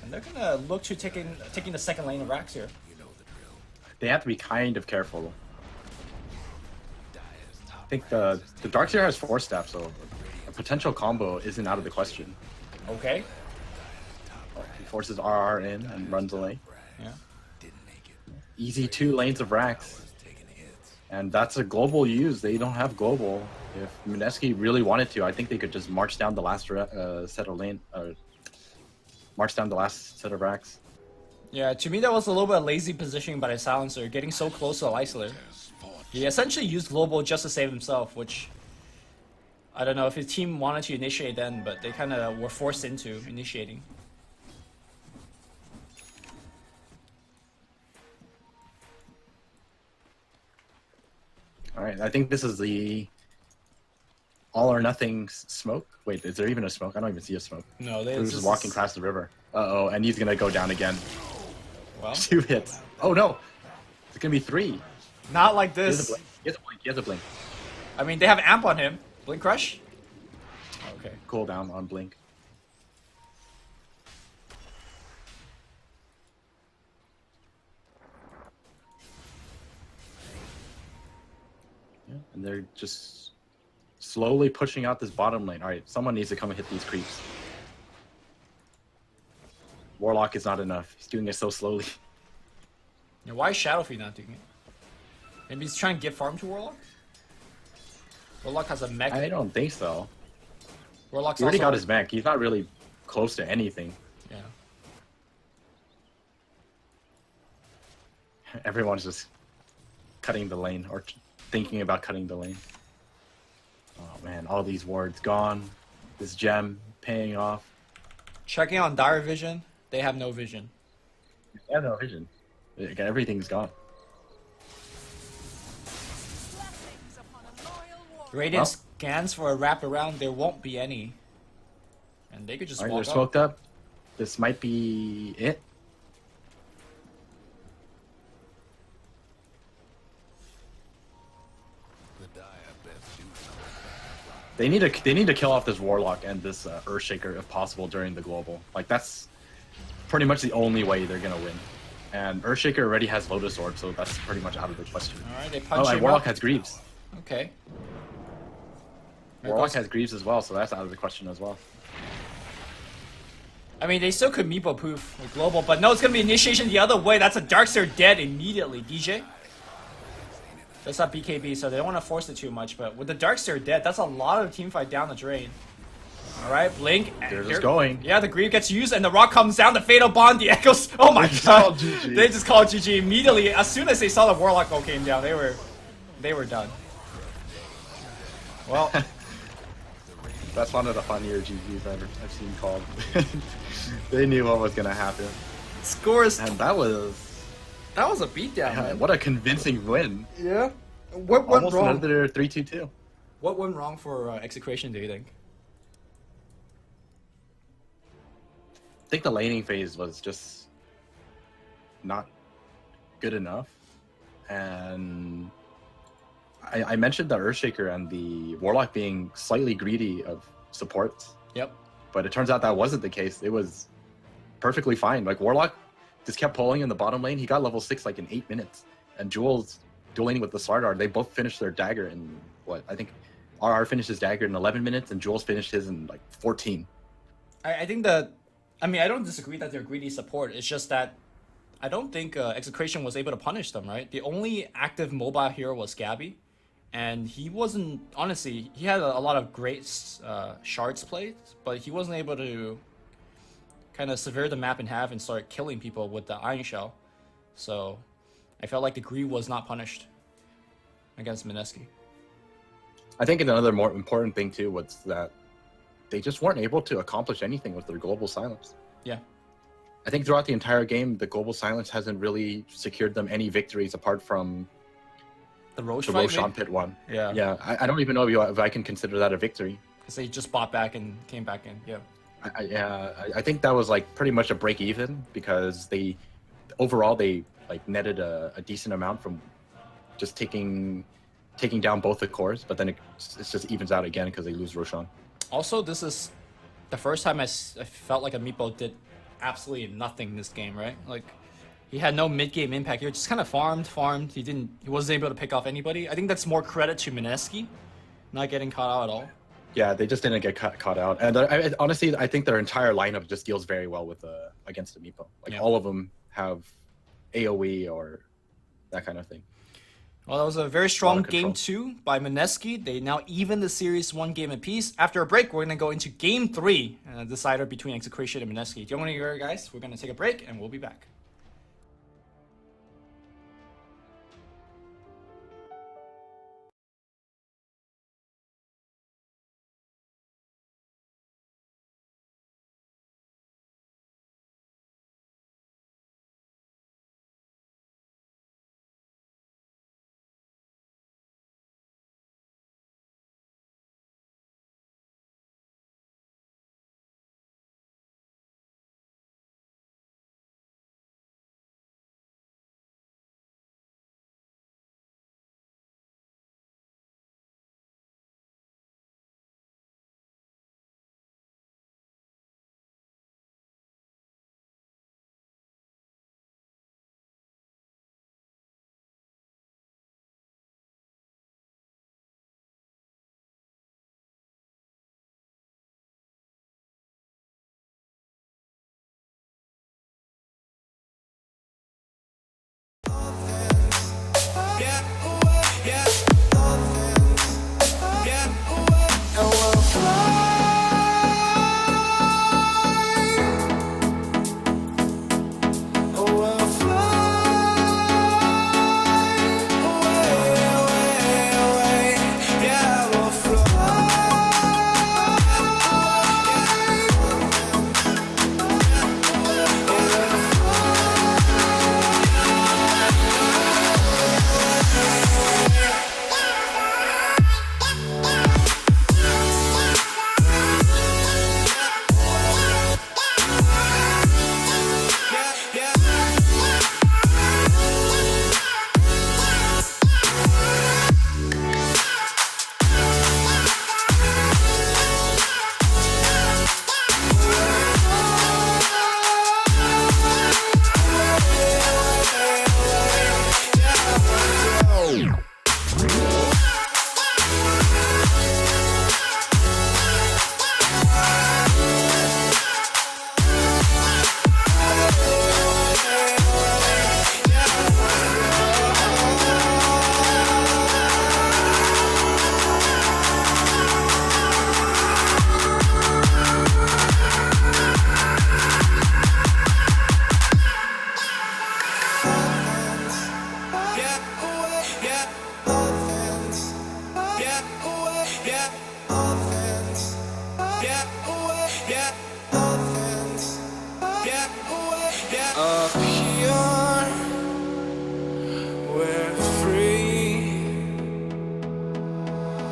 G: And they're gonna look to taking the second lane of racks here.
F: They have to be kind of careful. I think the Darkseer has 4 staff, so a potential combo isn't out of the question.
G: Okay.
F: He forces RR in and runs away.
G: Yeah.
F: Easy 2 lanes of racks. And that's a global use. They don't have global. If Mineski really wanted to, I think they could just march down the last set of lane, march down the last set of racks.
G: Yeah, to me that was a little bit of lazy positioning by the Silencer, getting so close to Isoler. He essentially used global just to save himself, which I don't know if his team wanted to initiate then, but they kind of were forced into initiating.
F: Alright, I think this is the all or nothing smoke. Wait, is there even a smoke? I don't even see a smoke.
G: No,
F: Who's just walking across the river? Uh-oh, and he's gonna go down again.
G: Well,
F: 2 hits. Oh no! It's gonna be 3.
G: not like
F: He has a
G: this.
F: blink. He has a blink. He has a blink.
G: I mean, they have amp on him. Blink Crush? Okay.
F: Cooldown on blink. Yeah, and they're just slowly pushing out this bottom lane. Alright, someone needs to come and hit these creeps. Warlock is not enough. He's doing it so slowly.
G: Yeah, why is Shadowfree not doing it? Maybe he's trying to get farm to Warlock? Warlock has a mech.
F: I don't think so.
G: Warlock's
F: He already
G: also-
F: got his mech. He's not really close to anything.
G: Yeah.
F: Everyone's just cutting the lane or thinking about cutting the lane. Oh man, all these wards gone. This gem paying off.
G: Checking on Dire Vision. They have no vision.
F: Yeah, no vision. Again, everything's gone.
C: Blessings upon a loyal warrior.
G: Radiant
F: Well.
G: scans for a wraparound. There won't be any. And they could just
F: Alright, they're
G: walk up.
F: smoked up. This might be it. They need to kill off this Warlock and this Earthshaker if possible during the global. Like that's pretty much the only way they're gonna win. And Earthshaker already has Lotus Orb, so that's pretty much out of the question.
G: Alright, they
F: Oh,
G: punch
F: and
G: him
F: Warlock
G: up.
F: has Greaves.
G: Okay.
F: Warlock has Greaves as well, so that's out of the question as well.
G: I mean, they still could Meepo poof with global, but no, it's gonna be initiation the other way. That's a Darkseer dead immediately. DJ? That's not BKB, so they don't want to force it too much, but with the Darkseer dead, that's a lot of teamfight down the drain. All right, blink.
F: They're
G: Here-
F: just going.
G: Yeah, the greave gets used, and the rock comes down. The fatal bond, the echoes. Oh my
F: They
G: god!
F: called GG.
G: They just called GG immediately. As soon as they saw the warlock go came down, they were done. Well,
F: That's one of the funnier GGs I've seen called. They knew what was gonna happen,
G: scores.
F: and that was
G: A beatdown, man.
F: what a convincing win.
G: Yeah. What went
F: Almost
G: wrong?
F: another 3-2-2.
G: What went wrong for Execration? Do you think?
F: I think the laning phase was just not good enough, and I mentioned the Earthshaker and the Warlock being slightly greedy of supports,
G: Yep.
F: but it turns out that wasn't the case. It was perfectly fine. Like Warlock just kept pulling in the bottom lane. He got level 6 like in 8 minutes, and Jules dueling with the Slardar. They both finished their dagger in what I think. RR finished his dagger in 11 minutes, and Jules finished his in like 14.
G: I think that. I mean, I don't disagree that they're greedy support. It's just that I don't think Execration was able to punish them. Right. The only active mobile hero was Gabby, and he wasn't. Honestly, he had a lot of great shards plays, but he wasn't able to kind of sever the map in half and start killing people with the Iron Shell. So I felt like the greed was not punished against Mineski.
F: I think another more important thing too was that they just weren't able to accomplish anything with their global silence.
G: Yeah.
F: I think throughout the entire game, the global silence hasn't really secured them any victories apart from
G: The Roche
F: the
G: fight,
F: Roshan
G: maybe?
F: pit one.
G: Yeah.
F: Yeah, I don't even know if I can consider that a victory.
G: Because they just bought back and came back in. Yeah.
F: I think that was like pretty much a break even because they overall they like netted a decent amount from just taking down both the cores, but then it just evens out again because they lose Roshan.
G: Also, this is the first time I felt like a Meepo did absolutely nothing this game, right? Like, he had no mid-game impact. He just kind of farmed. He wasn't able to pick off anybody. I think that's more credit to Mineski not getting caught out at all.
F: Yeah, they just didn't get caught out. And honestly, I think their entire lineup just deals very well with against the Meepo. Like
G: Yeah.
F: all of them have AoE or that kind of thing.
G: Well, that was a very strong
F: Lot of
G: game
F: control.
G: 2 by Mineski. They now even the series 1 game apiece. After a break, we're going to go into game 3, decider between Execration and Mineski. Do you want to hear, guys? We're going to take a break, and we'll be back.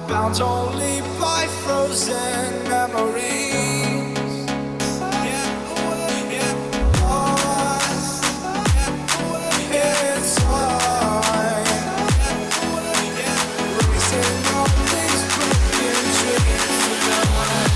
E: bound only by frozen memories. Lost in time, racing all these broken dreams tonight.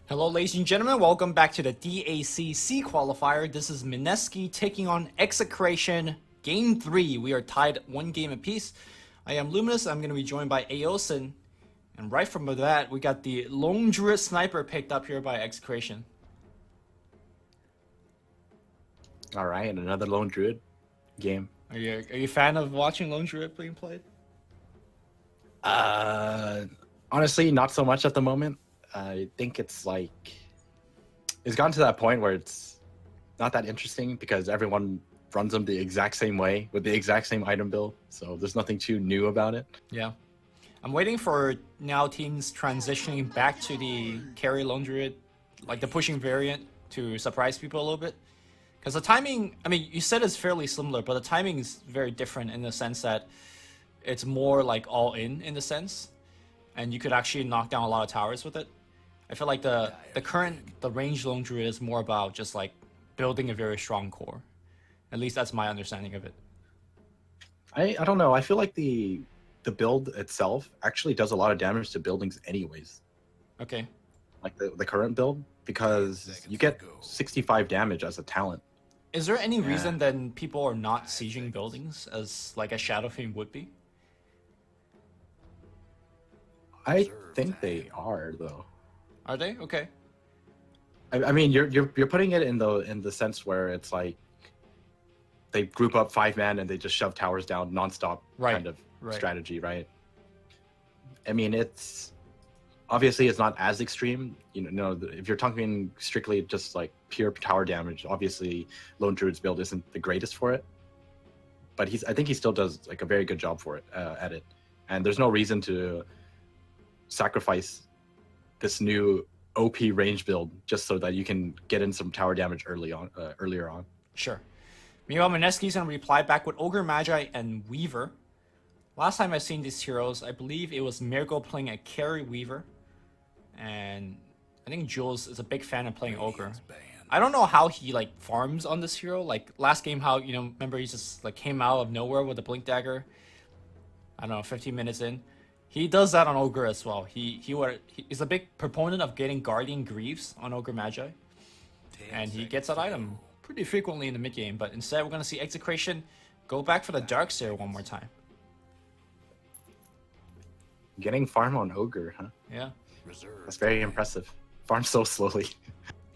G: Hello, ladies and gentlemen. Welcome back to the DAC qualifier. This is Mineski taking on XctN Game 3. We are tied 1 game apiece. I am Luminous. I'm going to be joined by Aosin. And right from that, we got the Lone Druid Sniper picked up here by XctN.
F: All right, and another Lone Druid game.
G: Are you a fan of watching Lone Druid being played?
F: Honestly, not so much at the moment. I think it's gotten to that point where it's not that interesting because everyone runs them the exact same way with the exact same item build. So there's nothing too new about it.
G: Yeah. I'm waiting for now teams transitioning back to the carry Lone Druid, like the pushing variant, to surprise people a little bit. Because the timing, I mean, you said it's fairly similar, but the timing is very different in the sense that it's more like all in the sense. And you could actually knock down a lot of towers with it. I feel like the ranged Lone Druid is more about just like building a very strong core. At least that's my understanding of it.
F: I don't know. I feel like the build itself actually does a lot of damage to buildings anyways.
G: Okay.
F: Like the current build, because you get 65 damage as a talent.
G: Is there any reason then people are not sieging buildings as like a Shadow Fiend would be?
F: I think they are though.
G: Are they? Okay.
F: I mean, you're putting it in the sense where it's like they group up 5-man and they just shove towers down nonstop kind of strategy, right? I mean, it's obviously it's not as extreme. You know, if you're talking strictly just like pure tower damage, obviously Lone Druid's build isn't the greatest for it. But I think he still does like a very good job for it at it, and there's no reason to sacrifice this new OP range build just so that you can get in some tower damage earlier on.
G: Sure. Meanwhile, Mineski's gonna reply back with Ogre, Magi, and Weaver. Last time I've seen these heroes, I believe it was Miracle playing a carry Weaver, and I think Jules is a big fan of playing Ogre. I don't know how he like farms on this hero. Like last game, how remember he just like came out of nowhere with a Blink Dagger. I don't know, 15 minutes in. He does that on Ogre as well. He's a big proponent of getting Guardian Greaves on Ogre Magi. And he gets that item pretty frequently in the mid game. But instead, we're going to see XctN go back for the Darkseer one more time.
F: Getting farm on Ogre, huh?
G: Yeah.
F: That's very impressive. Farm so slowly.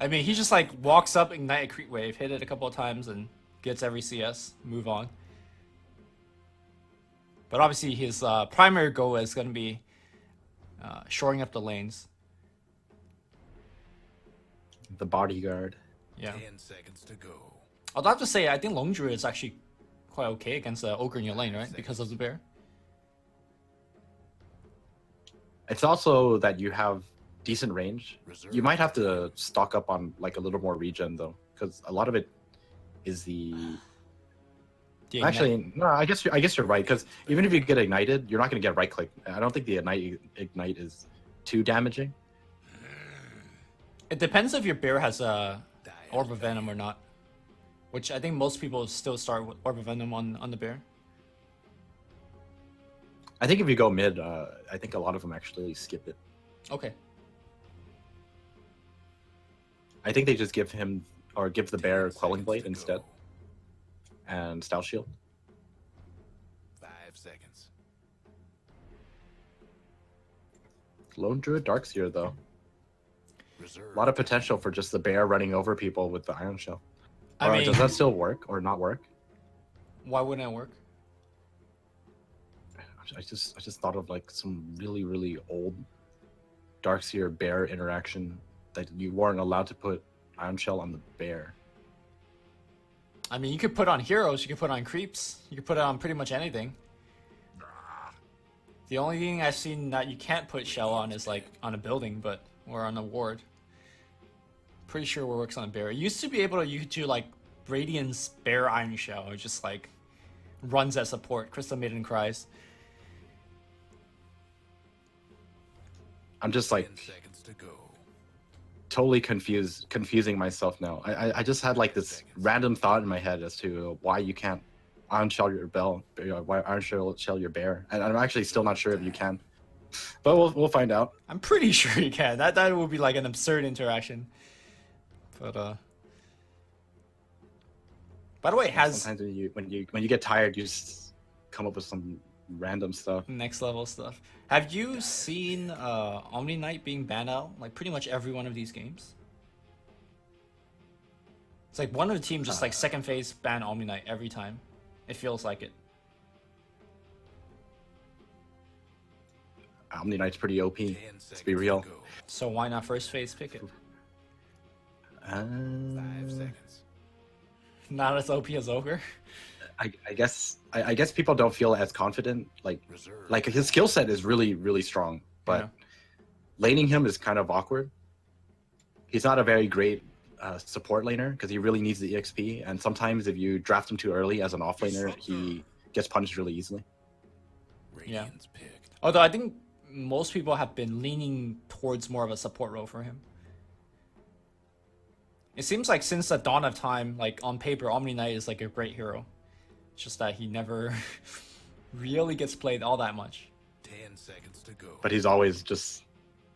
G: I mean, he just like walks up, ignite a creep wave, hit it a couple of times, and gets every CS, move on. But obviously, his primary goal is going to be shoring up the lanes.
F: The bodyguard.
G: Yeah.
H: 10 seconds to go.
G: I'd have to say, I think Lone Druid is actually quite okay against the Ogre in your lane, right? Because of the bear.
F: It's also that you have decent range. You might have to stock up on like a little more regen though, because a lot of it is the. Actually, no. I guess you're right, because even if you get ignited, you're not going to get right click. I don't think the ignite is too damaging.
G: It depends if your bear has a Orb of Venom or not, which I think most people still start with Orb of Venom on the bear.
F: I think if you go mid, I think a lot of them actually skip it.
G: Okay.
F: I think they just give the bear Quelling Blade instead. And Style Shield.
H: 5 seconds.
F: Lone Druid Darkseer though.
H: Reserve.
F: A lot of potential for just the bear running over people with the Iron Shell.
G: I mean,
F: does that still work or not work?
G: Why wouldn't it work?
F: I just thought of like some really old Darkseer bear interaction that you weren't allowed to put Iron Shell on the bear.
G: I mean, you could put on heroes, you could put on creeps, you could put it on pretty much anything. The only thing I've seen that you can't put shell on is like on a building, or on a ward. Pretty sure it works on a bear. It used to be able to, you could do like Radiant's Bear Iron Shell, it just like runs as support. Crystal Maiden cries.
F: I'm just like
H: 10 seconds to go.
F: totally confusing myself now. I just had like this random thought in my head as to why you can't Iron Shell your bear, and I'm actually still not sure if you can. But we'll find out.
G: I'm pretty sure you can. That would be like an absurd interaction. But by the way, has
F: Sometimes when you get tired, you just come up with some random stuff.
G: next level stuff. Have you seen Omni Knight being banned out like pretty much every one of these games? It's like one of the teams just like second phase ban Omni Knight every time. It feels like it.
F: Omni Knight's pretty OP.
H: 10
F: Let's be
H: seconds
F: real.
H: to go.
G: So why not first phase pick it?
H: 5 seconds.
G: Not as OP as Ogre.
F: I guess people don't feel as confident.
H: Reserve.
F: Like his skill set is really strong, but
G: Yeah.
F: laning him is kind of awkward. He's not a very great support laner because he really needs the EXP, and sometimes if you draft him too early as an offlaner, he gets punished really easily.
H: Radiant's pick.
G: Although I think most people have been leaning towards more of a support role for him. It seems like since the dawn of time, like on paper, Omni Knight is like a great hero. It's just that he never really gets played all that much.
H: 10 seconds to go.
F: But he's always just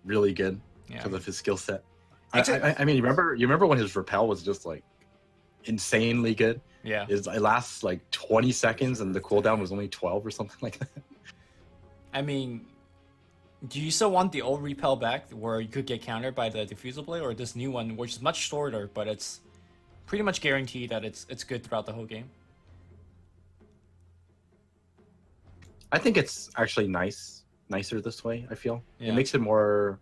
F: really good
G: Yeah.
F: because of his skill set.
G: Except-
F: I mean, you remember when his repel was just like insanely good?
G: Yeah.
F: It lasts like 20 seconds and the cooldown was only 12 or something like that.
G: I mean, do you still want the old repel back where you could get countered by the diffusal blade, or this new one which is much shorter but it's pretty much guaranteed that it's good throughout the whole game?
F: I think it's actually nicer this way, I feel.
G: Yeah.
F: It makes it more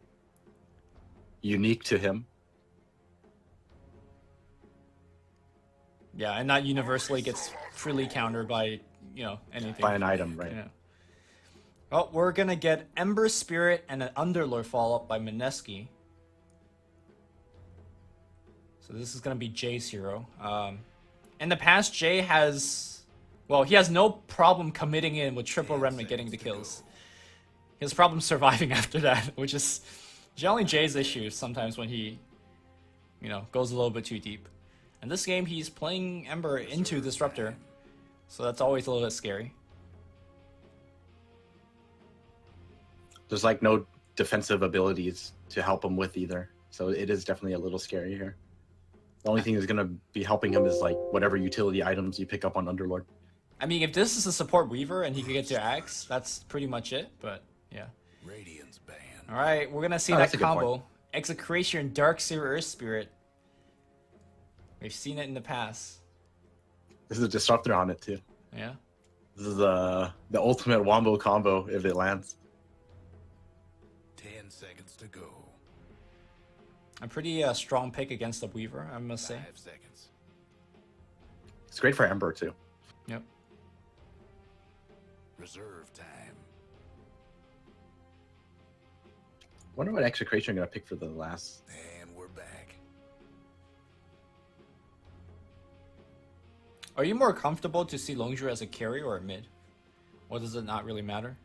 F: unique to him.
G: Yeah, and not universally gets freely countered by, anything.
F: By an item, right?
G: Yeah. Well, we're gonna get Ember Spirit and an Underlord follow-up by Mineski. So this is gonna be Jay's hero. In the past, Jay has... Well, he has no problem committing in with triple remnant getting the kills. He has problems surviving after that, which is generally Jay's issue sometimes when he, goes a little bit too deep. And this game, he's playing Ember into Disruptor, so that's always a little bit scary.
F: There's like no defensive abilities to help him with either. So it is definitely a little scary here. The only thing that's going to be helping him is like whatever utility items you pick up on Underlord.
G: I mean, if this is a support Weaver and he could get to Axe, that's pretty much it, but yeah.
H: Radiant's banned.
G: Alright, we're gonna see
F: Oh,
G: that
F: that's a good
G: combo. Execration, Dark Seer, Earth Spirit. We've seen it in the past.
F: This is a disruptor on it too.
G: Yeah.
F: This is the ultimate wombo combo if it lands.
H: 10 seconds to go.
G: A pretty strong pick against the Weaver, I must say.
H: 5 seconds.
F: It's great for Ember too.
G: Yep.
H: Reserve time.
F: Wonder what execration I'm gonna pick for the last.
H: And we're back.
G: Are you more comfortable to see Longzhu as a carry or a mid? Or does it not really matter?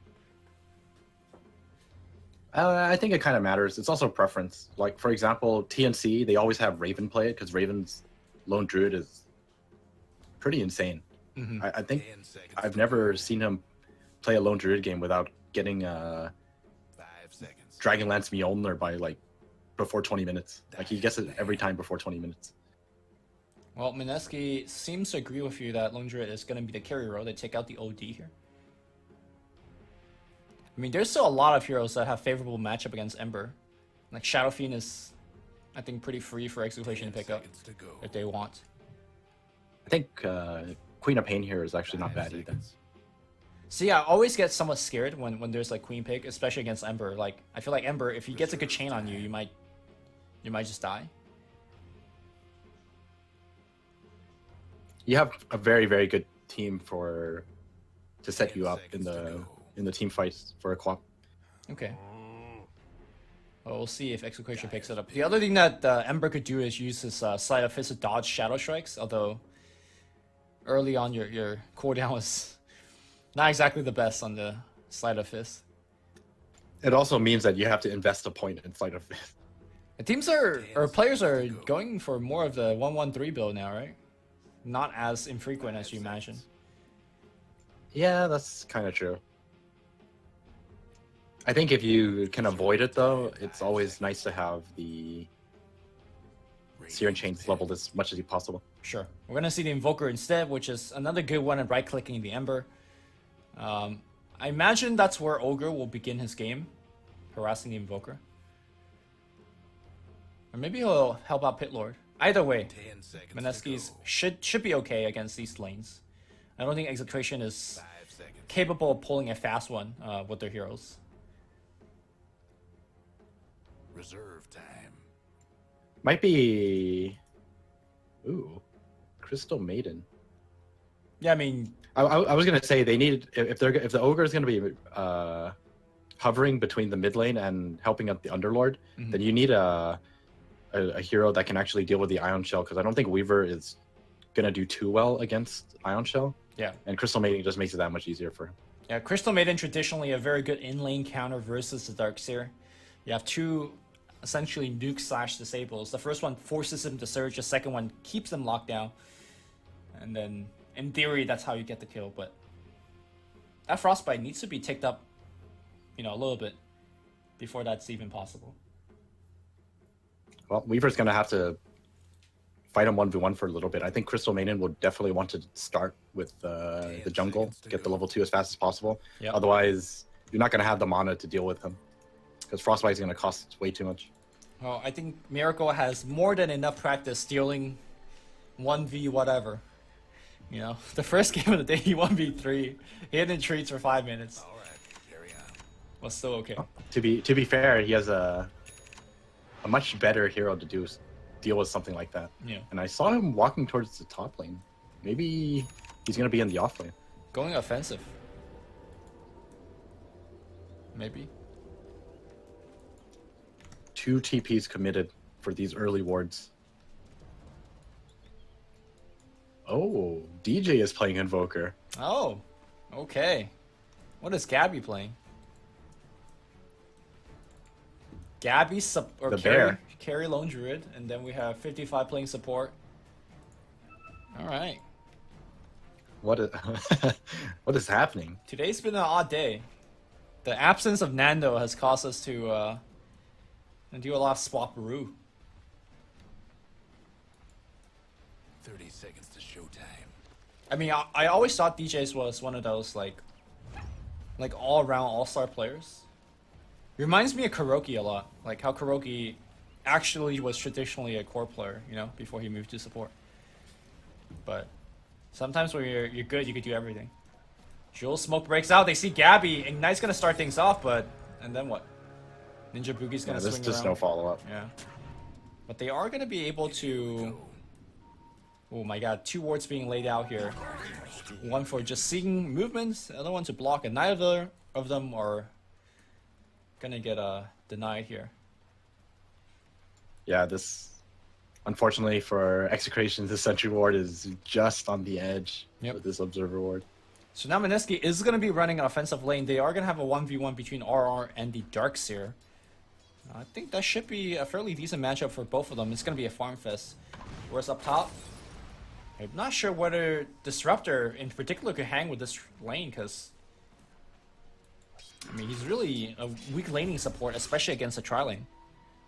F: I think it kind of matters. It's also preference. Like for example, TNC they always have Raven play it because Raven's lone druid is pretty insane.
G: Mhm.
F: I think
H: 10 seconds.
F: I've never seen him play a lone druid game without getting
H: 5 seconds.
F: Dragonlance Mjolnir by like before 20 minutes. Like he gets it every time before 20 minutes.
G: Well, Mineski seems to agree with you that Longzhu is going to be the carry role. They take out the OD here. I mean, there's still a lot of heroes that have favorable matchup against Ember. Like Shadow Fiend is, I think, pretty free for Execution to
H: 10
G: pick up
H: seconds to go.
G: if they want.
F: I think Queen of Pain here is actually not
H: 5
F: bad either.
H: seconds.
G: So yeah, I always get somewhat scared when there's like Queen pick, especially against Ember. Like I feel like Ember, if he gets a good chain on you, you might just die.
F: You have a very good team to set
H: 10
F: you up in
H: seconds to
F: the
H: go.
F: team fights for a co-op.
G: Okay. Well, we'll see if Execution picks it up. The other thing that Ember could do is use his Sleight of Fist to dodge Shadow Strikes, although early on your cooldown was not exactly the best on the Sleight of Fist.
F: It also means that you have to invest a point in Flight of Fist.
G: The teams or players are going for more of the 1-1-3 build now, right? Not as infrequent as you imagine.
F: Yeah, that's kind of true. I think if you can avoid it though, it's always nice to have the Searing Chains leveled as much as possible.
G: Sure. We're gonna see the Invoker instead, which is another good one at right-clicking the Ember. I imagine that's where Ogre will begin his game, harassing the Invoker. Or maybe he'll help out Pit Lord. Either way,
H: 10 seconds
G: Mineski's
H: to go.
G: should be okay against these lanes. I don't think Execration is
H: 5 seconds.
G: capable of pulling a fast one with their heroes.
H: Reserve time.
F: Might be. Ooh, Crystal Maiden.
G: Yeah, I mean,
F: I was gonna say they need if the ogre is gonna be hovering between the mid lane and helping out the underlord, then you need a hero that can actually deal with the Ion Shell, because I don't think Weaver is gonna do too well against Ion Shell.
G: yeah.
F: And Crystal Maiden just makes it that much easier for him.
G: Yeah, Crystal Maiden traditionally a very good in-lane counter versus the Darkseer. You have two essentially nuke slash disables. The first one forces him to surge, the second one keeps them locked down. And then, in theory, that's how you get the kill, but that Frostbite needs to be ticked up, a little bit before that's even possible.
F: Well, Weaver's gonna have to fight him 1v1 for a little bit. I think Crystal Maiden will definitely want to start with the jungle, get the level 2 as fast as possible.
G: Yep.
F: Otherwise, you're not gonna have the mana to deal with him, because Frostbite is gonna cost way too much.
G: Well, I think Miracle has more than enough practice stealing 1v whatever. The first game of the day he 1v3, hidden treats for 5 minutes.
H: All right, carry on.
G: Was still okay.
F: To be fair, he has a much better hero to deal with something like that.
G: Yeah.
F: And I saw him walking towards the top lane. Maybe he's gonna be in the off lane.
G: Going offensive. Maybe.
F: 2 TPs committed for these early wards. Oh, DJ is playing Invoker.
G: Oh, okay. What is Gabby playing? Gabby
F: The bear.
G: carry lone druid, and then we have 55 playing support. All right.
F: What is happening?
G: Today's been an odd day. The absence of Nando has caused us to do a lot of swapperoo.
H: 30 seconds to showtime.
G: I mean, I always thought DJs was one of those like all-around all-star players. Reminds me of Kuroki a lot, like how Kuroki actually was traditionally a core player, before he moved to support. But sometimes when you're good, you could do everything. Jules smoke breaks out. They see Gabby. Ignite's gonna start things off, and then what? Ninja Boogie's gonna swing
F: there's
G: around.
F: no follow-up.
G: Yeah, but they are gonna be able to. Oh my god, 2 wards being laid out here. One for just seeing movements, the other one to block, and neither of them are gonna get denied here.
F: Yeah, this, unfortunately for Execration, the Sentry Ward is just on the edge with this Observer Ward.
G: So now Mineski is gonna be running an offensive lane. They are gonna have a 1v1 between RR and the Darkseer. I think that should be a fairly decent matchup for both of them. It's gonna be a farm fest. Whereas up top, I'm not sure whether Disruptor in particular could hang with this lane, because I mean he's really a weak laning support, especially against a tri-lane.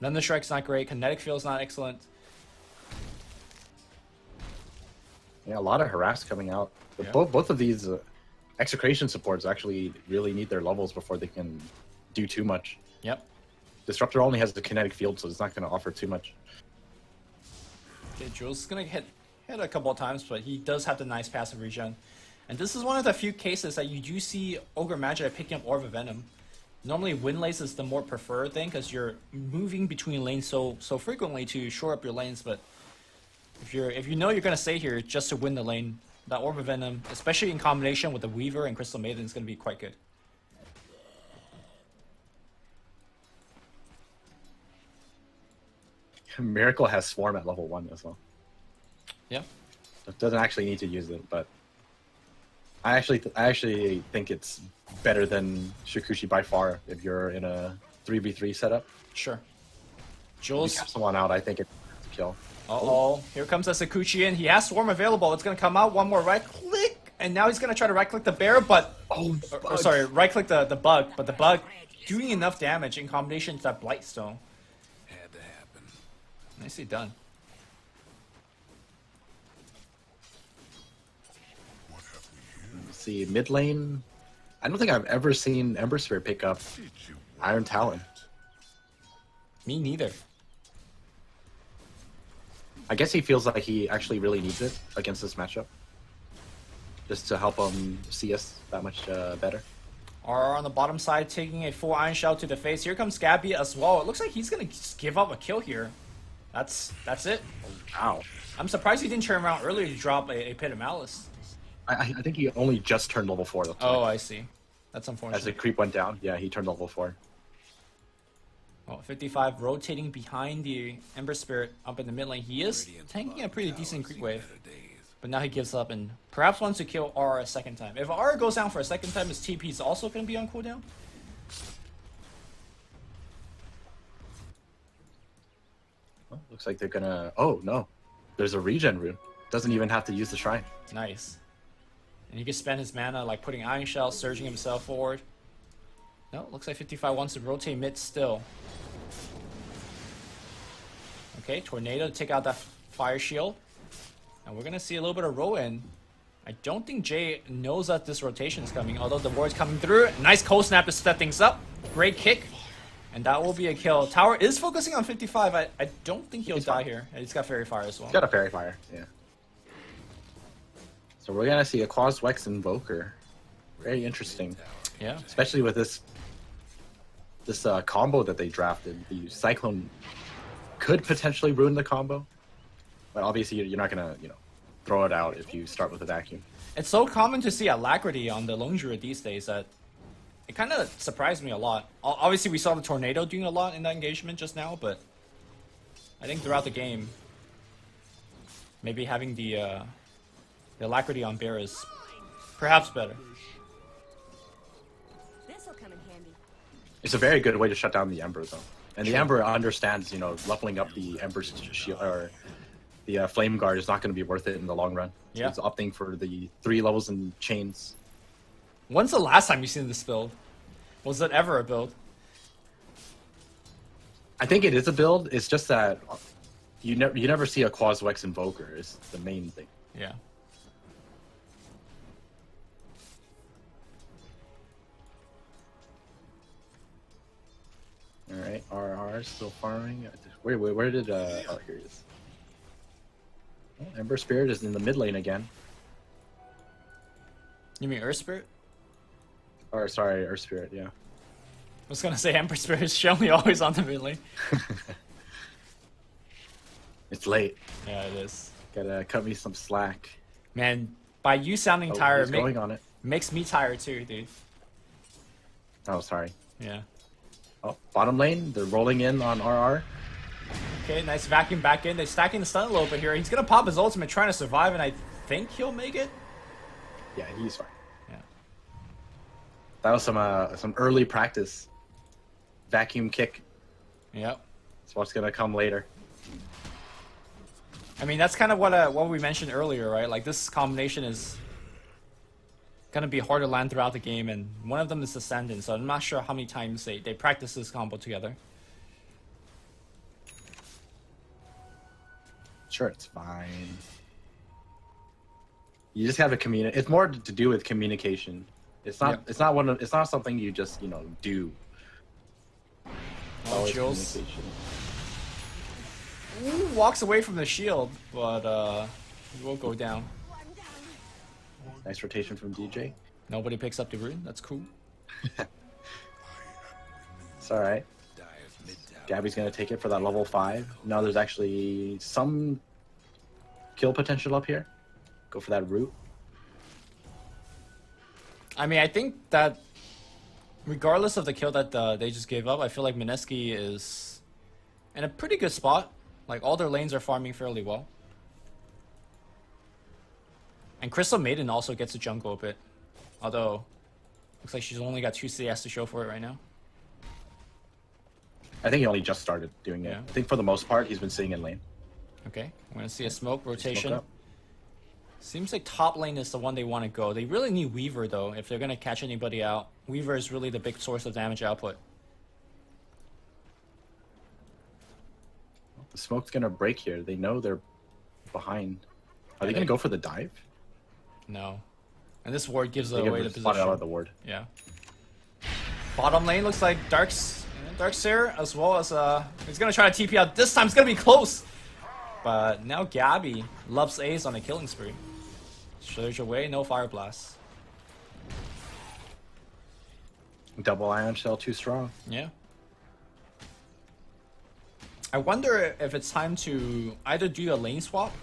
G: Thunder Strike's not great, Kinetic Field's not excellent.
F: Yeah, a lot of harass coming out. But
G: Yeah.
F: both of these Execration supports actually really need their levels before they can do too much.
G: Yep.
F: Disruptor only has the Kinetic Field, so it's not going to offer too much.
G: Okay, Jules is gonna hit a couple of times, but he does have the nice passive regen. And this is one of the few cases that you do see Ogre Magi picking up Orb of Venom. Normally win lanes is the more preferred thing, because you're moving between lanes so frequently to shore up your lanes, but if you know you're gonna stay here just to win the lane, that Orb of Venom, especially in combination with the Weaver and Crystal Maiden, is gonna be quite good.
F: Miracle has Swarm at level 1 as well.
G: Yeah.
F: It doesn't actually need to use it, but I actually think it's better than Shikushi by far if you're in a 3v3 setup.
G: Sure.
F: If you
G: Jules.
F: cap someone out, I think it's a kill.
G: Uh-oh. Here comes a Sakuchi in. He has Swarm available. It's going to come out. One more right click. And now he's going to try to right click the bear, but
F: Oh,
G: Or sorry, right click the bug, but the bug doing enough damage in combination with that Blightstone.
H: Had to happen.
G: Nicely done.
F: Let's see, mid lane. I don't think I've ever seen Ember Spirit pick up Iron Talon.
G: Me neither.
F: I guess he feels like he actually really needs it against this matchup. Just to help him see us that much better.
G: RR on the bottom side taking a full Iron Shell to the face. Here comes Gabby as well. It looks like he's gonna just give up a kill here. That's it.
F: Wow.
G: I'm surprised he didn't turn around earlier to drop a Pit of Malice.
F: I think he only just turned level 4 though.
G: Oh, I see. That's
F: As the
G: unfortunate.
F: creep went down, yeah, he turned level 4.
G: Oh, 55 rotating behind the Ember Spirit up in the mid lane. He is tanking a pretty decent creep wave. But now he gives up and perhaps wants to kill R a second time. If R goes down for a second time, his TP is also going to be on cooldown.
F: Well, looks like they're gonna... Oh, no. There's a regen rune. Doesn't even have to use the shrine.
G: Nice. And he can spend his mana like putting Iron Shell, surging himself forward. No, looks like 55 wants to rotate mid still. Okay, Tornado to take out that fire shield. And we're going to see a little bit of row-in. I don't think Jay knows that this rotation is coming, although the ward's coming through. Nice cold snap to set things up. Great kick. And that will be a kill. Tower is focusing on 55. I don't think he'll die here. And he's got Fairy Fire as well.
F: He's got a Fairy Fire, yeah. So we're gonna see a Quas Wex Invoker. Very interesting.
G: Yeah.
F: Especially with this combo that they drafted. The Cyclone could potentially ruin the combo. But obviously you're not gonna, throw it out if you start with a vacuum.
G: It's so common to see Alacrity on the Lone Druid these days that it kind of surprised me a lot. Obviously, we saw the Tornado doing a lot in that engagement just now, but I think throughout the game, maybe having the Alacrity on Bear is perhaps better.
I: This'll come in handy.
F: It's a very good way to shut down the Ember, though. And the Ember understands, leveling up the Ember's shield, or the Flame Guard is not going to be worth it in the long run. So
G: Yeah.
F: it's opting for the 3 levels in chains.
G: When's the last time you've seen this build? Was it ever a build?
F: I think it is a build. It's just that you never see a Quas Wex Invoker is the main thing.
G: Yeah.
F: All right, RR still farming. Where did oh, here he is. Oh, Ember Spirit is in the mid lane again.
G: You mean Earth Spirit?
F: Or sorry, Earth Spirit, yeah.
G: I was gonna say Ember Spirit is generally always on the mid lane.
F: It's late.
G: Yeah, it is.
F: Gotta cut me some slack.
G: Man, by you sounding
F: Oh,
G: tired
F: he's going on it.
G: makes me tired too, dude.
F: Oh, sorry.
G: Yeah.
F: Oh, bottom lane, they're rolling in on RR.
G: Okay, nice vacuum back in. They're stacking the stun a little bit here. He's gonna pop his ultimate, trying to survive, and I think he'll make it.
F: Yeah, he's fine.
G: Yeah.
F: That was some early practice. Vacuum kick.
G: Yep.
F: That's what's gonna come later.
G: I mean, that's kind of what we mentioned earlier, right? Like, this combination is gonna be hard to land throughout the game, and one of them is Ascendant, so I'm not sure how many times they practice this combo together.
F: Sure, it's fine. You just have to communicate. It's more to do with communication. It's not.
G: Yep.
F: It's not something you just do. It's
G: Oh,
F: always
G: Jules.
F: communication.
G: Ooh, walks away from the shield, but he will go down.
F: Nice rotation from DJ.
G: Nobody picks up the rune. That's cool.
F: It's all right. Gabby's gonna take it for that level 5. Now there's actually some kill potential up here. Go for that root.
G: I mean, I think that regardless of the kill that they just gave up, I feel like Mineski is in a pretty good spot. Like, all their lanes are farming fairly well. And Crystal Maiden also gets a jungle a bit. Although, looks like she's only got 2 CS to show for it right now.
F: I think he only just started doing it.
G: Yeah.
F: I think for the most part, he's been sitting in lane.
G: Okay, I'm gonna see a smoke rotation.
F: Smoke up.
G: Seems like top lane is the one they want to go. They really need Weaver though if they're gonna catch anybody out. Weaver is really the big source of damage output.
F: The smoke's gonna break here. They know they're behind. Are they gonna go for the dive?
G: No. And this ward gives
F: They
G: away the
F: get spotted
G: position.
F: out of the ward.
G: Yeah. Bottom lane looks like Darkseer as well as he's gonna try to TP out. This time it's gonna be close. But now Gabby loves Ace on a killing spree. Surge away, no fire blast.
F: Double ion shell too strong.
G: Yeah. I wonder if it's time to either do a lane swap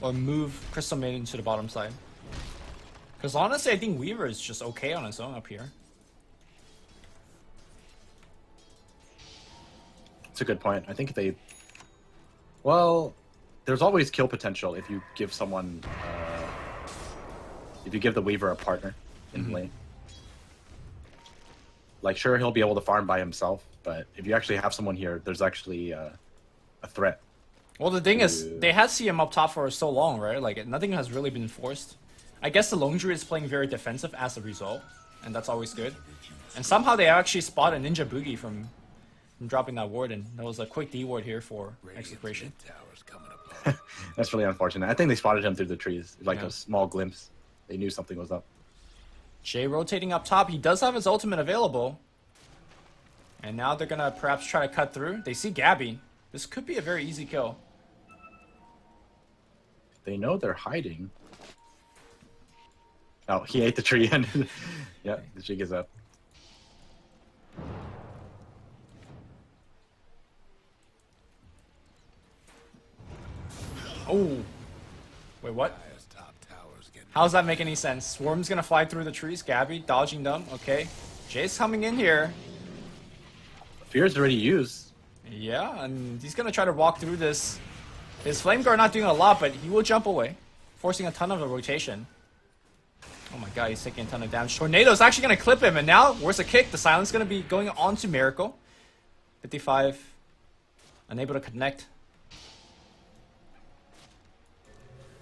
G: or move Crystal Maiden to the bottom side. Because honestly, I think Weaver is just okay on his own up here.
F: It's a good point. I think they... Well, there's always kill potential if you give someone... if you give the Weaver a partner in lane. Like, sure, he'll be able to farm by himself, but if you actually have someone here, there's actually a threat.
G: Well, the thing is, they had CM up top for so long, right? Like, nothing has really been forced. I guess the Lone Druid is playing very defensive as a result, and that's always good. And somehow they actually spot a Ninja Boogie from dropping that ward, and that was a quick D ward here for Execration.
F: That's really unfortunate. I think they spotted him through the trees. Like a small glimpse. They knew something was up.
G: Jay rotating up top. He does have his ultimate available. And now they're going to perhaps try to cut through. They see Gabby. This could be a very easy kill.
F: They know they're hiding. Oh, he ate the tree and yeah, the jig is up.
G: Oh. Wait, what? How does that make any sense? Swarm's gonna fly through the trees. Gabby dodging them. Okay. Jay's coming in here.
F: Fear's already used.
G: Yeah, and he's gonna try to walk through this. His Flame Guard not doing a lot, but he will jump away, forcing a ton of a rotation. Oh my god, he's taking a ton of damage. Tornado's actually gonna clip him, and now, where's the kick? The silence gonna be going on to Miracle. 55. Unable to connect.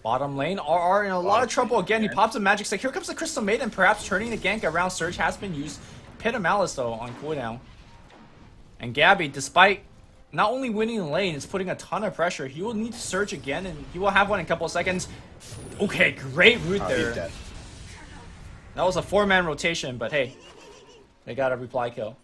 G: Bottom lane, RR in a lot of trouble again. He pops a magic stick. Here comes the Crystal Maiden, perhaps turning the gank around. Surge has been used. Pit of Malice though on cooldown. And Gabby, despite not only winning the lane, is putting a ton of pressure. He will need to surge again, and he will have one in a couple of seconds. Okay, great root there.
F: He's dead.
G: That was a 4-man rotation, but hey, they got a reply kill.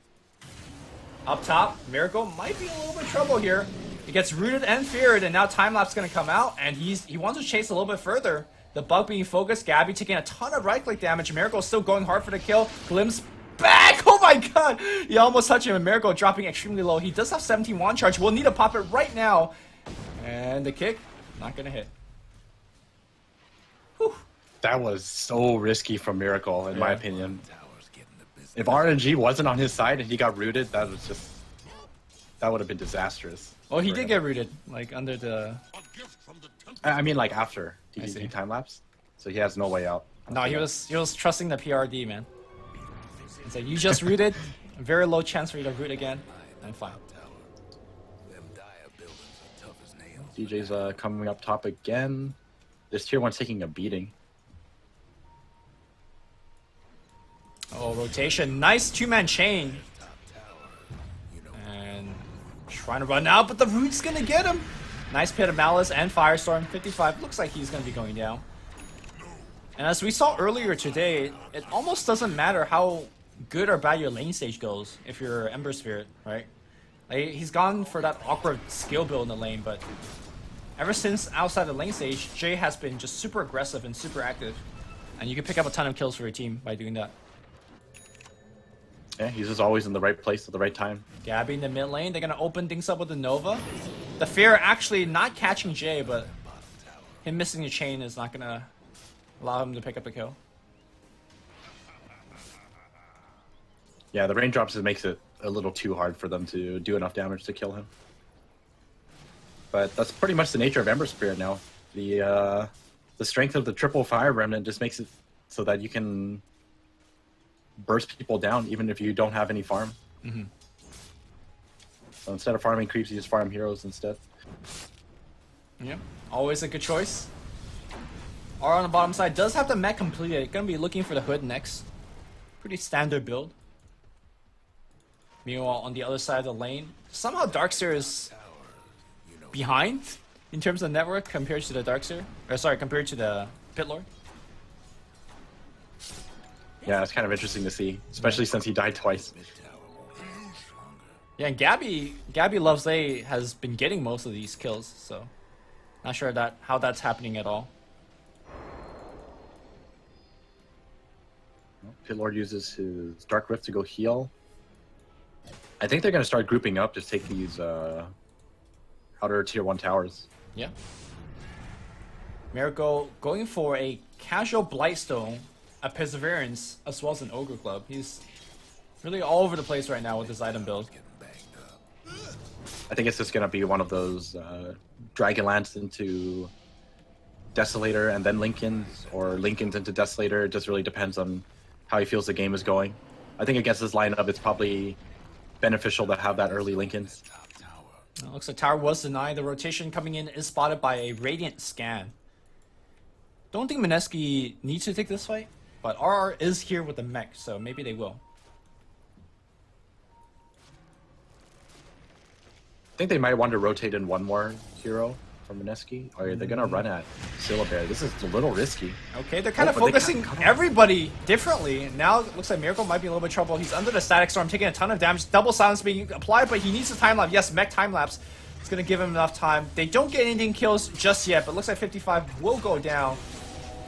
G: Up top, Miracle might be in a little bit of trouble here. He gets rooted and feared, and now Timelapse gonna come out, and he wants to chase a little bit further. The bug being focused, Gabby taking a ton of right-click damage. Miracle still going hard for the kill. Glimpse back! Oh my god! He almost touched him, and Miracle dropping extremely low. He does have 17 wand charge. We'll need to pop it right now. And the kick, not gonna hit. Whew.
F: That was so risky from Miracle, in my opinion. If RNG wasn't on his side and he got rooted, that would have been disastrous.
G: Oh, he did get rooted, like under the...
F: I mean, like after he time lapse, so he has no way out.
G: No, he was trusting the PRD, man. He's like, you just rooted, very low chance for you to root again, and fine.
F: DJ's coming up top again. This tier 1's taking a beating.
G: Oh, rotation, nice 2-man chain. And trying to run out, but the root's gonna get him. Nice Pit of Malice and Firestorm. 55 looks like he's gonna be going down. And as we saw earlier today, it almost doesn't matter how good or bad your lane stage goes if you're Ember Spirit, right? Like, he's gone for that awkward skill build in the lane, but ever since outside the lane stage, Jay has been just super aggressive and super active. And you can pick up a ton of kills for your team by doing that.
F: Yeah, he's just always in the right place at the right time.
G: Gabby in the mid lane, they're gonna open things up with the Nova. The Fear actually not catching Jay, but him missing the chain is not gonna allow him to pick up a kill.
F: Yeah, the raindrops just makes it a little too hard for them to do enough damage to kill him. But that's pretty much the nature of Ember Spirit now. The strength of the triple Fire Remnant just makes it so that you can burst people down even if you don't have any farm. So instead of farming creeps, you just farm heroes instead.
G: Yeah, always a good choice. R on the bottom side does have the mech completed. Gonna be looking for the hood next. Pretty standard build. Meanwhile, on the other side of the lane, somehow Darkseer is behind in terms of network compared to the Darkseer. Or sorry, compared to the Pit Lord.
F: Yeah, it's kind of interesting to see, especially since he died twice.
G: Yeah, and Gabby Loves A has been getting most of these kills, so not sure how that's happening at all.
F: Pit Lord uses his Dark Rift to go heal. I think they're going to start grouping up to take these outer tier 1 towers.
G: Yeah. Miracle going for a casual Blightstone, a Perseverance, as well as an Ogre Club. He's really all over the place right now with his item build.
F: I think it's just going to be one of those Dragonlance into Desolator and then Lincolns, or Lincolns into Desolator. It just really depends on how he feels the game is going. I think against this lineup, it's probably beneficial to have that early Lincolns.
G: Looks like tower was denied. The rotation coming in is spotted by a Radiant Scan. Don't think Mineski needs to take this fight, but RR is here with the mech, so maybe they will.
F: I think they might want to rotate in one more hero from Mineski, or they're going to run at Syllabear. This is a little risky.
G: Okay, they're kind of focusing everybody differently. Now it looks like Miracle might be in a little bit of trouble. He's under the Static Storm, taking a ton of damage. Double silence being applied, but he needs a time lapse. Yes, mech time lapse. It's going to give him enough time. They don't get anything kills just yet, but looks like 55 will go down.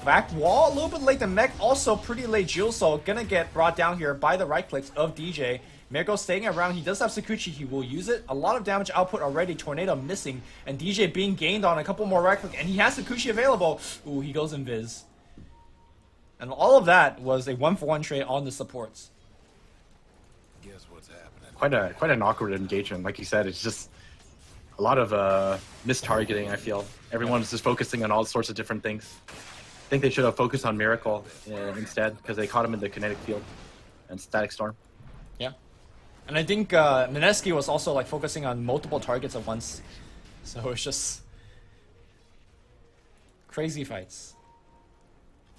G: Back wall, a little bit late. The mech also pretty late. Jules Soul going to get brought down here by the right clicks of DJ. Miracle staying around. He does have Sakuchi. He will use it. A lot of damage output already. Tornado missing. And DJ being gained on a couple more right click. And he has Sakuchi available. Ooh, he goes invis. And all of that was a 1-for-1 trade on the supports.
H: Guess what's happening?
F: Quite an awkward engagement. Like you said, it's just a lot of mistargeting, I feel. Everyone's just focusing on all sorts of different things. I think they should have focused on Miracle instead, because they caught him in the kinetic field and Static Storm.
G: Yeah. And I think Mineski was also like focusing on multiple targets at once. So it's just crazy fights.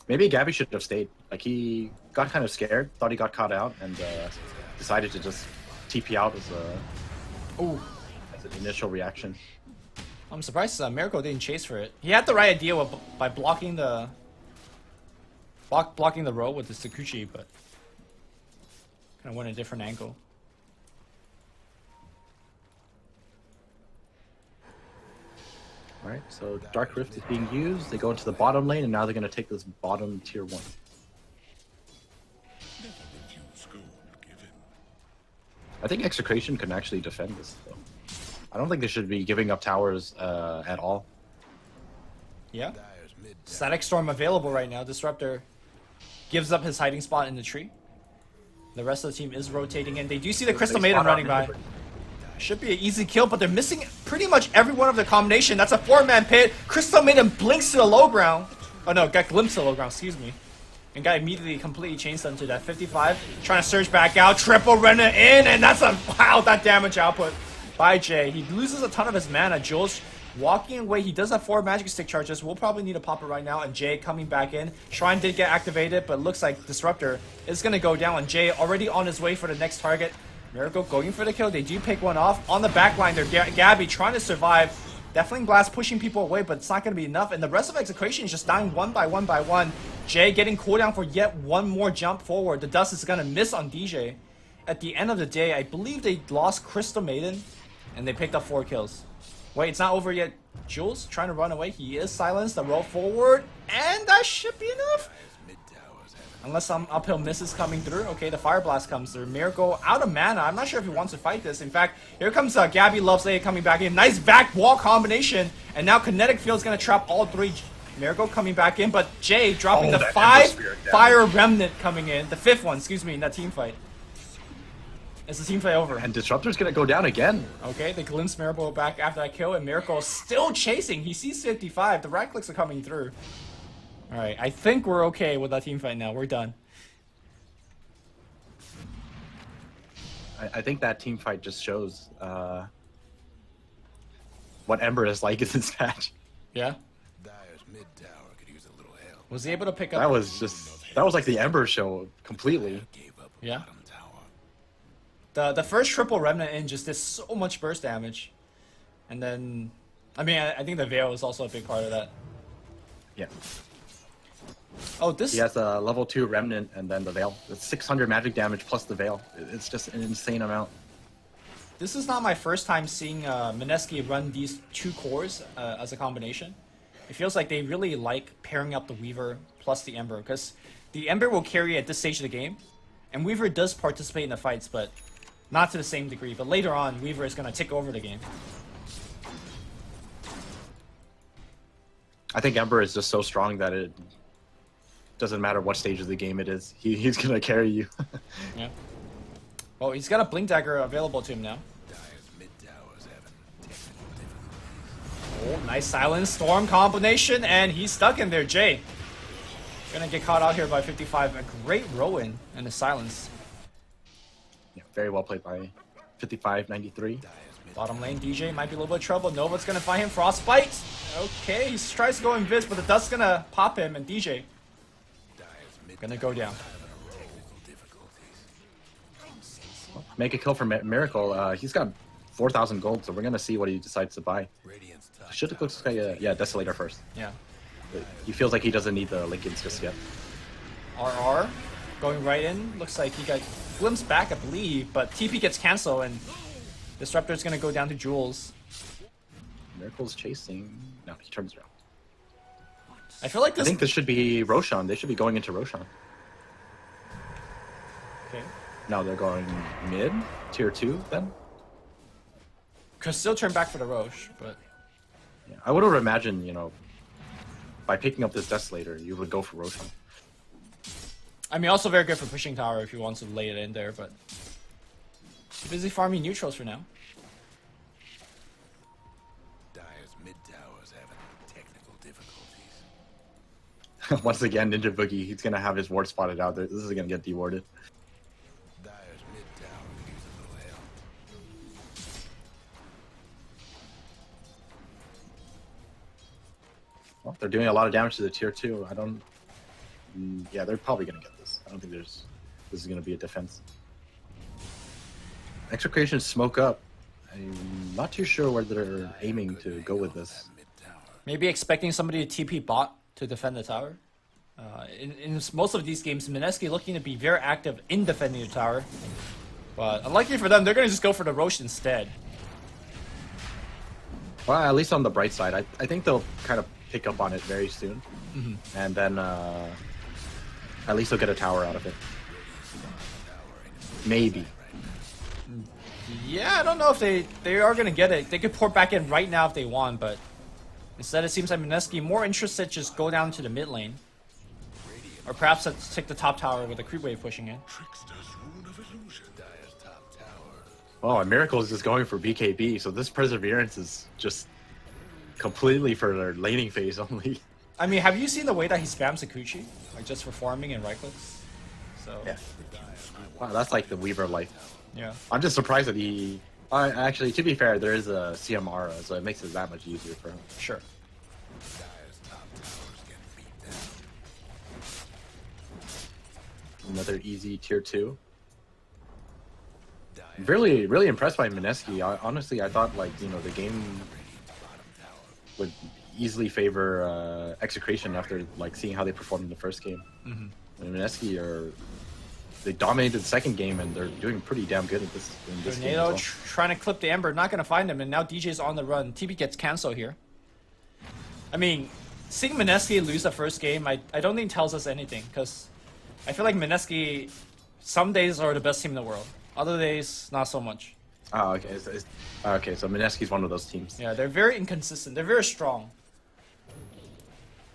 F: Maybe Gabby should have stayed. Like, he got kind of scared, thought he got caught out, and decided to just TP out as an initial reaction.
G: I'm surprised Miracle didn't chase for it. He had the right idea by blocking the row with the Sakuchi, but kind of went a different angle.
F: Alright, so Dark Rift is being used. They go into the bottom lane, and now they're going to take this bottom tier 1. I think Execration can actually defend this, though. I don't think they should be giving up towers at all.
G: Yeah. Static Storm available right now. Disruptor gives up his hiding spot in the tree. The rest of the team is rotating in. They do see the Crystal Maiden running by. Should be an easy kill, but they're missing pretty much every one of the combination. That's a 4-man pit. Crystal Maiden blinks to the low ground. Oh no, got glimpsed to the low ground, excuse me. And got immediately completely changed them to that 55. Trying to surge back out. Triple Renner in, and that's wow, that damage output by Jay. He loses a ton of his mana. Jules walking away. He does have 4 magic stick charges. We'll probably need to pop it right now. And Jay coming back in. Shrine did get activated, but looks like Disruptor is going to go down. And Jay already on his way for the next target. Miracle going for the kill. They do pick one off. On the back line, they're Gabby trying to survive. Deafling Blast pushing people away, but it's not going to be enough. And the rest of Execration is just dying one by one. Jay getting cooldown for yet one more jump forward. The dust is going to miss on DJ. At the end of the day, I believe they lost Crystal Maiden, and they picked up 4 kills. Wait, it's not over yet. Jules trying to run away. He is silenced. The roll forward, and that should be enough. Unless some uphill misses coming through. Okay, the Fire Blast comes through. Miracle out of mana. I'm not sure if he wants to fight this. In fact, here comes Gabby Loves A coming back in. Nice back wall combination. And now Kinetic Field's going to trap all 3. Miracle coming back in, but Jay dropping the 5 Fire Remnant coming in. The 5th one, excuse me, in that team fight. Is the team fight over?
F: And Disruptor's going to go down again.
G: Okay, they glimpse Miracle back after that kill, and Miracle still chasing. He sees 55. The right clicks are coming through. Alright, I think we're okay with that team fight now. We're done.
F: I think that team fight just shows what Ember is like in this match.
G: Yeah?
H: Dyer's mid tower could use a little help.
G: Was he able to pick up?
F: That was like the Ember show completely.
H: Gave up
G: Yeah.
H: bottom tower.
G: The first triple remnant in just did so much burst damage, and then, I mean, I think the Veil is also a big part of that.
F: Yeah.
G: Oh, this.
F: He has a level 2 Remnant and then the Veil. It's 600 magic damage plus the Veil. It's just an insane amount.
G: This is not my first time seeing Mineski run these two cores as a combination. It feels like they really like pairing up the Weaver plus the Ember, because the Ember will carry at this stage of the game, and Weaver does participate in the fights, but not to the same degree. But later on, Weaver is going to take over the game.
F: I think Ember is just so strong that it doesn't matter what stage of the game it is. He's going to carry you.
G: Yeah. Well, he's got a Blink Dagger available to him now.
H: Dyer's mid towers having technical difficulties.
G: Oh, nice Silent Storm combination, and he's stuck in there, Jay. Gonna get caught out here by 55. A great row-in and the silence.
F: Yeah, very well played by 55-93.
G: Bottom lane, DJ might be a little bit of trouble. Nova's gonna find him. Frostbite. Okay, he tries to go invis, but the Dust's gonna pop him, and DJ gonna go down.
F: Make a kill for Miracle. He's got 4,000 gold, so we're going to see what he decides to buy.
H: Radiant's top
F: Should look like a, yeah, Desolator first.
G: Yeah.
F: He feels like he doesn't need the Lincolns just yet.
G: RR going right in. Looks like he got glimpsed back, I believe, but TP gets cancelled, and Disruptor's gonna go down to Jules.
F: Miracle's chasing. No, he turns around.
G: I feel like
F: I
G: this.
F: think this should be Roshan. They should be going into Roshan.
G: Okay.
F: No, they're going mid, tier 2 then?
G: Could still turn back for the Roche, but
F: Yeah, I would have imagined, you know, by picking up this Desolator, you would go for Roshan.
G: I mean, also very good for pushing tower if he wants to lay it in there, but busy farming neutrals for now.
H: Dyer's mid towers having technical difficulties.
F: Once again, Ninja Boogie, he's going to have his ward spotted out there. This is going to get dewarded.
H: Dyer's mid tower could use a little help.
F: Well, they're doing a lot of damage to the tier 2. I don't... Yeah, they're probably going to get this. I don't think this is going to be a defense. Execration smoke up. I'm not too sure where they're aiming to go with this.
H: Mid tower.
G: Maybe expecting somebody to TP bot to defend the tower. In most of these games, Mineski looking to be very active in defending the tower. But unlucky for them, they're going to just go for the Roche instead.
F: Well, at least on the bright side, I think they'll kind of pick up on it very soon. And then at least they'll get a tower out of it. Maybe.
G: Yeah, I don't know if they are going to get it. They could pour back in right now if they want, but instead it seems like Mineski more interested just go down to the mid lane. Or perhaps let's take the top tower with a creep wave pushing in.
H: Trickster's rune of illusion. Dyer's top tower.
F: Oh, and Miracle is just going for BKB, so this Perseverance is just completely for their laning phase only.
G: I mean, have you seen the way that he spams Akuchi? Like just for farming and right clicks? So,
F: Yeah. Wow, that's like the Weaver life.
G: yeah.
F: I'm just surprised that he... actually, to be fair, there is a CMR, so it makes it that much easier for him.
G: Sure.
H: Dyer's top tower's getting beat down.
F: Another easy tier 2.
H: Dyer's
F: Really, really impressed by Mineski. Honestly, I thought, like, you know, the game
H: bottom tower.
F: would easily favor Execration after, like, seeing how they performed in the first game. And Mineski are... They dominated the second game, and they're doing pretty damn good at this, in this game as
G: Tornado
F: well.
G: trying to clip the Ember, not going to find him, and now DJ's on the run. TP gets cancelled here. I mean, seeing Mineski lose the first game, I don't think tells us anything, because I feel like Mineski some days are the best team in the world. Other days, not so much.
F: Oh, okay. Okay, so Mineski's one of those teams.
G: Yeah, they're very inconsistent. They're very strong.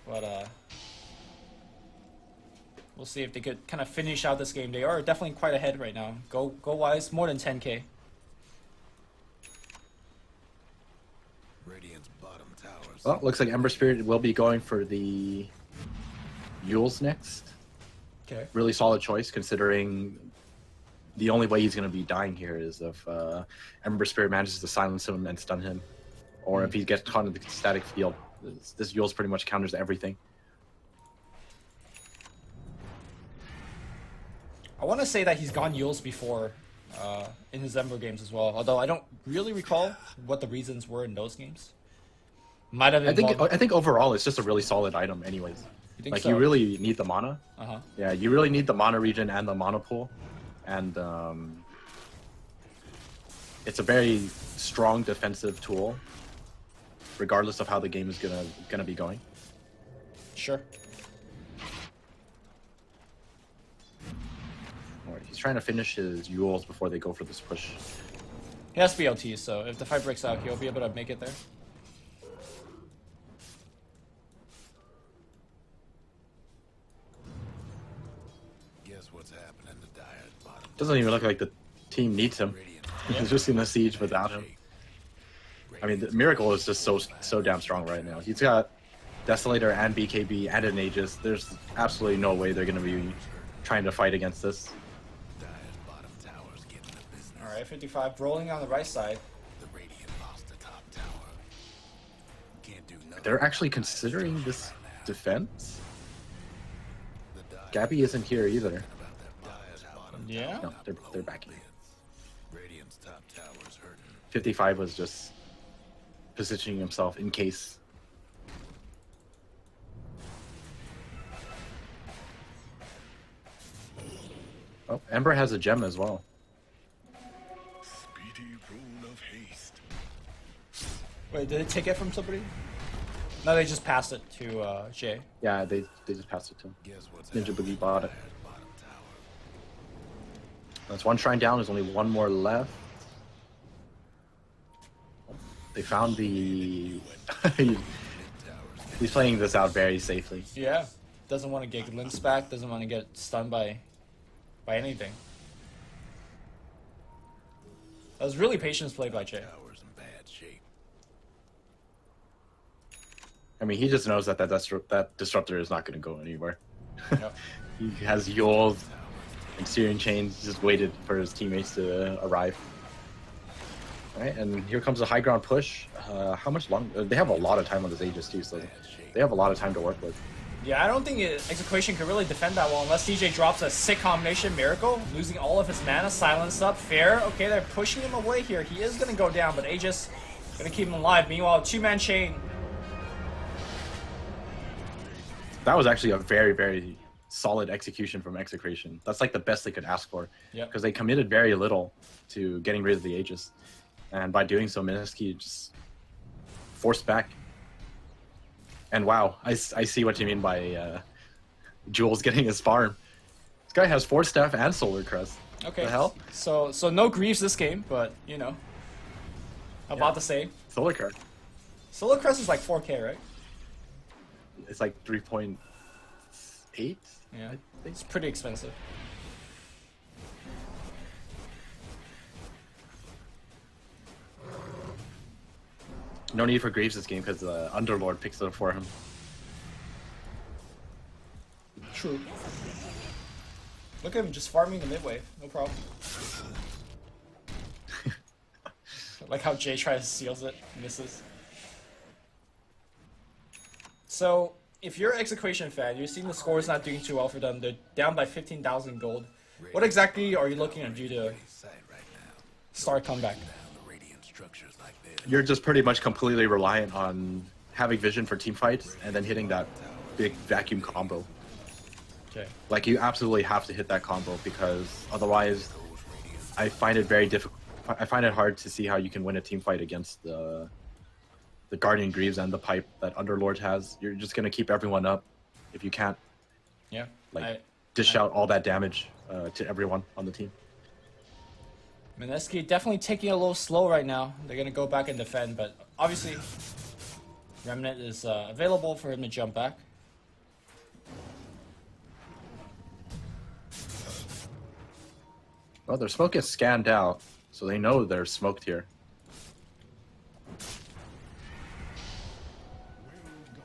G: But, we'll see if they could kind of finish out this game. They are definitely quite ahead right now. Go-wise, more than 10k.
H: Radiant's bottom towers.
F: Well, looks like Ember Spirit will be going for the Yules next.
G: Okay.
F: Really solid choice, considering the only way he's going to be dying here is if Ember Spirit manages to silence him and stun him. Or if he gets caught in the static field. This Yules pretty much counters everything.
G: I want to say that he's gone Yules before in his Ember games as well. Although I don't really recall what the reasons were in those games. Might have.
F: I think overall it's just a really solid item, anyways.
G: You think
F: Like
G: so?
F: you really need the mana.
G: Uh-huh.
F: Yeah, you really need the mana regen and the mana pool, and it's a very strong defensive tool, regardless of how the game is gonna be going.
G: Sure.
F: Alright, he's trying to finish his Yules before they go for this push.
G: He has BLT, so if the fight breaks out, he'll be able to make it there.
H: Guess what's happening to Dyer's bottom?
F: Doesn't even look like the team needs him. He's just in the siege without him. I mean, the Miracle is just so damn strong right now. He's got Desolator and BKB and an Aegis. There's absolutely no way they're gonna be trying to fight against this.
H: Dyer's bottom tower's getting the business.
G: Alright, 55 rolling on the right side.
H: The Radiant lost the top tower. Can't do nothing.
F: They're actually considering this defense.
H: The Dire
F: Gabby isn't here either.
H: about that Dyer's bottom
G: Yeah.
F: No, they're backing.
H: Radiant's top tower's hurting.
F: 55 was just positioning himself in case. Oh, Ember has a gem as well.
H: Speedy rune of haste.
G: Wait, did they take it from somebody? No, they just passed it to Jay.
F: Yeah, they just passed it to him.
H: Guess what's
F: Ninja
H: happening
F: Boogie bought it.
H: to Dyer's bottom tower?
F: That's one shrine down. There's only one more left. They found the. He's playing this out very safely.
G: Yeah. Doesn't want to get links back, doesn't want to get stunned by anything. That was really patience played by Jay.
H: Tower's in bad shape.
F: I mean, he just knows that that disruptor is not going to go anywhere.
G: Yep.
F: He has Yules and Syrian Chains, just waited for his teammates to arrive. Alright, and here comes a high ground push. How much longer? They have a lot of time on this Aegis too, so they have a lot of time to work with.
G: Yeah, I don't think Execution can really defend that well unless DJ drops a sick combination Miracle, losing all of his mana, silence up, fair. Okay, they're pushing him away here. He is going to go down, but Aegis going to keep him alive. Meanwhile, two-man chain.
F: That was actually a very, very solid execution from Execration. That's like the best they could ask for.
G: Yep.
F: Because they committed very little to getting rid of the Aegis. And by doing so, Mineski just forced back. And wow, I see what you mean by Jules getting his farm. This guy has 4 staff and Solar Crest.
G: Okay.
F: The hell?
G: So no Greaves this game, but, you know. About the same.
F: Solar Crest.
G: Solar Crest is like 4K, right?
F: It's like 3.8.
G: Yeah. It's pretty expensive.
F: No need for Graves this game because the Underlord picks it up for him.
G: True. Look at him just farming the mid wave, no problem. Like how Jay tries to seals it, misses. So, if you're an Execution fan, you're seeing the scores not doing too well for them. They're down by 15,000 gold. What exactly are you looking to do to start comeback?
F: You're just pretty much completely reliant on having vision for team fights and then hitting that big vacuum combo.
G: Okay.
F: Like you absolutely have to hit that combo because otherwise I find it very difficult. I find it hard to see how you can win a team fight against the Guardian Greaves and the pipe that Underlord has. You're just gonna keep everyone up if you can't
G: Yeah.
F: dish out all that damage to everyone on the team.
G: Mineski definitely taking it a little slow right now. They're going to go back and defend, but obviously Remnant is available for him to jump back.
F: Well, their smoke is scanned out, so they know they're smoked here.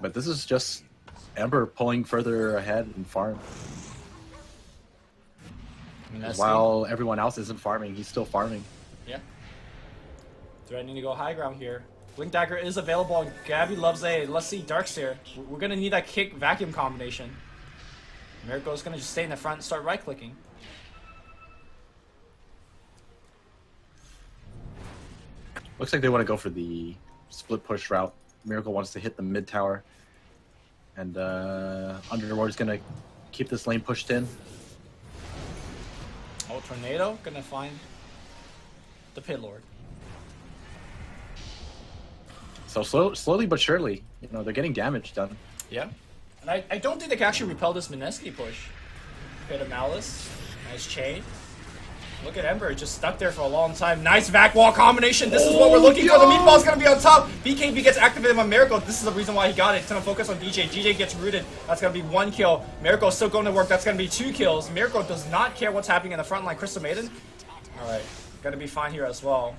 F: But this is just Ember pulling further ahead in farm.
G: Mineski,
F: While everyone else isn't farming, he's still farming.
G: yeah. Threatening to go high ground here. Blink Dagger is available, and Gabby loves a let's see Darks here. We're going to need that kick vacuum combination. Miracle's going to just stay in the front and start right clicking.
F: Looks like they want to go for the split push route. Miracle wants to hit the mid tower. And Underworld's gonna keep this lane pushed in.
G: Oh, Tornado gonna find the Pit Lord.
F: So slowly but surely, you know, they're getting damage done.
G: Yeah. And I don't think they can actually repel this Mineski push. Bit of Malice. Nice chain. Look at Ember, just stuck there for a long time. Nice vac wall combination. This is what we're looking for. The meatball's gonna be on top. BKB gets activated on Miracle. This is the reason why he got it. It's gonna focus on DJ. DJ gets rooted. That's gonna be 1 kill. Miracle still going to work. That's gonna be 2 kills. Miracle does not care what's happening in the front line. Crystal Maiden. Alright. Gonna be fine here as well.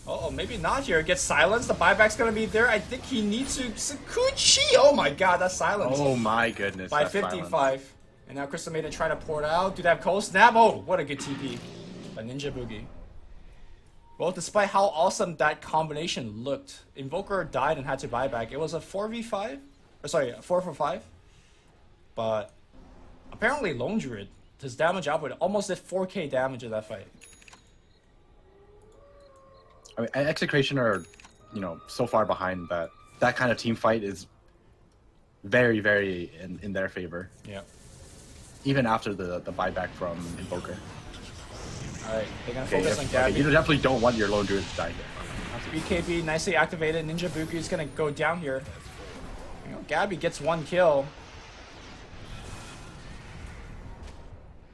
G: Uh oh, maybe not here. Gets silenced. The buyback's gonna be there. I think he needs to. Sakuchi! Oh my god, that's silence.
F: Oh my goodness.
G: By 55. And now Crystal Maiden trying to pour it out. Do they have cold snap? Oh, what a good TP. By Ninja Boogie. Well, despite how awesome that combination looked, Invoker died and had to buy back. It was a 4v5? Or sorry, a 4-for-5. But apparently Lone Druid, his damage output almost did 4k damage in that fight.
F: I mean, XctN are, you know, so far behind that that kind of team fight is very, very in their favor.
G: Yeah.
F: Even after the buyback from Invoker.
G: Alright, they're gonna focus on Gabby.
F: You definitely don't want your Lone Druid to die here.
G: BKB nicely activated. Ninja Boogie is gonna go down here. You know, Gabby gets 1 kill.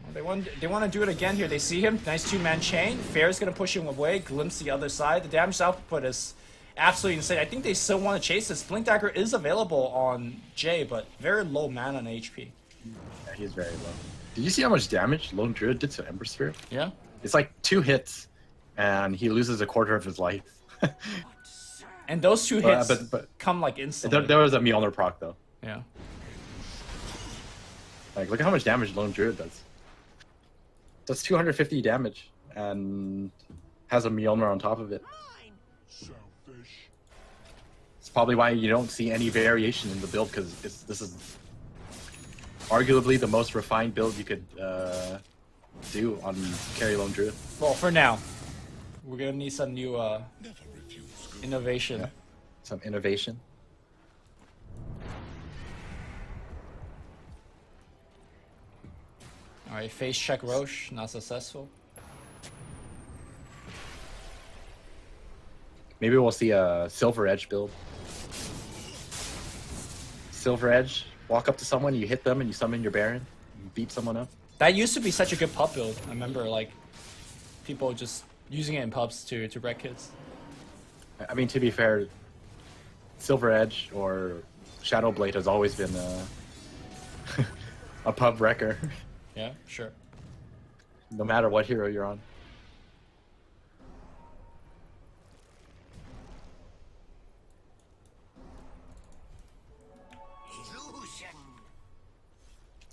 G: Well, they want to do it again here. They see him. Nice 2-man chain. Fair's gonna push him away. Glimpse the other side. The damage output is absolutely insane. I think they still want to chase this. Blink Dagger is available on Jay, but very low mana on HP.
F: Yeah, he's very low. Did you see how much damage Lone Druid did to Ember Spirit?
G: Yeah.
F: It's like 2 hits, and he loses a quarter of his life.
G: And those 2 hits
F: but
G: come like instantly.
F: there was a Mjolnir proc though.
G: Yeah.
F: Like, look at how much damage Lone Druid does. Does 250 damage, and has a Mjolnir on top of it. It's probably why you don't see any variation in the build, because this is arguably the most refined build you could do on carry Lone Druid.
G: Well, for now, we're gonna need some new innovation.
F: Yeah. Some innovation.
G: Alright, face check Roche, not successful.
F: Maybe we'll see a Silver Edge build. Silver Edge, walk up to someone, you hit them, and you summon your Baron, you beat someone up.
G: That used to be such a good pub build. I remember like people just using it in pubs to wreck kids.
F: I mean, to be fair, Silver Edge or Shadow Blade has always been a pub wrecker.
G: Yeah, sure.
F: No matter what hero you're on.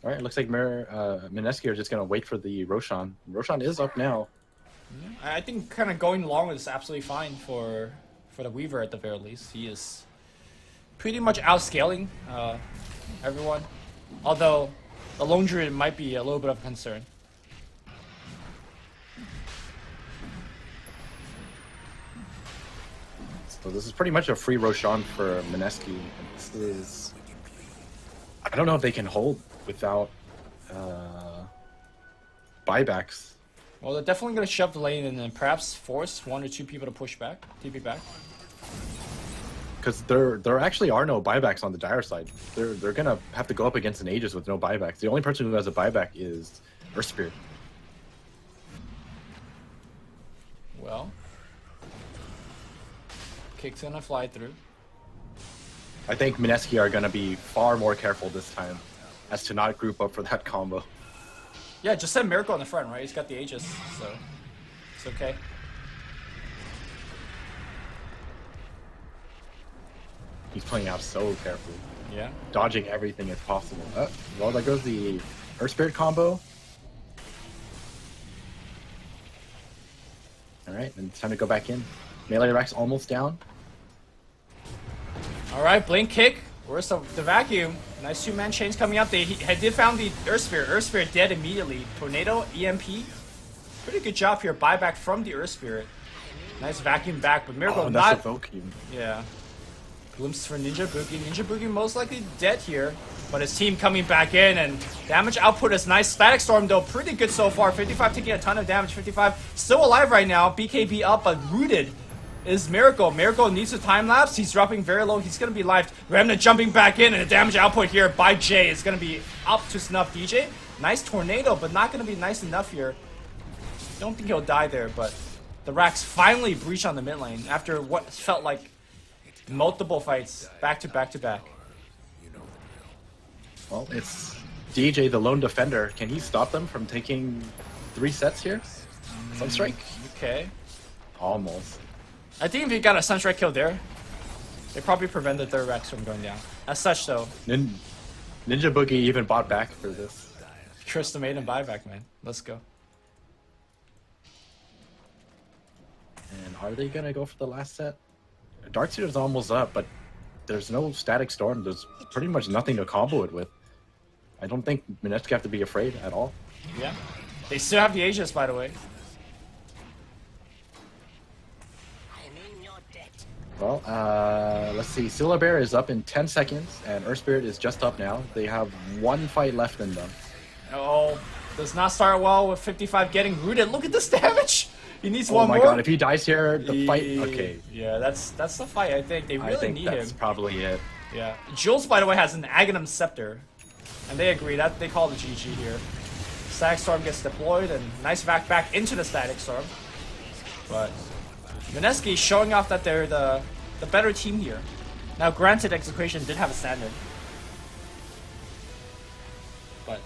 F: All right, looks like Mineski are just gonna wait for the Roshan. Roshan is up now.
G: Yeah, I think kind of going long is absolutely fine for the Weaver at the very least. He is pretty much outscaling everyone. Although the Lone Druid might be a little bit of a concern.
F: So this is pretty much a free Roshan for Mineski. This is... I don't know if they can hold without buybacks.
G: Well, they're definitely going to shove the lane and then perhaps force 1 or 2 people to push back, TP back.
F: Because there actually are no buybacks on the Dire side. They're gonna have to go up against an Aegis with no buybacks. The only person who has a buyback is Earth Spirit.
G: Well, Kick's gonna fly through.
F: I think Mineski are gonna be far more careful this time, as to not group up for that combo.
G: Yeah, just send Miracle on the front, right? He's got the Aegis, so it's okay.
F: He's playing out so carefully.
G: Yeah.
F: Dodging everything if possible. Well, there goes the Earth Spirit combo. Alright, and it's time to go back in. Melee Rack's almost down.
G: Alright, Blink Kick. Where's the vacuum? Nice 2-man chains coming up. They did found the Earth Spirit. Earth Spirit dead immediately. Tornado, EMP. Pretty good job here. Buyback from the Earth Spirit. Nice vacuum back, but Miracle
F: Oh,
G: not.
F: that's a vacuum.
G: Yeah. Glimpse for Ninja Boogie. Ninja Boogie most likely dead here. But his team coming back in, and damage output is nice. Static Storm, though, pretty good so far. 55 taking a ton of damage. 55 still alive right now. BKB up, but rooted is Miracle. Miracle needs a time lapse. He's dropping very low. He's going to be live. Remnant jumping back in, and the damage output here by Jay is going to be up to snuff. DJ, nice tornado, but not going to be nice enough here. Don't think he'll die there, but the Racks finally breach on the mid lane after what felt like multiple fights back to back to back.
F: Well, it's DJ, the lone defender. Can he stop them from taking 3 sets here? Sunstrike?
G: Okay.
F: Almost.
G: I think if you got a Sunstrike kill there, they probably prevented their Rex from going down. As such, though,
F: Ninja Boogie even bought back for this.
G: Trista made him buyback, man. Let's go.
F: And are they gonna go for the last set? Darkseer's almost up, but there's no Static Storm. There's pretty much nothing to combo it with. I don't think Mineski have to be afraid at all.
G: Yeah. They still have the Aegis, by the way.
F: Well, let's see. Syllabear is up in 10 seconds, and Earth Spirit is just up now. They have 1 fight left in them.
G: Oh, does not start well with 55 getting rooted. Look at this damage. He needs one
F: Oh my
G: more.
F: god, if he dies here, the fight... Okay.
G: Yeah, that's the fight, I think. They really
F: I think
G: need
F: that's
G: him.
F: probably it.
G: Yeah. Jules, by the way, has an Aghanim Scepter. And they agree. That they call the GG here. Static Storm gets deployed, and nice back into the Static Storm. But Mineski showing off that they're the better team here. Now, granted, Execution did have a stand-in. But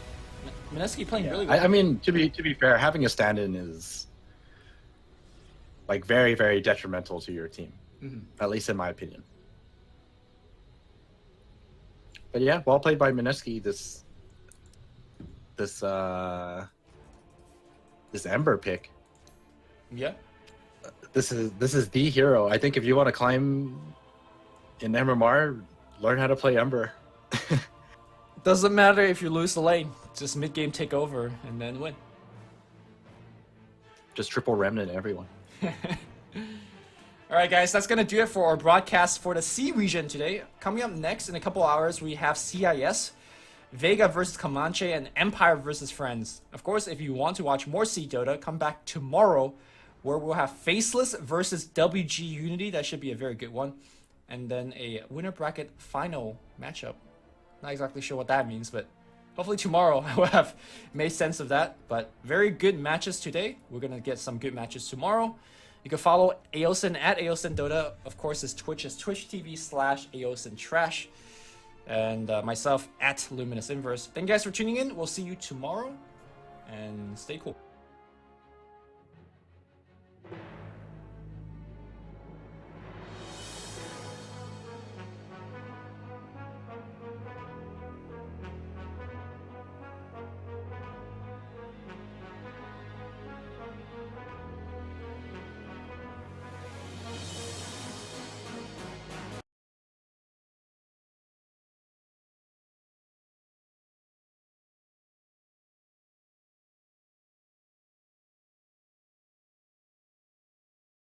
G: Mineski playing really well.
F: I mean, to be fair, having a stand-in is like very, very detrimental to your team. At least in my opinion. But yeah, well played by Mineski. This Ember pick.
G: Yeah.
F: This is the hero. I think if you want to climb in MMR, learn how to play Ember.
G: Doesn't matter if you lose the lane. Just mid-game take over and then win.
F: Just triple Remnant everyone.
G: Alright guys, that's going to do it for our broadcast for the C region today. Coming up next in a couple hours, we have CIS, Vega versus Comanche, and Empire versus Friends. Of course, if you want to watch more C Dota, come back tomorrow where we'll have Faceless versus WG.Unity. That should be a very good one. And then a winner bracket final matchup. Not exactly sure what that means, but hopefully tomorrow I will have made sense of that. But very good matches today. We're going to get some good matches tomorrow. You can follow Aosin at Aosin Dota. Of course, his Twitch is twitch.tv/AosinTrash. And myself at Luminous Inverse. Thank you guys for tuning in. We'll see you tomorrow. And stay cool.